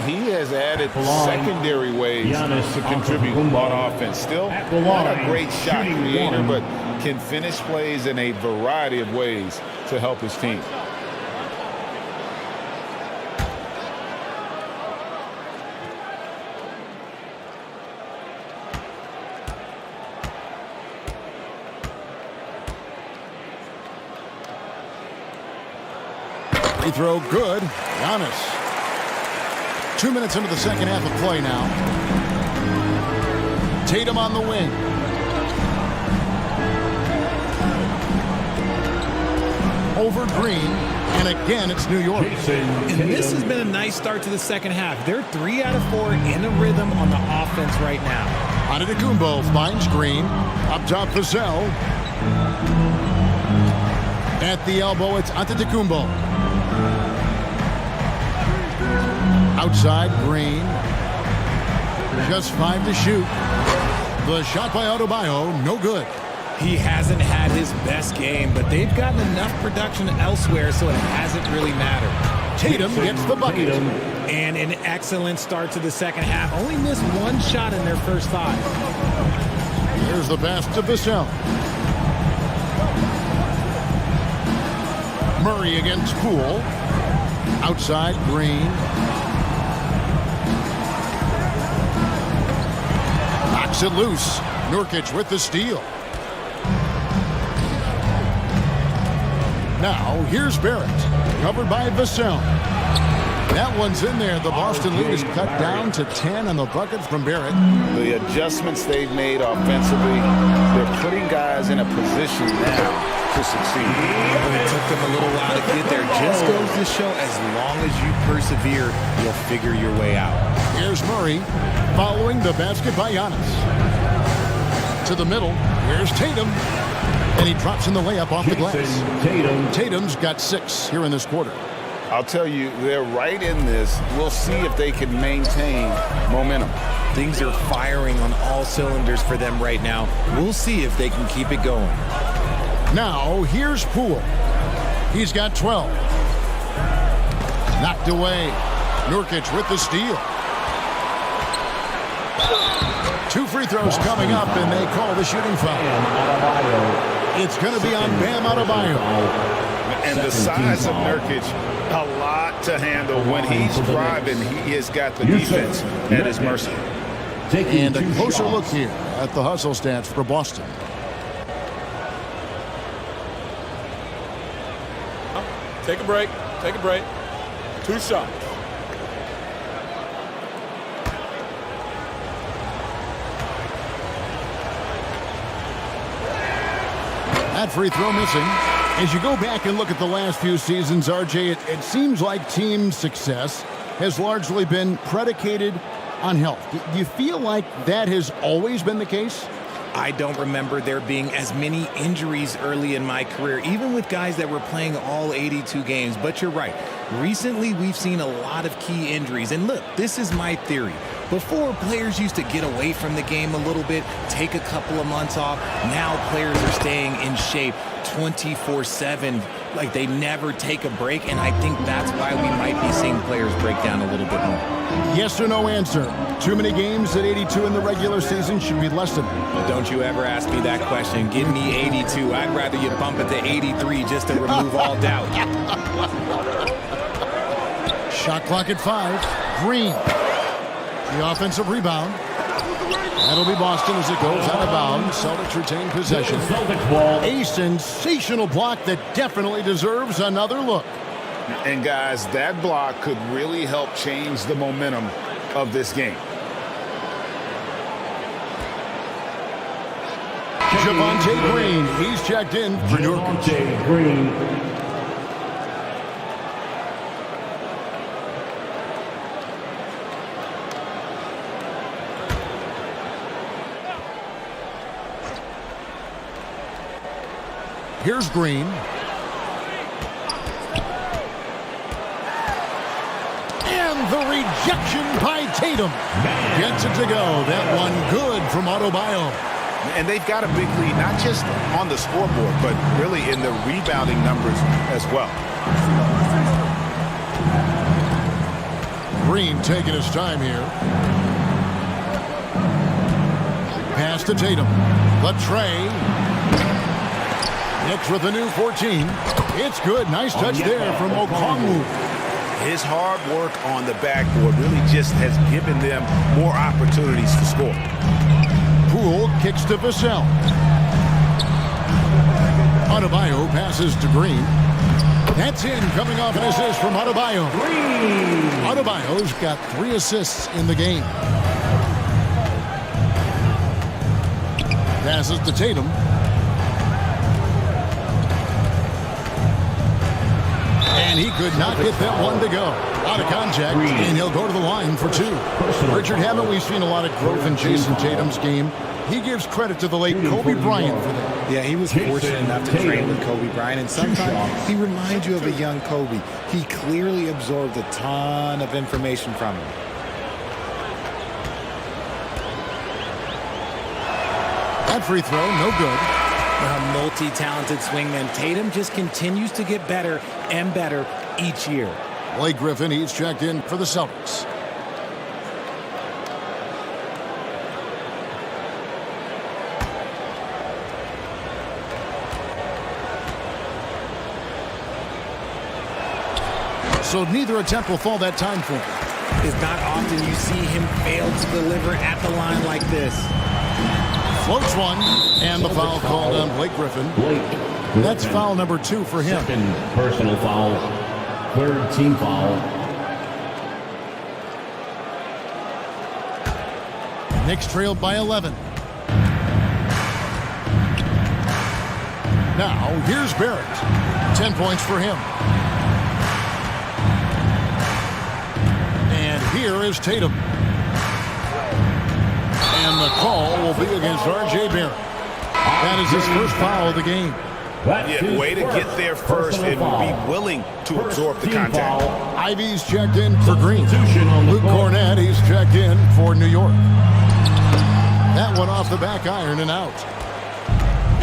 He has added secondary ways to contribute on offense. Still not a great shot creator, but can finish plays in a variety of ways to help his team. Free throw good. Giannis. 2 minutes into the second half of play now. Tatum on the wing. Over Green, and again it's New York. And this has been a nice start to the second half. They're 3 out of 4 in a rhythm on the offense right now. Antetokounmpo finds Green. Up top, Vassell. At the elbow, it's Antetokounmpo. Outside, Green. Just 5 to shoot. The shot by Adebayo, no good. He hasn't had his best game, but they've gotten enough production elsewhere, so it hasn't really mattered. Tatum gets the bucket. And an excellent start to the second half. Only missed 1 shot in their first 5. Here's the pass to Vassell. Murray against Poole. Outside, Green. Knocks it loose. Nurkic with the steal. Now, here's Barrett. Covered by Vassell. That one's in there. The Boston lead is cut down to 10 on the bucket from Barrett. The adjustments they've made offensively, they're putting guys in a position now to succeed. It took them a little while to get there. Just goes to show, as long as you persevere, you'll figure your way out. Here's Murray following the basket by Giannis. To the middle. Here's Tatum. And he drops in the layup off the glass. Tatum's got 6 here in this quarter. I'll tell you, they're right in this. We'll see if they can maintain momentum. Things are firing on all cylinders for them right now. We'll see if they can keep it going. Now, here's Poole. He's got 12. Knocked away. Nurkic with the steal. 2 free throws coming up, and they call the shooting foul. It's going to be on Bam Adebayo. And the size of Nurkic, a lot to handle. When he's driving, he has got the defense at his mercy. And a closer look here at the hustle stats for Boston. Take a break. Take a break. 2 shots. That free throw missing. As you go back and look at the last few seasons, RJ, it seems like team success has largely been predicated on health. Do you feel like that has always been the case? I don't remember there being as many injuries early in my career, even with guys that were playing all 82 games. But you're right. Recently, we've seen a lot of key injuries. And look, this is my theory. Before, players used to get away from the game a little bit, take a couple of months off. Now players are staying in shape 24/7, like they never take a break, and I think that's why we might be seeing players break down a little bit more. Yes or no answer. Too many games at 82 in the regular season should be lessened. Don't you ever ask me that question. Give me 82. I'd rather you bump it to 83 just to remove all doubt. Shot clock at 5. Green. The offensive rebound. That'll be Boston as it goes out of bounds. Celtics retain possession. A sensational block that definitely deserves another look. And guys, that block could really help change the momentum of this game. Javonte Green, he's checked in for Javonte Green. Here's Green. And the rejection by Tatum. Gets it to go. That one good from Adebayo. And they've got a big lead, not just on the scoreboard, but really in the rebounding numbers as well. Green taking his time here. Pass to Tatum. Latrey. Knicks with a new 14. It's good. Nice touch there from Okongwu. His hard work on the backboard really just has given them more opportunities to score. Poole kicks to Vassell. Adebayo passes to Green. That's in, coming off an assist from Adebayo. Adebayo's got 3 assists in the game. Passes to Tatum. And he could not get that one to go. Out of contact, and he'll go to the line for 2. Richard, haven't we seen a lot of growth in Jason Tatum's game? He gives credit to the late Kobe Bryant for that. Yeah, he was fortunate enough to train with Kobe Bryant, and sometimes he reminds you of a young Kobe. He clearly absorbed a ton of information from him. That free throw, no good. A multi-talented swingman, Tatum just continues to get better and better each year. Blake Griffin, he's checked in for the Celtics. So neither attempt will fall that time for him. It's not often you see him fail to deliver at the line like this. Floats one, and the foul called on Blake Griffin. That's foul number 2 for him. Second personal foul. 3rd team foul. Knicks trailed by 11. Now, here's Barrett. 10 points for him. And here is Tatum. And the call will be against R.J. Barrett. That is his first foul of the game. Yeah, way to get there first and be willing to absorb the contact. Ivy's checked in for Green. Luke Cornett, he's checked in for New York. That one off the back iron and out.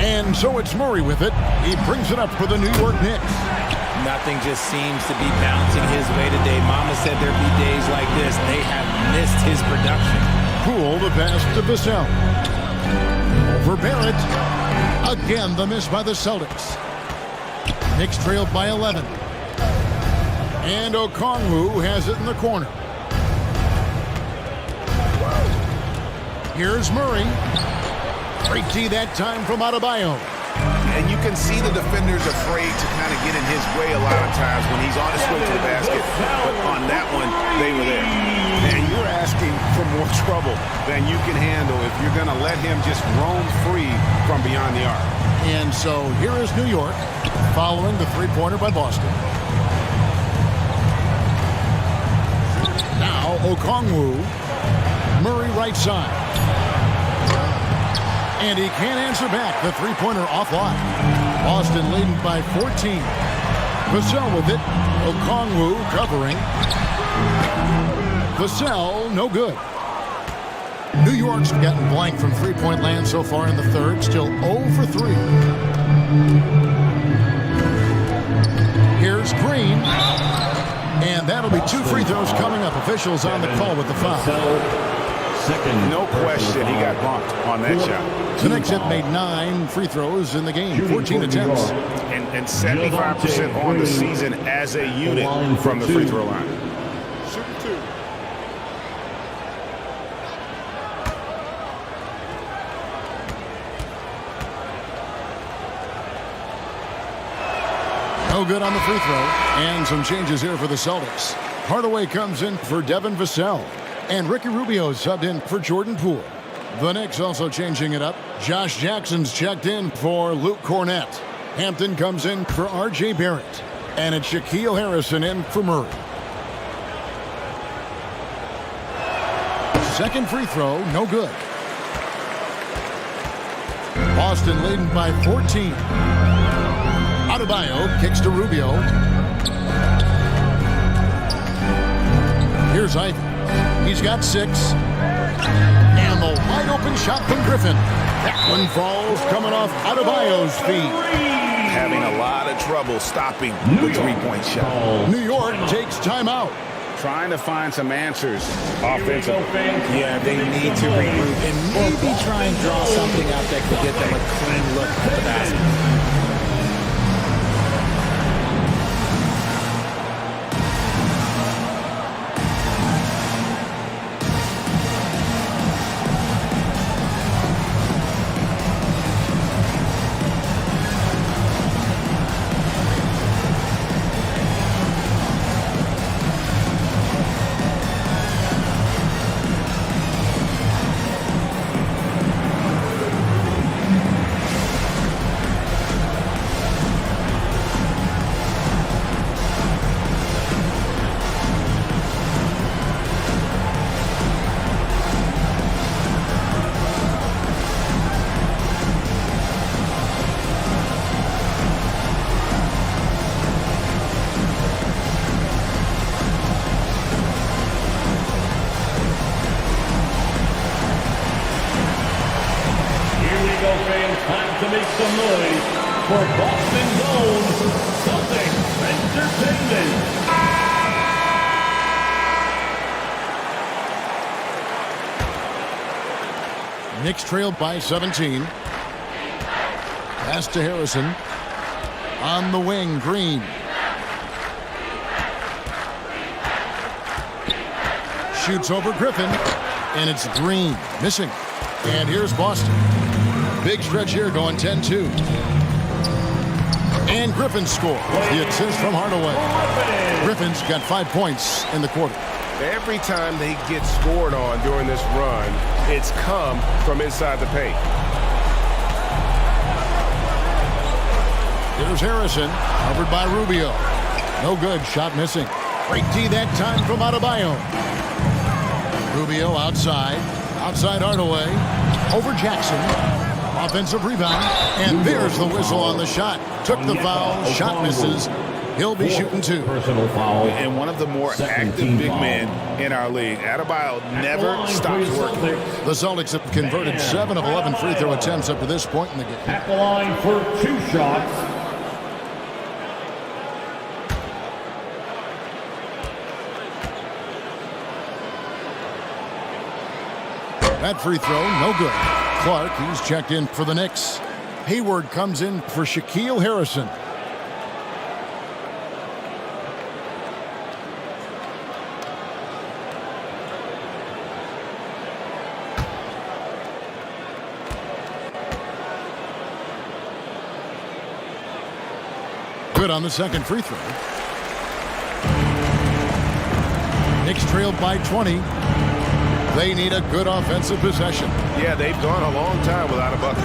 And so it's Murray with it. He brings it up for the New York Knicks. Nothing just seems to be bouncing his way today. Mama said there'd be days like this. They have missed his production. Poole the pass to Vassell. Over Barrett. Again, the miss by the Celtics. Knicks trailed by 11. And Okongwu has it in the corner. Here's Murray. Great D that time from Adebayo. And you can see the defenders afraid to kind of get in his way a lot of times when he's on his way to the basket. But on that one, they were there. And you're asking for more trouble than you can handle if you're going to let him just roam free from beyond the arc. And so here is New York following the three-pointer by Boston. Now Okongwu. Murray right side. And he can't answer back. The three-pointer offline. Boston leading by 14. Vassell with it. Okongwu covering. Vassell, no good. New York's gotten blank from three-point land so far in the third. Still 0 for 3. Here's Green. And that'll be 2 free throws coming up. Officials on the call with the foul. No question he got bumped on that shot. The Knicks have made 9 free throws in the game, 14 attempts. And 75% on the season as a unit from the free throw line. No good on the free throw. And some changes here for the Celtics. Hardaway comes in for Devin Vassell. And Ricky Rubio subbed in for Jordan Poole. The Knicks also changing it up. Josh Jackson's checked in for Luke Cornett. Hampton comes in for R.J. Barrett. And it's Shaquille Harrison in for Murray. Second free throw, no good. Boston leading by 14. Adebayo kicks to Rubio. Here's Ivy. He's got 6. And the wide open shot from Griffin. That one falls coming off Adebayo's feet. Having a lot of trouble stopping the three-point shot. New York takes timeout. Trying to find some answers offensively. Yeah, they need to regroup and maybe try and draw something out that could get them a clean look at the basket. Time to make some noise for Boston's own Celtics Entertainment. Knicks trailed by 17. Pass to Harrison. On the wing, Green. Shoots over Griffin. And it's Green. Missing. And here's Boston. Big stretch here going 10-2. And Griffin scores the assist from Hardaway. Griffin's got 5 points in the quarter. Every time they get scored on during this run, it's come from inside the paint. Here's Harrison, covered by Rubio. No good, shot missing. Great D that time from Adebayo. Rubio outside Hardaway, over Jackson. Offensive rebound, and there's the whistle on the shot. Took the foul, shot misses. He'll be shooting 2. Personal foul. And one of the more active big men in our league. Adebayo never stops working. The Celtics have converted 7 of 11 free throw attempts up to this point in the game. At the line for 2 shots. That free throw, no good. Clark, he's checked in for the Knicks. Hayward comes in for Shaquille Harrison. Good on the second free throw. Knicks trailed by 20. They need a good offensive possession. Yeah, they've gone a long time without a bucket.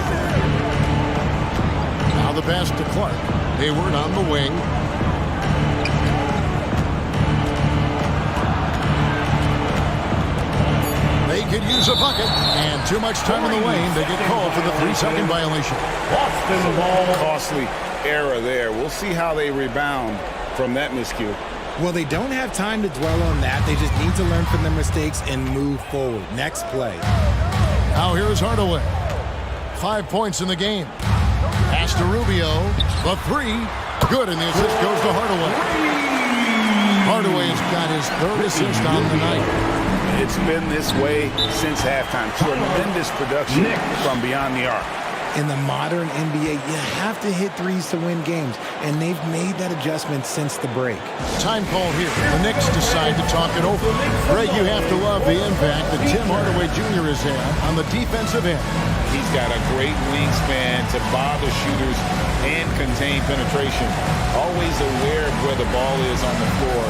Now the pass to Clark. Hayward on the wing. They could use a bucket, and too much time in the lane. They get called for the 3-second violation. Boston ball. Costly error there. We'll see how they rebound from that miscue. Well, they don't have time to dwell on that. They just need to learn from their mistakes and move forward. Next play. Now here's Hardaway. 5 points in the game. Pass to Rubio. The 3. Good, and the assist goes to Hardaway. Hardaway has got his 3rd assist on the night. It's been this way since halftime. Tremendous production from beyond the arc. In the modern NBA, you have to hit threes to win games, and they've made that adjustment since the break. Time call here. The Knicks decide to talk it over. Greg, you have to love the impact that Tim Hardaway Jr. has had on the defensive end. He's got a great wingspan to bother shooters and contain penetration. Always aware of where the ball is on the floor.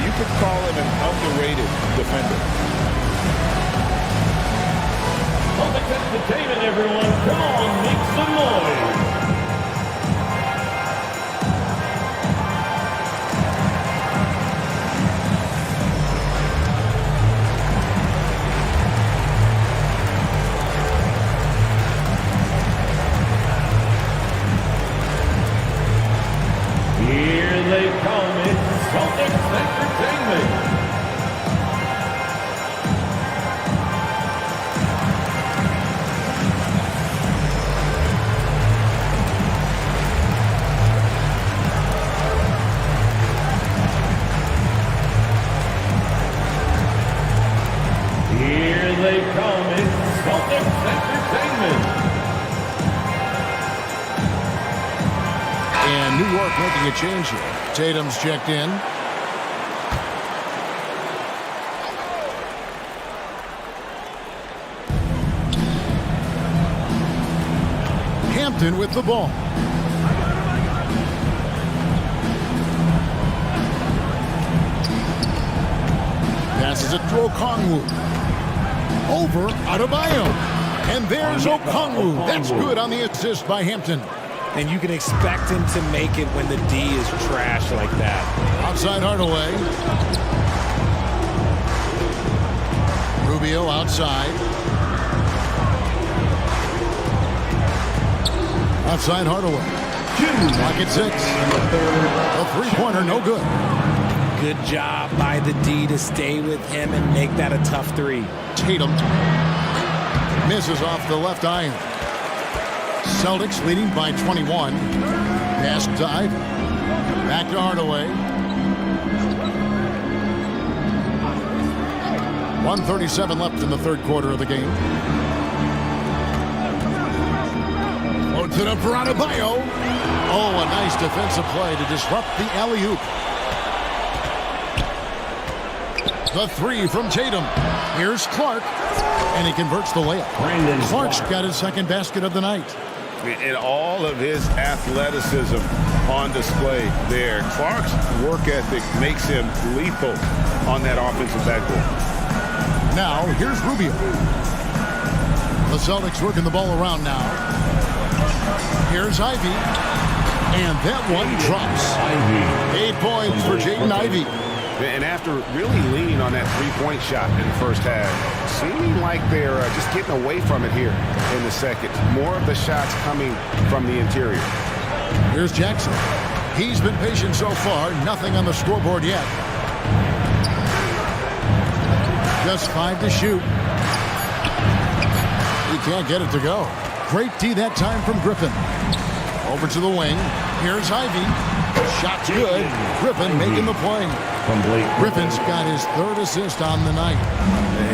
You could call him an underrated defender. Celtics entertainment, everyone. Come on, make some noise. Here they come. It's Celtics entertainment. Here they come. It's Celtics entertainment. And New York making a change here. Tatum's checked in. Hampton with the ball. Passes it to Okongwu. Over Adebayo. And there's Okongwu. That's good on the assist by Hampton. And you can expect him to make it when the D is trash like that. Outside Hardaway. Rubio outside. Outside Hardaway. Clock at 6. A three-pointer, no good. Good job by the D to stay with him and make that a tough three. Tatum misses off the left iron. Celtics leading by 21. Pass to Ivy. Back to Hardaway. 1:37 left in the third quarter of the game. Loads it up for Adebayo. Oh, a nice defensive play to disrupt the alley-oop. The three from Tatum. Here's Clark. And he converts the layup. Clark's got his second basket of the night. And all of his athleticism on display there. Clark's work ethic makes him lethal on that offensive backboard. Now, here's Rubio. The Celtics working the ball around now. Here's Ivy. And that one drops. 8 points for Jaden Ivey. And after really leaning on that three-point shot in the first half, seeming like they're just getting away from it here in the second. More of the shots coming from the interior. Here's Jackson. He's been patient so far. Nothing on the scoreboard yet. Just 5 to shoot. He can't get it to go. Great D that time from Griffin. Over to the wing. Here's Ivy. Shot's good. Griffin making the play. Griffin's got his third assist on the night.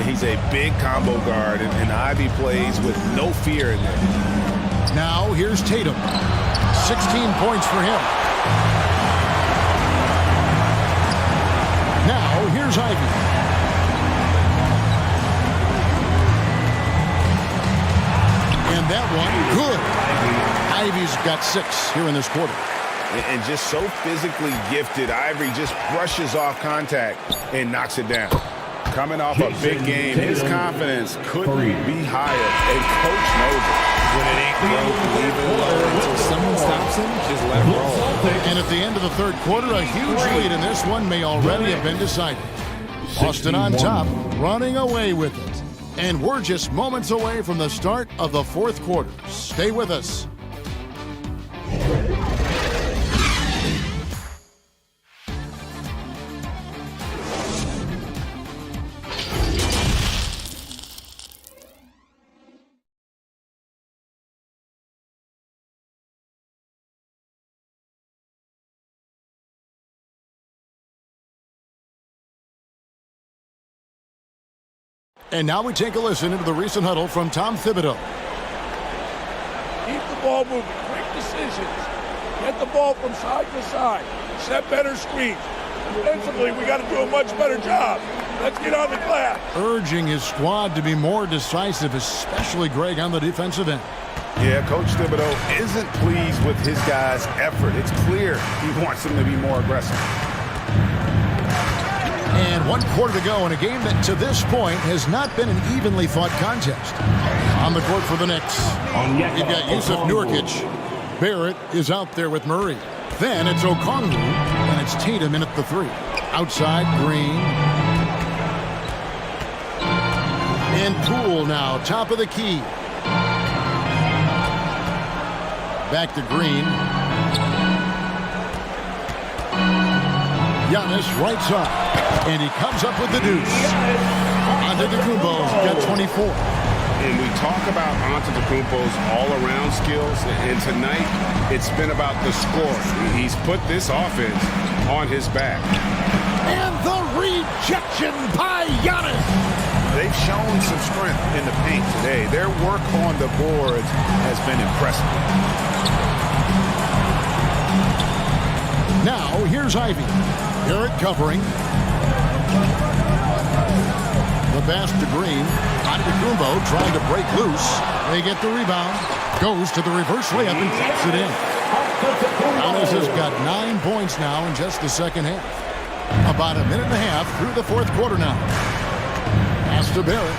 He's a big combo guard, and Ivy plays with no fear in there. Now here's Tatum. 16 points for him. Now here's Ivy. And that one, good. Ivy's got 6 here in this quarter. And just so physically gifted, Ivory just brushes off contact and knocks it down. Coming off a big game, his confidence couldn't be higher. And Coach knows it. When it ain't broke, leave it alone. Until someone stops him, just let him roll. And at the end of the third quarter, a huge lead in this one may already have been decided. Boston on top, running away with it. And we're just moments away from the start of the fourth quarter. Stay with us. And now we take a listen into the recent huddle from Tom Thibodeau. Keep the ball moving. Quick decisions. Get the ball from side to side. Set better screens. Defensively, we got to do a much better job. Let's get on the glass. Urging his squad to be more decisive, especially Greg on the defensive end. Yeah, Coach Thibodeau isn't pleased with his guys' effort. It's clear he wants them to be more aggressive. And 1 quarter to go in a game that to this point has not been an evenly fought contest. On the court for the Knicks, you've got Jusuf Nurkic. Barrett is out there with Murray. Then it's Okongwu, and it's Tatum in at the 3. Outside, Green. And Poole now, top of the key. Back to Green. Giannis right side. And he comes up with the deuce. Antetokounmpo's got 24. And we talk about Antetokounmpo's all-around skills, and tonight it's been about the score. He's put this offense on his back. And the rejection by Giannis. They've shown some strength in the paint today. Their work on the boards has been impressive. Now, here's Ivy. Barrett covering. The pass to Green. Antetokounmpo trying to break loose. They get the rebound. Goes to the reverse layup and taps it in. Giannis has got 9 points now in just the second half. About a minute and a half through the fourth quarter now. Pass to Barrett.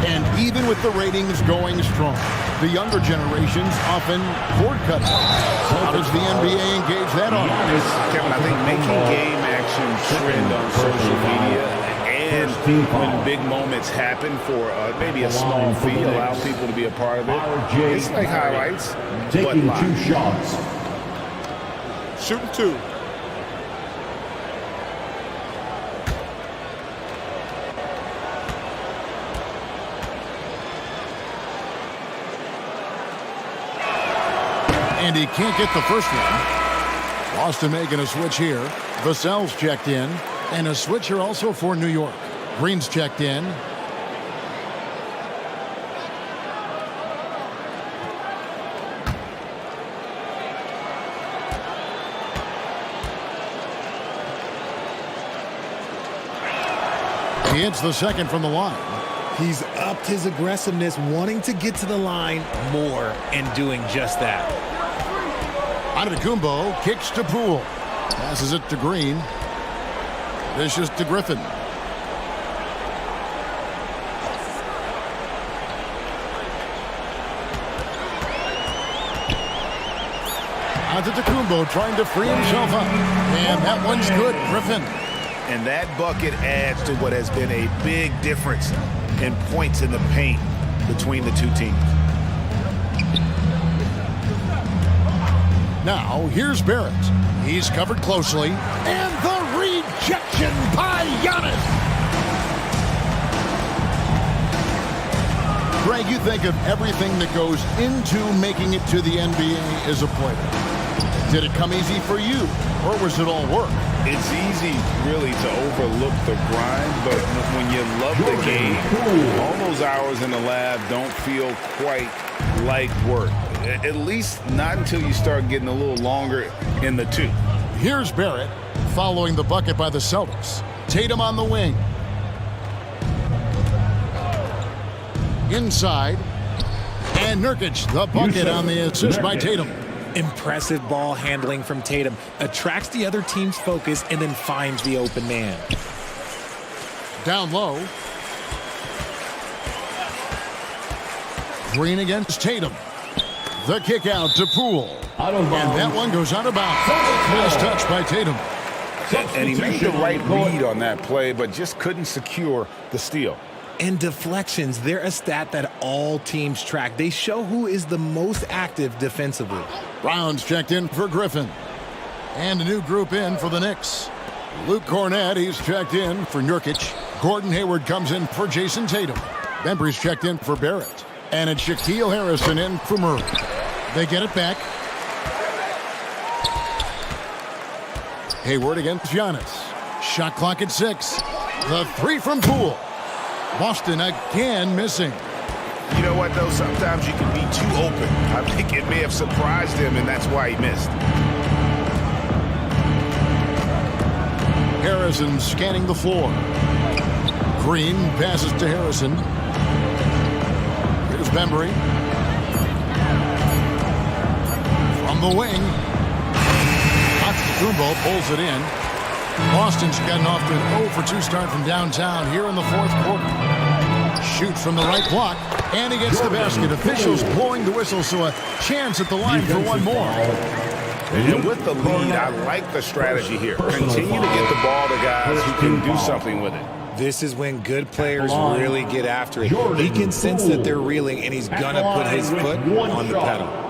And even with the ratings going strong, the younger generations often cord cut. How does the NBA engage that audience? Kevin, I think making game action trend on social media and when big moments happen for maybe a small fee, allow people to be a part of it. It's like highlights, but live. 2 shots. Shooting 2. And he can't get the first one. Boston making a switch here. Vassell's checked in. And a switch here also for New York. Green's checked in. He hits the second from the line. He's upped his aggressiveness, wanting to get to the line more and doing just that. Antetokounmpo kicks to Poole. Passes it to Green. Dishes to Griffin. Antetokounmpo trying to free himself up. And that one's good. Griffin. And that bucket adds to what has been a big difference in points in the paint between the two teams. Now, here's Barrett. He's covered closely. And the rejection by Giannis. Greg, you think of everything that goes into making it to the NBA as a player. Did it come easy for you, or was it all work? It's easy, really, to overlook the grind, but when you love the game, all those hours in the lab don't feel quite like work. At least not until you start getting a little longer in the tooth. Here's Barrett following the bucket by the Celtics. Tatum on the wing. Inside. And Nurkic, the bucket on the assist by Tatum. Impressive ball handling from Tatum. Attracts the other team's focus and then finds the open man. Down low. Green against Tatum. The kick out to Poole. And that one goes out of bounds. Nice touch by Tatum. And he made the right read on that play, but just couldn't secure the steal. And deflections, they're a stat that all teams track. They show who is the most active defensively. Brown's checked in for Griffin. And a new group in for the Knicks. Luke Cornett, he's checked in for Nurkic. Gordon Hayward comes in for Jason Tatum. Bembry's checked in for Barrett. And it's Shaquille Harrison in for Murray. They get it back. Hayward against Giannis. Shot clock at 6. The 3 from Poole. Boston again missing. You know what, though? Sometimes you can be too open. I think it may have surprised him, and that's why he missed. Harrison scanning the floor. Green passes to Harrison. Here's Bembry. From the wing. Jumbo pulls it in. Boston's gotten off to an 0-for-2 start from downtown here in the fourth quarter. Shoots from the right block, and he gets the basket. Officials blowing the whistle, so a chance at the line for one more. And with the lead, I like the strategy here. Continue to get the ball to guys who can do something with it. This is when good players really get after it. He can sense that they're reeling, and he's going to put his foot on the pedal.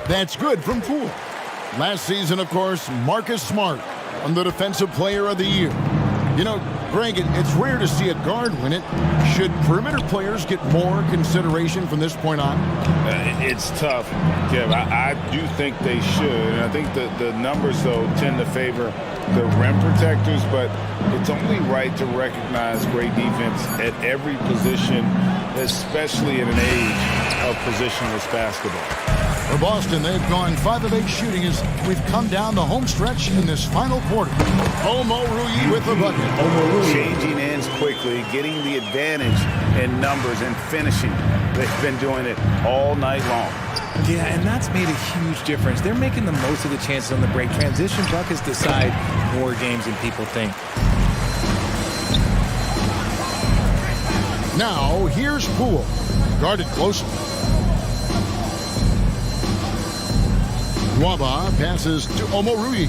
That's good from Poole. Last season, of course, Marcus Smart won the Defensive Player of the Year. You know, Greg, it's rare to see a guard win it. Should perimeter players get more consideration from this point on? It's tough, Kev. I do think they should. And I think the numbers, though, tend to favor the rim protectors, but it's only right to recognize great defense at every position, especially in an age of positionless basketball. For Boston, they've gone 5 of 8 shooting as we've come down the home stretch in this final quarter. Omoruyi with the bucket. Changing ends quickly, getting the advantage in numbers and finishing. They've been doing it all night long. Yeah, and that's made a huge difference. They're making the most of the chances on the break. Transition buckets decide more games than people think. Now, here's Poole. Guarded closely. Nwaba passes to Omoruyi.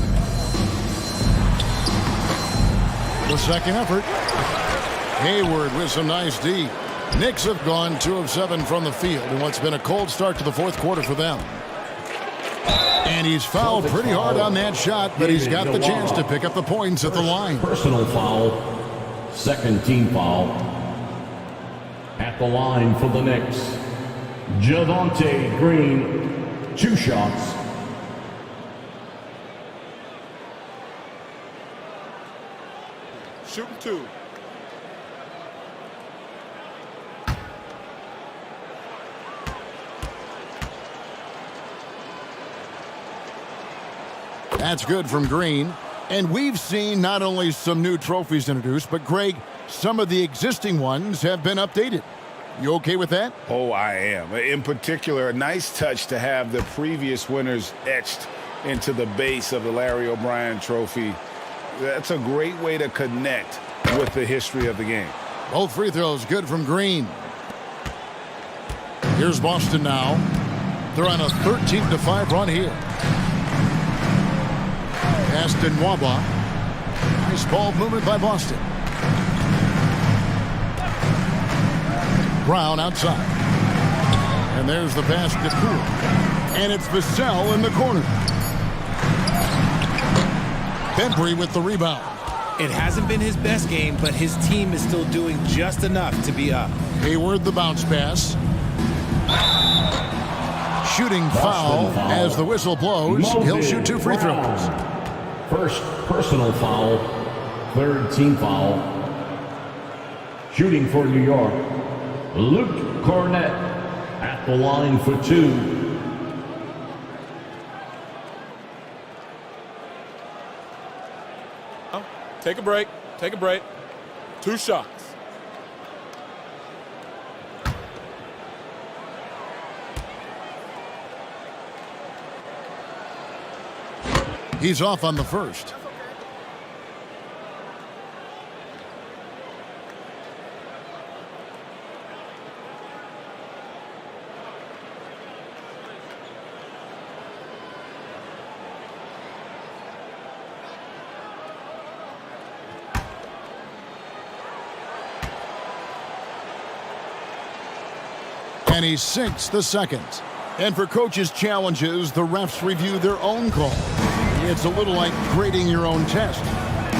The second effort. Hayward with some nice D. Knicks have gone 2 of 7 from the field in what's been a cold start to the fourth quarter for them. And he's fouled pretty hard on that shot, but he's got the chance to pick up the points at the line. Personal foul. Second team foul. At the line for the Knicks, Javonte Green, 2 shots. Shooting 2. That's good from Green. And we've seen not only some new trophies introduced, but Greg, some of the existing ones have been updated. You okay with that? Oh, I am. In particular, a nice touch to have the previous winners etched into the base of the Larry O'Brien trophy. That's a great way to connect with the history of the game. Both free throws good from Green. Here's Boston now. They're on a 13-5 run here. Pass to Nwaba. Nice ball movement by Boston. Brown outside. And there's the pass to Poole. And it's Vassell in the corner. Bembry with the rebound. It hasn't been his best game, but his team is still doing just enough to be up. Hayward the bounce pass. Shooting foul as the whistle blows. He'll shoot 2 free throws. First personal foul, third team foul. Shooting for New York, Luke Cornett at the line for 2. Take a break. Take a break. 2 shots. He's off on the first. And he sinks the second. And for coaches' challenges, the refs review their own call. It's a little like grading your own test.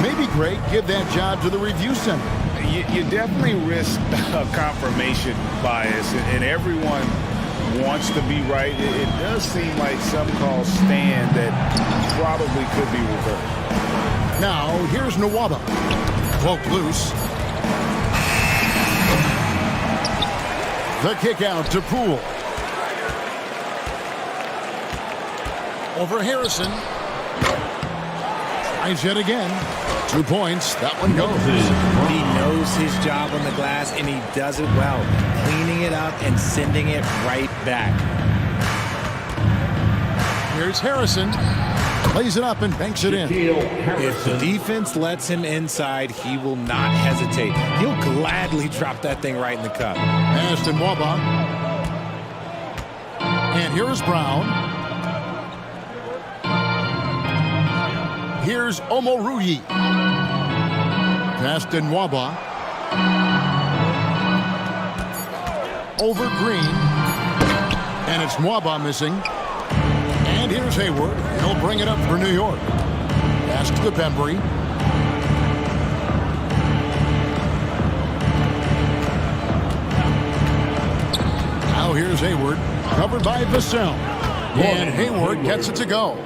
Maybe, Greg, give that job to the review center. You definitely risk a confirmation bias, and everyone wants to be right. It does seem like some calls stand that probably could be reversed. Now, here's Nwaba. Broke loose. The kick out to Poole. Over Harrison. Tries yet again. 2 points. That one goes. He knows his job on the glass, and he does it well. Cleaning it up and sending it right back. Here's Harrison. Plays it up and banks it in. If the defense lets him inside, he will not hesitate. He'll gladly drop that thing right in the cup. Ashton Nwaba. And here's Brown. Here's Omoruyi. Pass to Nwaba. Over Green. And it's Nwaba missing. And here's Hayward. He'll bring it up for New York. Pass to Bembry. Now here's Hayward. Covered by Vassell. And Hayward gets it to go.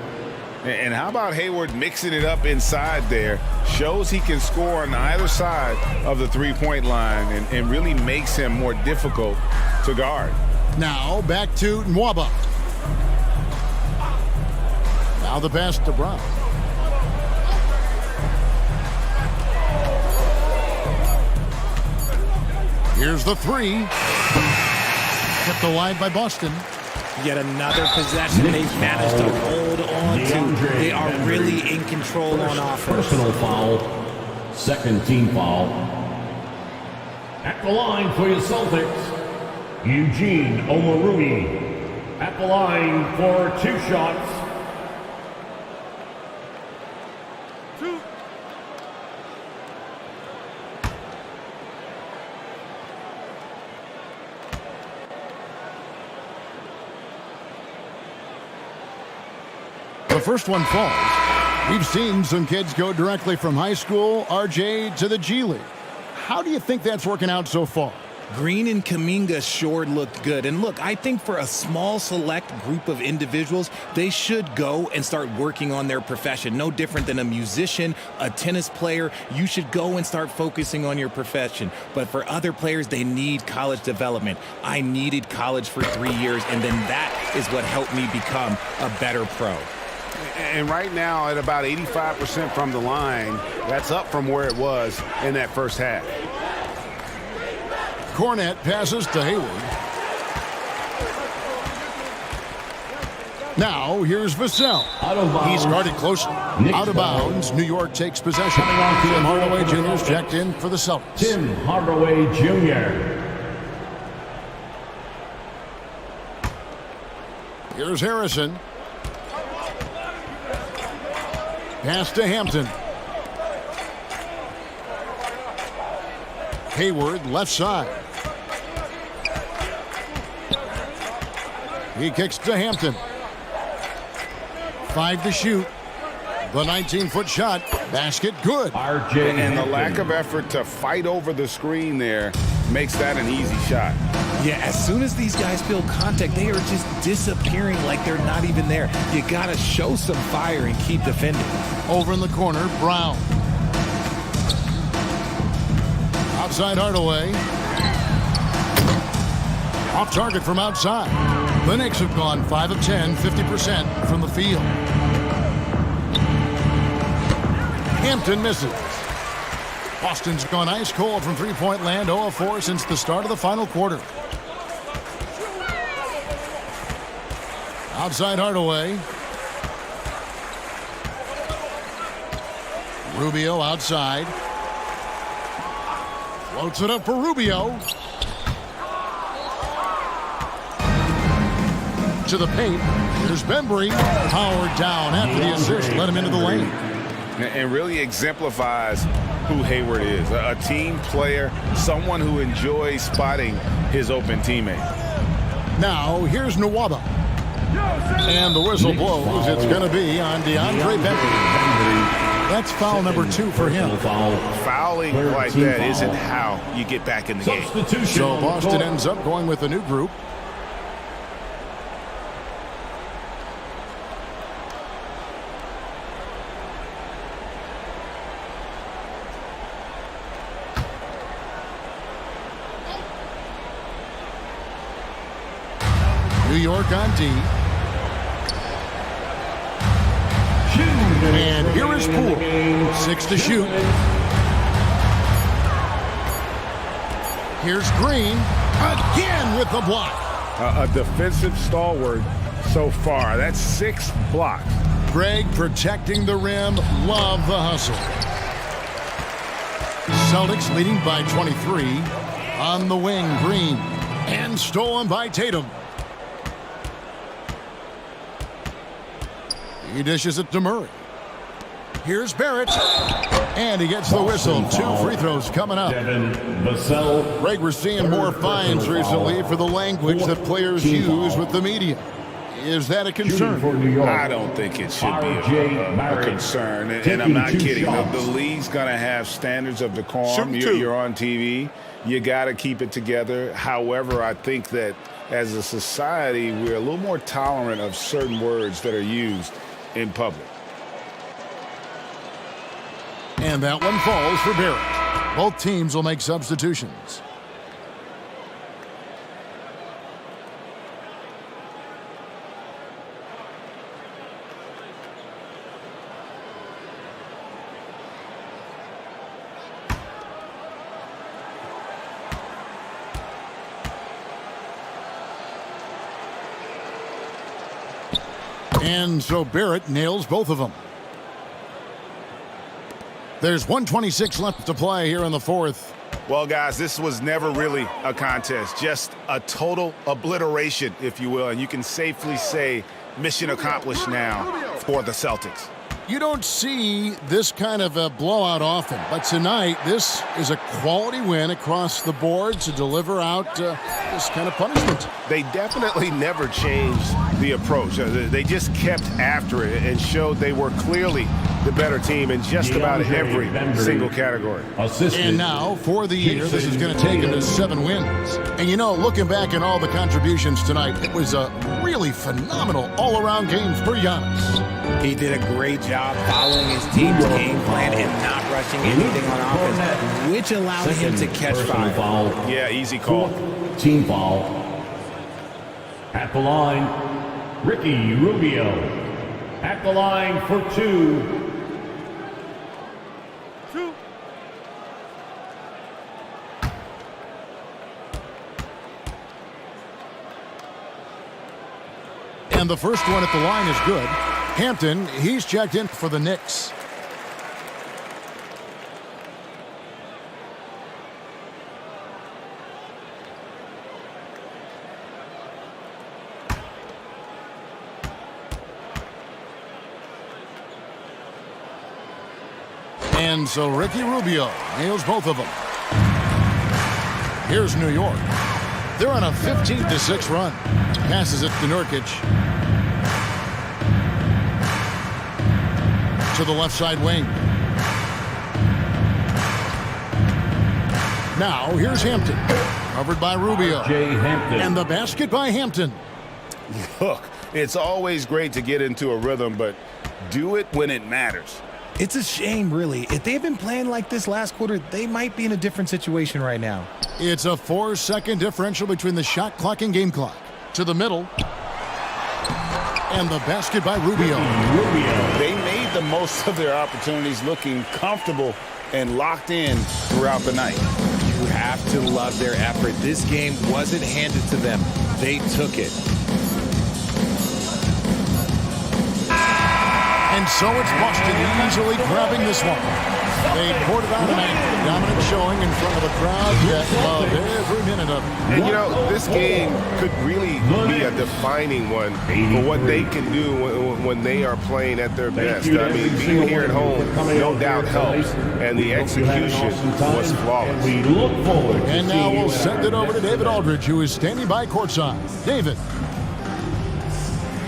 And how about Hayward mixing it up inside there? Shows he can score on either side of the three-point line and really makes him more difficult to guard. Now back to Nwaba. Now the pass to Brown. Here's the three. Kept alive by Boston. Yet another possession they've managed to hold on to. They are really in control on offense. Personal foul. Second team foul. At the line for your Celtics, Eugene Omoruyi. At the line for 2 shots. The first one falls. We've seen some kids go directly from high school, RJ, to the G League. How do you think that's working out so far? Green and Kuminga sure looked good. And look, I think for a small select group of individuals, they should go and start working on their profession. No different than a musician, a tennis player. You should go and start focusing on your profession. But for other players, they need college development. I needed college for 3 years, and then that is what helped me become a better pro. And right now, at about 85% from the line, that's up from where it was in that first half. Cornette passes to Hayward. Now, here's Vassell. He's guarded closely. Out of bounds. New York takes possession. Tim Hardaway Jr. is checked in for the Celtics. Tim Hardaway Jr. Here's Harrison. Pass to Hampton. Hayward, left side. He kicks to Hampton. 5 to shoot. The 19-foot shot. Basket good. And the lack of effort to fight over the screen there makes that an easy shot. Yeah, as soon as these guys feel contact, they are just disappearing like they're not even there. You got to show some fire and keep defending. Over in the corner, Brown. Outside Hardaway. Off target from outside. The Knicks have gone 5 of 10, 50% from the field. Hampton misses. Boston's gone ice cold from three-point land, 0 of 4 since the start of the final quarter. Outside Hardaway. Rubio outside. Floats it up for Rubio. To the paint. There's Bembry. Powered down after the assist. Let him into the lane. And really exemplifies who Hayward is. A team player, someone who enjoys spotting his open teammate. Now, here's Nwaba. And the whistle blows. It's going to be on DeAndre Bembry. That's foul number 2 for him. Fouling like that isn't how you get back in the game. So Boston ends up going with a new group. New York on D. And here is Poole. 6 to shoot. Here's Green. Again with the block. A defensive stalwart so far. That's 6 blocks. Greg protecting the rim. Love the hustle. Celtics leading by 23. On the wing, Green. And stolen by Tatum. He dishes it to Murray. Here's Barrett. And he gets the whistle. 2 free throws coming up. Greg, we're seeing more fines recently for the language that players use with the media. Is that a concern? I don't think it should be a concern. And I'm not kidding. The league's going to have standards of decorum. You're on TV. You got to keep it together. However, I think that as a society, we're a little more tolerant of certain words that are used in public. And that one falls for Barrett. Both teams will make substitutions. And so Barrett nails both of them. There's 1:26 left to play here in the fourth. Well, guys, this was never really a contest, just a total obliteration, if you will. And you can safely say mission accomplished now for the Celtics. You don't see this kind of a blowout often, but tonight this is a quality win across the board to deliver out this kind of punishment. They definitely never changed the approach. They just kept after it and showed they were clearly the better team in just about every single category. And now, for the year, this is going to take him to 7 wins. And you know, looking back at all the contributions tonight, it was a really phenomenal all-around game for Giannis. He did a great job following his team's game plan and not rushing anything on offense, which allowed him to catch fire. Yeah, easy call. Team foul. At the line, Ricky Rubio. At the line for 2. And the first one at the line is good. Hampton, he's checked in for the Knicks. And so Ricky Rubio nails both of them. Here's New York. They're on a 15-6 run. Passes it to Nurkic. To the left side wing. Now here's Hampton. Covered by Rubio. And the basket by Hampton. Look, it's always great to get into a rhythm, but do it when it matters. It's a shame, really. If they had been playing like this last quarter, they might be in a different situation right now. It's a 4-second differential between the shot clock and game clock. To the middle. And the basket by Rubio. They made the most of their opportunities, looking comfortable and locked in throughout the night. You have to love their effort. This game wasn't handed to them. They took it. And so it's Boston easily grabbing this one. They poured it out tonight. Dominant showing in front of a crowd that loved every minute of it. And you know, this game could really be a defining one for what they can do when they are playing at their best. I mean, being here at home no doubt helps, and the execution was flawless. And now we'll send it over to David Aldridge, who is standing by courtside. David.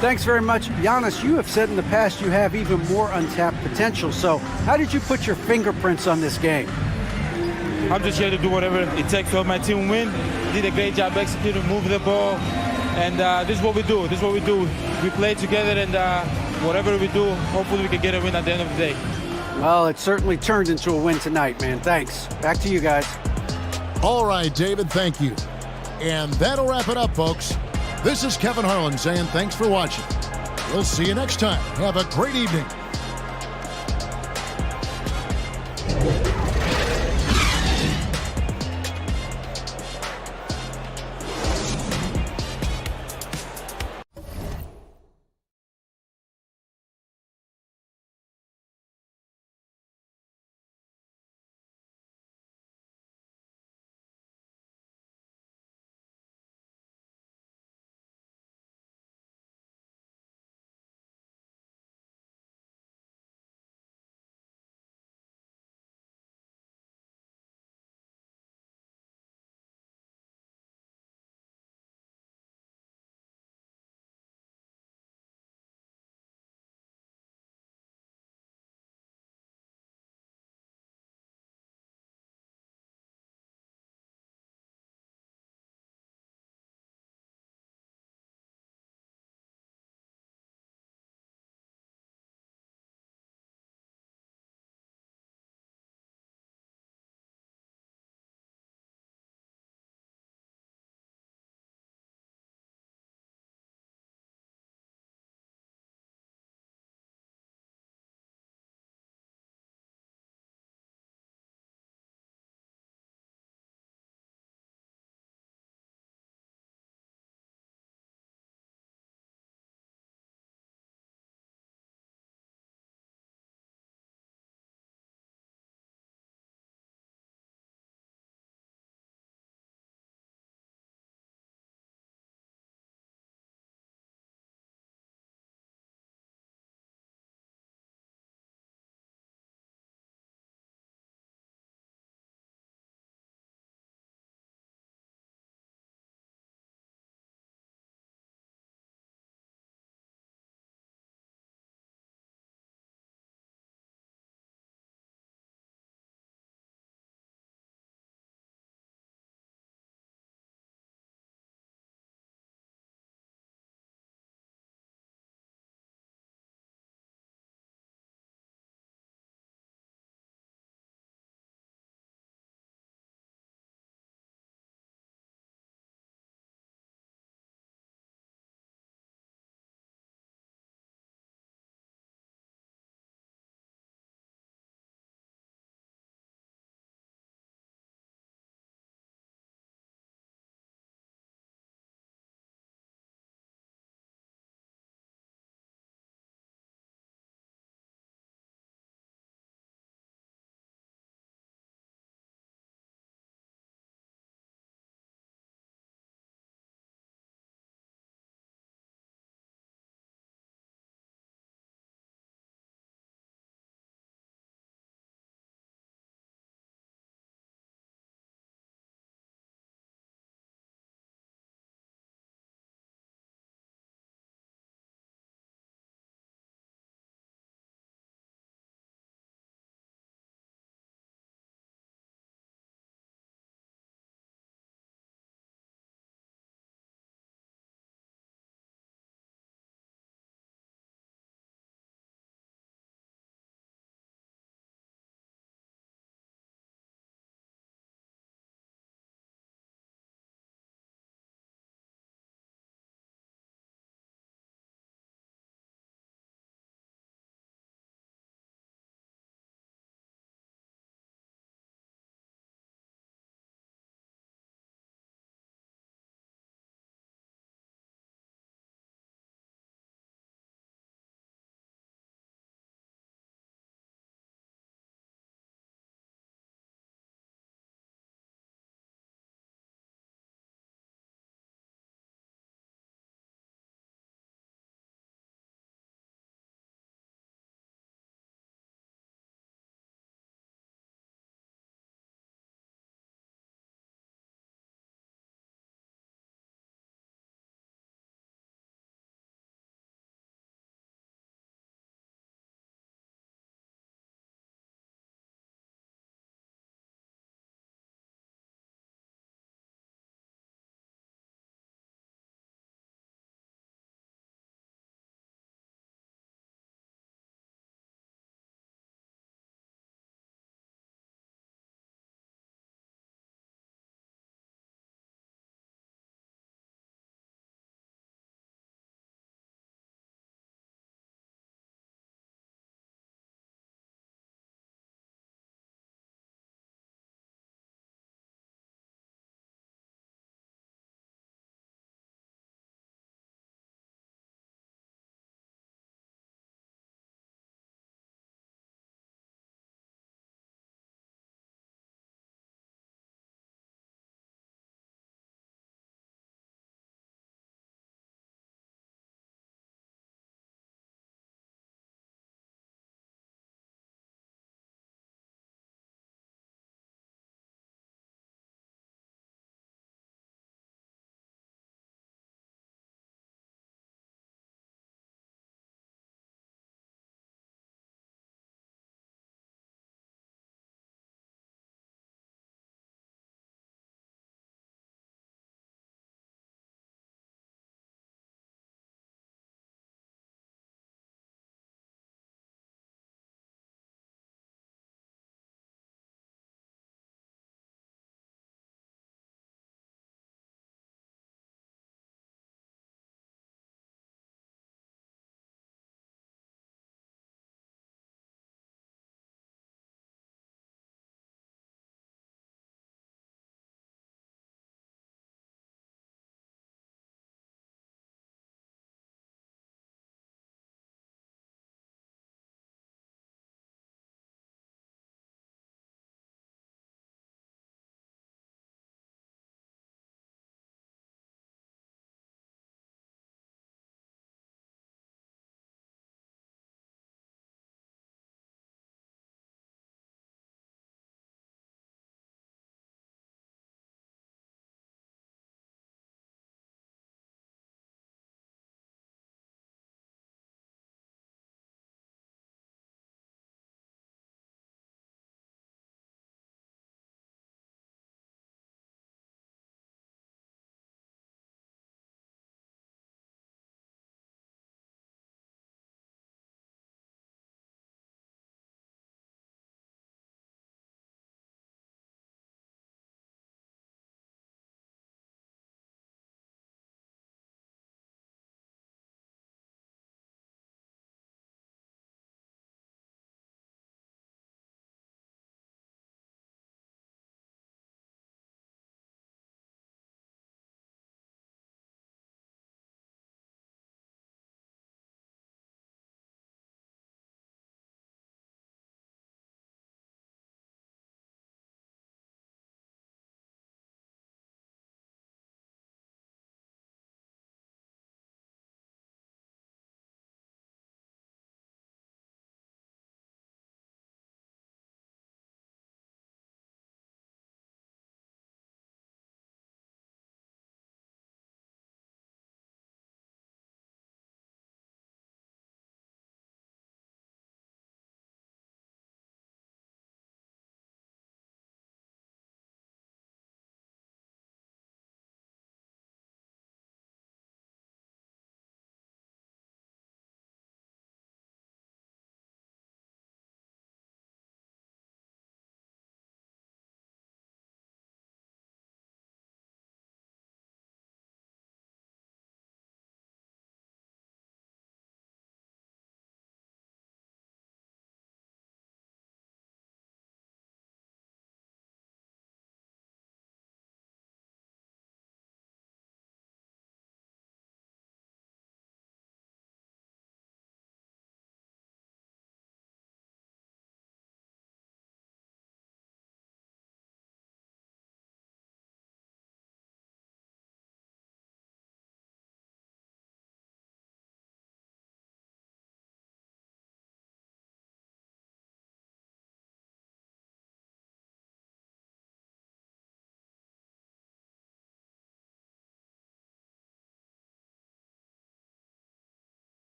Thanks very much. Giannis, you have said in the past you have even more untapped potential. So how did you put your fingerprints on this game? I'm just here to do whatever it takes to help my team win. Did a great job executing, moving the ball. And this is what we do. This is what we do. We play together, and whatever we do, hopefully we can get a win at the end of the day. Well, it certainly turned into a win tonight, man. Thanks. Back to you guys. All right, David, thank you. And that'll wrap it up, folks. This is Kevin Harlan saying thanks for watching. We'll see you next time. Have a great evening.